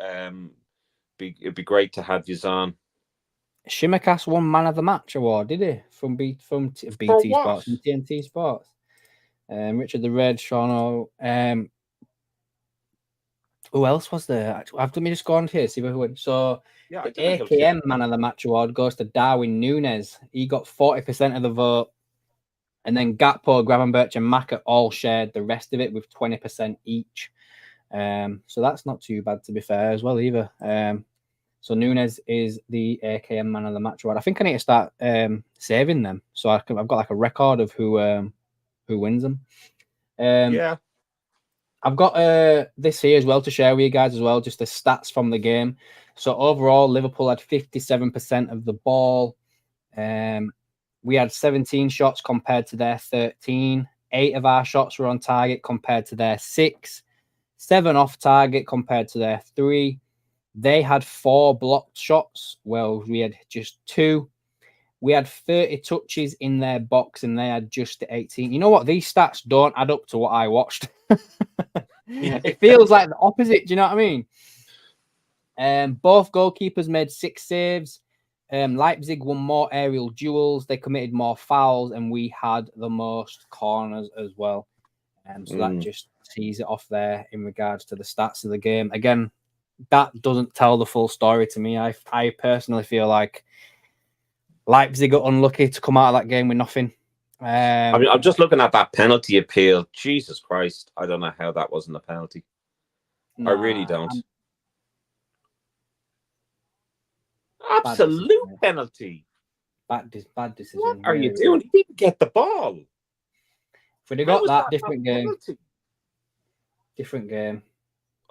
it'd be great to have you on. Shimmercast won Man of the Match award, did he? From BT Sports, from TNT Sports. Richard the Red, Seano. Who else was there? Let me just go on here, see who went. So yeah, the AKM Man of the Match award goes to Darwin Núñez. He got 40% of the vote. And then Gakpo, Gravenberch, and Maka all shared the rest of it with 20% each. So that's not too bad, to be fair, as well, either. So Núñez is the AKM Man of the Match award. I think I need to start saving them, so I've got like a record of who wins them. Yeah, I've got this here as well to share with you guys as well, just the stats from the game. So overall, Liverpool had 57% of the ball. We had 17 shots compared to their 13. 8 of our shots were on target compared to their 6. 7 off target compared to their 3. They had 4 blocked shots. Well, we had just 2. We had 30 touches in their box and they had just 18. You know what? These stats don't add up to what I watched. It feels like the opposite. Do you know what I mean? Both goalkeepers made 6 saves. Leipzig won more aerial duels. They committed more fouls and we had the most corners as well. So that just tees it off there in regards to the stats of the game. Again, that doesn't tell the full story to me. I personally feel like Leipzig got unlucky to come out of that game with nothing. I mean, I'm just looking at that penalty appeal. Jesus Christ. I don't know how that wasn't a penalty. I really don't. Absolute penalty. Bad decision. What are you doing? He didn't get the ball. If we'd have got that, different game. Penalty? Different game.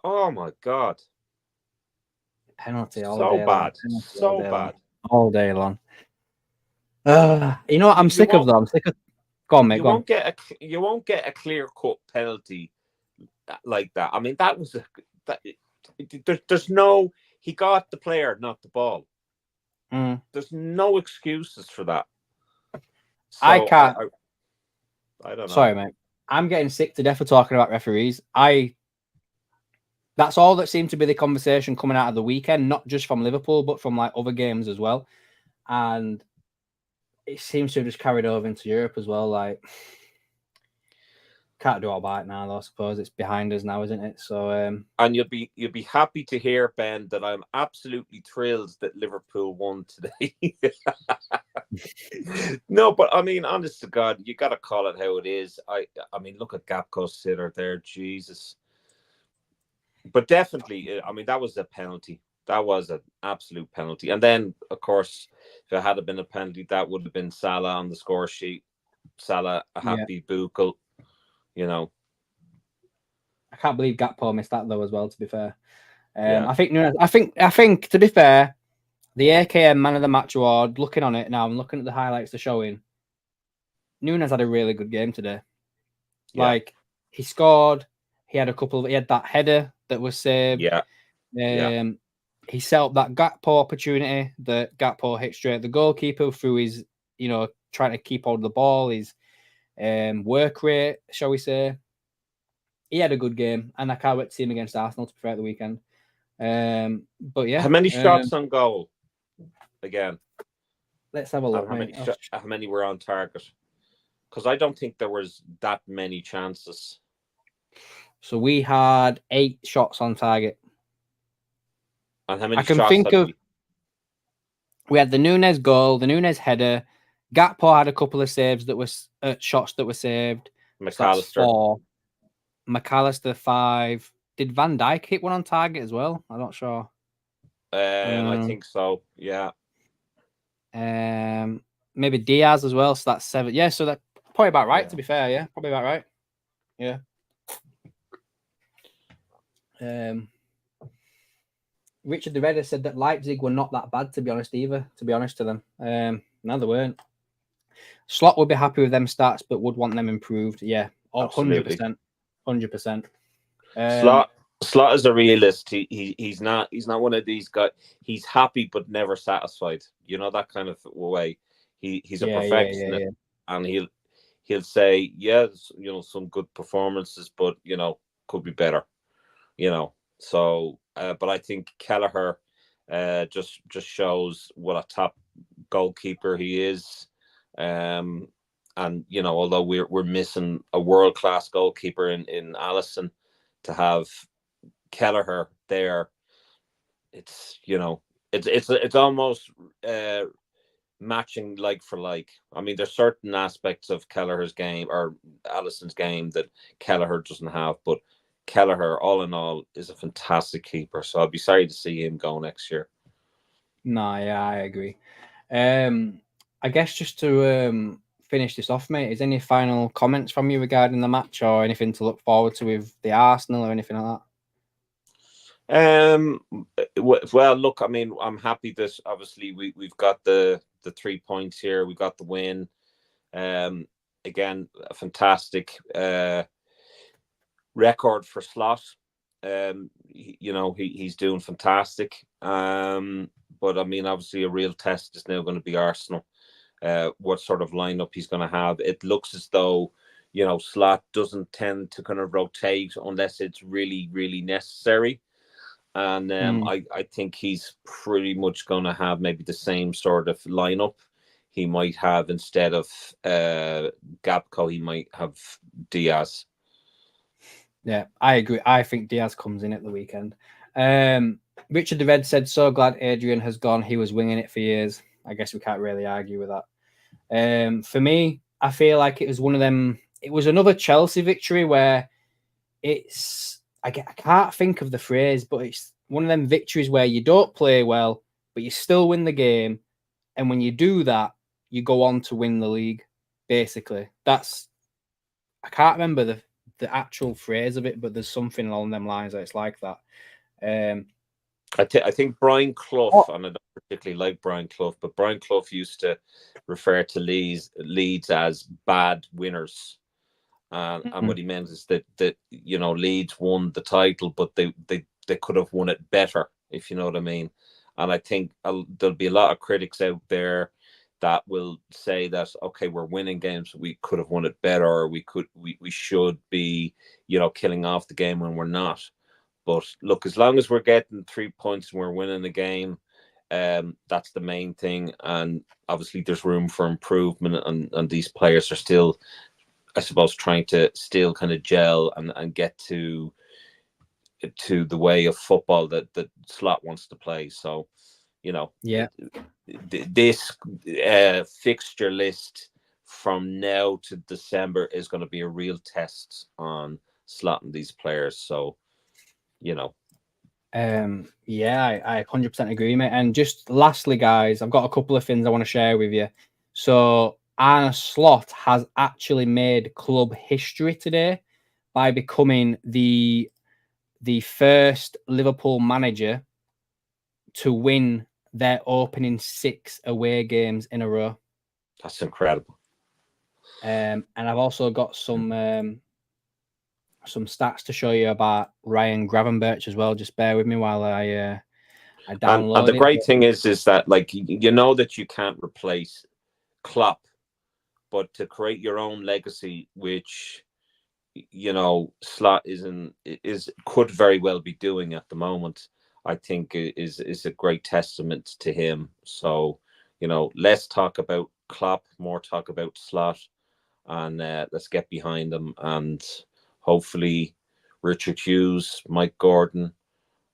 Oh, my God. Penalty all so day bad. Long. So bad. All day long. You know what? I'm sick of them. Go on, mate. You won't get a clear-cut penalty like that. I mean, that was there's no. He got the player, not the ball. There's no excuses for that. So I can't. I don't know. Sorry, mate. I'm getting sick to death of talking about referees. That's all that seemed to be the conversation coming out of the weekend, not just from Liverpool, but from like other games as well. And it seems to have just carried over into Europe as well. Like, Can't do all about it now, though. I suppose it's behind us now, isn't it? So, and you'll be happy to hear, Ben, that I'm absolutely thrilled that Liverpool won today. No, but I mean, honest to God, you got to call it how it is. I mean, look at Gapco's sitter there, Jesus. But definitely, I mean, that was a penalty. That was an absolute penalty. And then, of course, if it had been a penalty, that would have been Salah on the score sheet. Salah, a happy buckle, you know. I can't believe Gakpo missed that though, as well. To be fair, Yeah. I think Nunes, I think to be fair, the AKM Man of the Match award. Looking on it now, I'm looking at the highlights they're showing. Nunes had a really good game today. Yeah. Like, he scored. He had that header that was saved. Yeah. He set up that Gakpo opportunity that Gakpo hit straight at the goalkeeper through his, trying to keep hold of the ball, his work rate, shall we say. He had a good game, and I can't wait to see him against Arsenal, to be fair, at the weekend. But yeah. How many shots on goal? Again. Let's have a look. How many were on target? Because I don't think there was that many chances. So we had 8 shots on target. And how many I can shots think of. We had the Nunes goal, the Nunes header. Gakpo had a couple of saves that was shots that were saved. McAllister. So 4. McAllister 5. Did Van Dijk hit one on target as well? I'm not sure. I think so. Yeah. Maybe Diaz as well. So that's 7. Yeah. So that's probably about right. Yeah. To be fair, yeah, probably about right. Yeah. Richard the Redder said that Leipzig were not that bad, to be honest, either. To be honest to them, no, they weren't. Slot would be happy with them stats, but would want them improved. Yeah, 100%, 100%. Slot is a realist. He's not one of these guys. He's happy but never satisfied. You know, that kind of way. He's a perfectionist, and he'll say, some good performances, but could be better. So, but I think Kelleher just shows what a top goalkeeper he is. And although we're missing a world-class goalkeeper in Alisson, to have Kelleher there, it's almost matching like for like. I mean, there's certain aspects of Kelleher's game or Alisson's game that Kelleher doesn't have, but Kelleher, all in all, is a fantastic keeper. So I'd be sorry to see him go next year. No, yeah, I agree. I guess just to finish this off, mate, is any final comments from you regarding the match or anything to look forward to with the Arsenal or anything like that? Well, look, I mean, I'm happy that obviously we've got the 3 points here. We got the win. Again, a fantastic record for Slot. He's doing fantastic. But I mean, obviously, a real test is now going to be Arsenal. What sort of lineup he's going to have? It looks as though Slot doesn't tend to kind of rotate unless it's really, really necessary. And I think he's pretty much going to have maybe the same sort of lineup. He might have, instead of Gakpo, he might have Diaz. Yeah, I agree. I think Diaz comes in at the weekend. Richard the Red said, so glad Adrian has gone. He was winging it for years. I guess we can't really argue with that. For me, I feel like it was one of them. It was another Chelsea victory where I can't think of the phrase, but it's one of them victories where you don't play well, but you still win the game. And when you do that, you go on to win the league, basically. I can't remember the actual phrase of it, but there's something along them lines that it's like that. I think Brian Clough, and I don't particularly like Brian Clough, but Brian Clough used to refer to Leeds as bad winners. And what he meant is that Leeds won the title, but they could have won it better, if you know what I mean. And I think there'll be a lot of critics out there that will say that, okay, we're winning games, we could have won it better, or we should be, killing off the game when we're not. But look, as long as we're getting 3 points and we're winning the game, that's the main thing. And obviously there's room for improvement, and these players are still I suppose, trying to still kind of gel and get to the way of football that Slot wants to play. So, you know, Yeah. This fixture list from now to December is going to be a real test on Slot and these players. So, you know. Yeah, I 100% agree, mate. And just lastly, guys, I've got a couple of things I want to share with you. So Arne Slot has actually made club history today by becoming the first Liverpool manager to win their opening 6 away games in a row. That's incredible. And I've also got some stats to show you about Ryan Gravenberch as well. Just bear with me while I download and the it. great thing is that, like, you know that you can't replace Klopp, but to create your own legacy, which, you know, Slot could very well be doing at the moment, I think is a great testament to him. So, you know, less talk about Klopp, more talk about Slot, and let's get behind them. And hopefully Richard Hughes, Mike Gordon,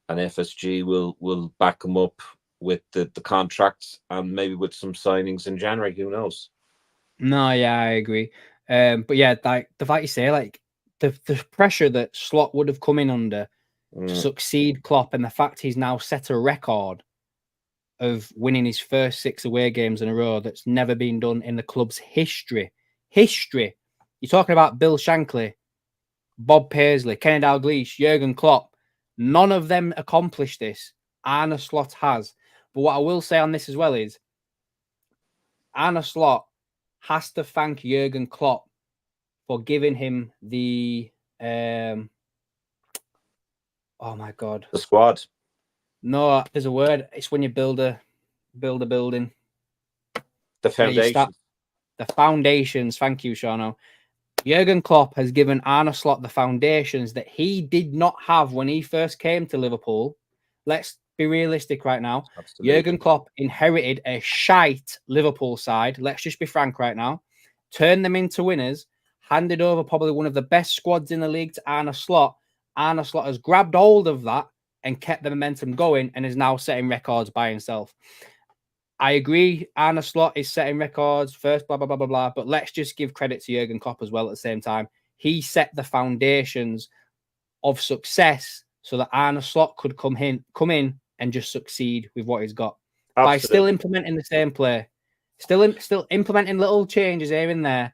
and FSG will back him up with the contracts, and maybe with some signings in January. Who knows? No, yeah, I agree. But yeah, like the fact you say, like the pressure that Slot would have come in under to succeed Klopp, and the fact he's now set a record of winning his first 6 away games in a row that's never been done in the club's history. History. You're talking about Bill Shankly, Bob Paisley, Kenny Dalglish, Jurgen Klopp. None of them accomplished this. Arne Slot has. But what I will say on this as well is Arne Slot has to thank Jurgen Klopp for giving him the oh my god, the squad. No, there's a word. It's when you build a building. The foundation. The foundations. Thank you, Seano. Jurgen Klopp has given Arne Slot the foundations that he did not have when he first came to Liverpool. Let's be realistic right now. Absolutely. Jurgen Klopp inherited a shite Liverpool side. Let's just be frank right now. Turned them into winners. Handed over probably one of the best squads in the league to Arne Slot. Arne Slot has grabbed hold of that and kept the momentum going and is now setting records by himself. I agree, Arne Slot is setting records first, blah, blah, blah, blah, blah. But let's just give credit to Jurgen Klopp as well at the same time. He set the foundations of success so that Arne Slot could come in and just succeed with what he's got. Absolutely. By still implementing the same play. Still implementing little changes here and there.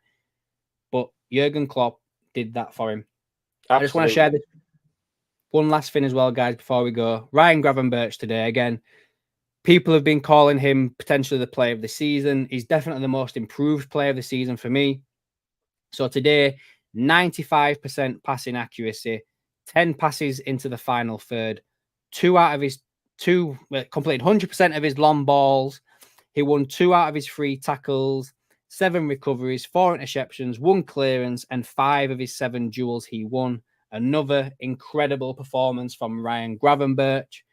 But Jurgen Klopp did that for him. Absolutely. I just want to share this one last thing as well, guys, before we go. Ryan Gravenberch today, again, people have been calling him potentially the player of the season. He's definitely the most improved player of the season for me. So today, 95% passing accuracy, 10 passes into the final third, completed 100% of his long balls. He won 2 out of his 3 tackles, 7 recoveries, 4 interceptions, 1 clearance, and 5 of his 7 duels he won. Another incredible performance from Ryan Gravenberch.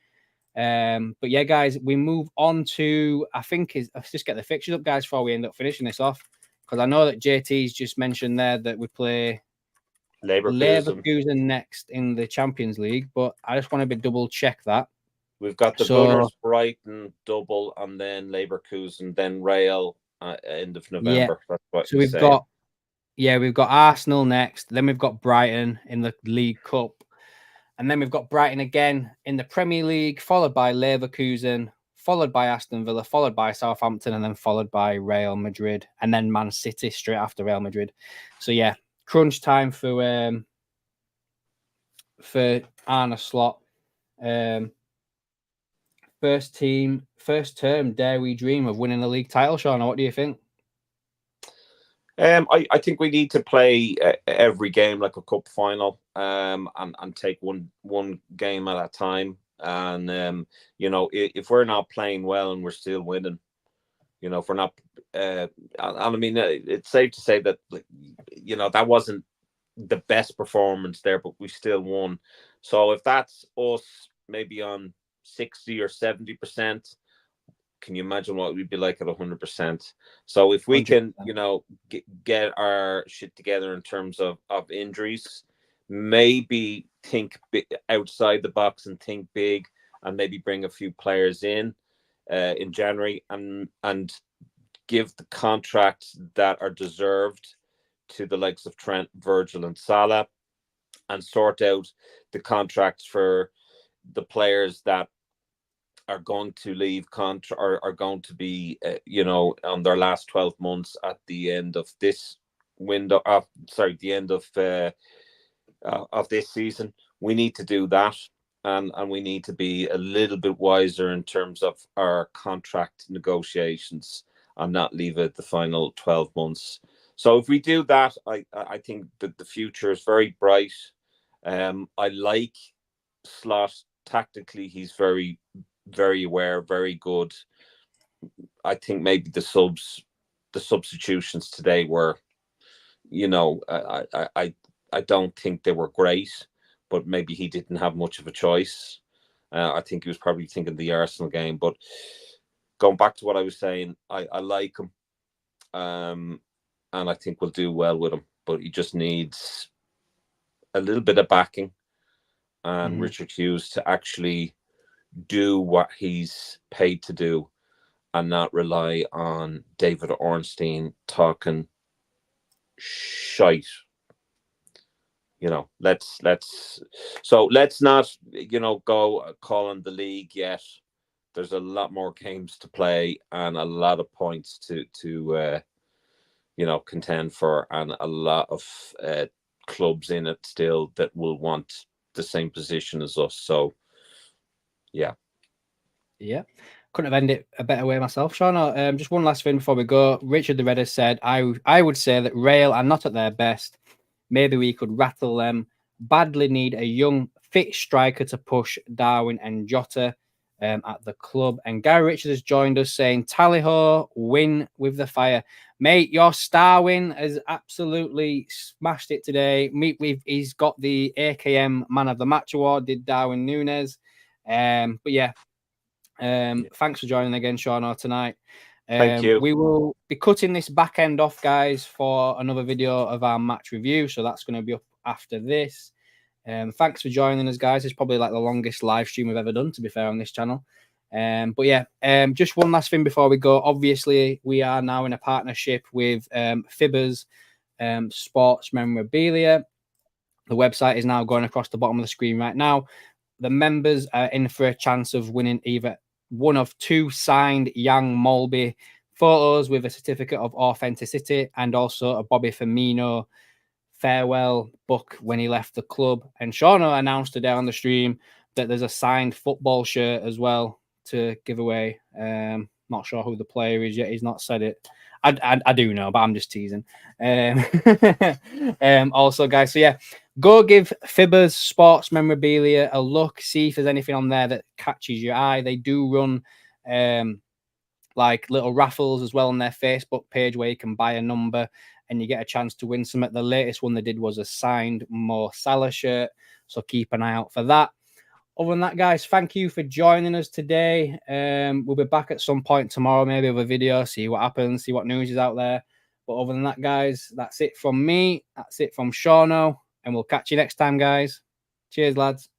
But yeah, guys, we move on to, let's just get the fixtures up, guys, before we end up finishing this off. Because I know that JT's just mentioned there that we play Leverkusen next in the Champions League, but I just want to double check that. We've got the Gunners, Brighton double, and then Leverkusen, then Real end of November. Yeah. That's what so we've got Arsenal next, then we've got Brighton in the League Cup. And then we've got Brighton again in the Premier League, followed by Leverkusen, followed by Aston Villa, followed by Southampton, and then followed by Real Madrid, and then Man City straight after Real Madrid. So yeah, crunch time for Arne Slot. First term, dare we dream of winning a league title, Sean? What do you think? I think we need to play every game like a cup final, and take one game at a time. And you know, if we're not playing well and we're still winning, you know, if we're not, I mean, it's safe to say that, you know, that wasn't the best performance there, but we still won. So if that's us, maybe on 60 or 70%, can you imagine what we'd be like at 100%? So if we 100%. can, get our shit together in terms of injuries, maybe think outside the box and think big, and maybe bring a few players in January, and give the contracts that are deserved to the likes of Trent, Virgil, and Salah, and sort out the contracts for the players that are going to leave contract, or are going to be, on their last 12 months at the end of this window. The end of this season. We need to do that, and we need to be a little bit wiser in terms of our contract negotiations, and not leave it the final 12 months. So if we do that, I think that the future is very bright. I like Slot tactically. He's very, very aware, very good. I think maybe the substitutions today were, I don't think they were great, but maybe he didn't have much of a choice. I think he was probably thinking the Arsenal game. But going back to what I was saying, I like him, and I think we'll do well with him. But he just needs a little bit of backing, and Richard Hughes to actually do what he's paid to do, and not rely on David Ornstein talking shite. Let's not go calling the league yet. There's a lot more games to play, and a lot of points to contend for, and a lot of clubs in it still that will want the same position as us. So yeah, couldn't have ended it a better way myself, Sean. Just one last thing before we go. Richard the Redder said, I would say that Rail are not at their best. Maybe we could rattle them. Badly need a young, fit striker to push Darwin and Jota at the club. And Gary Richards has joined us saying, tally-ho, win with the fire. Mate, your Starwin has absolutely smashed it today. He's got the AKM Man of the Match award, did Darwin Núñez. But yeah, thanks for joining again, Sean, tonight. Thank you. We will be cutting this back end off, guys, for another video of our match review. So that's going to be up after this. Thanks for joining us, guys. It's probably like the longest live stream we've ever done, to be fair, on this channel. But yeah, just one last thing before we go. Obviously, we are now in a partnership with Fibbers Sports Memorabilia. The website is now going across the bottom of the screen right now. The members are in for a chance of winning either one of 2 signed Yang Molby photos with a certificate of authenticity, and also a Bobby Firmino farewell book when he left the club. And Seano announced today on the stream that there's a signed football shirt as well to give away. Not sure who the player is yet. He's not said it. I do know, but I'm just teasing. Also, guys, so yeah, go give Fibbers Sports Memorabilia a look. See if there's anything on there that catches your eye. They do run like little raffles as well on their Facebook page where you can buy a number and you get a chance to win some. The latest one they did was a signed Mo Salah shirt, so keep an eye out for that. Other than that, guys, thank you for joining us today. We'll be back at some point tomorrow, maybe with a video, see what happens, see what news is out there. But other than that, guys, that's it from me. That's it from Seano, and we'll catch you next time, guys. Cheers, lads.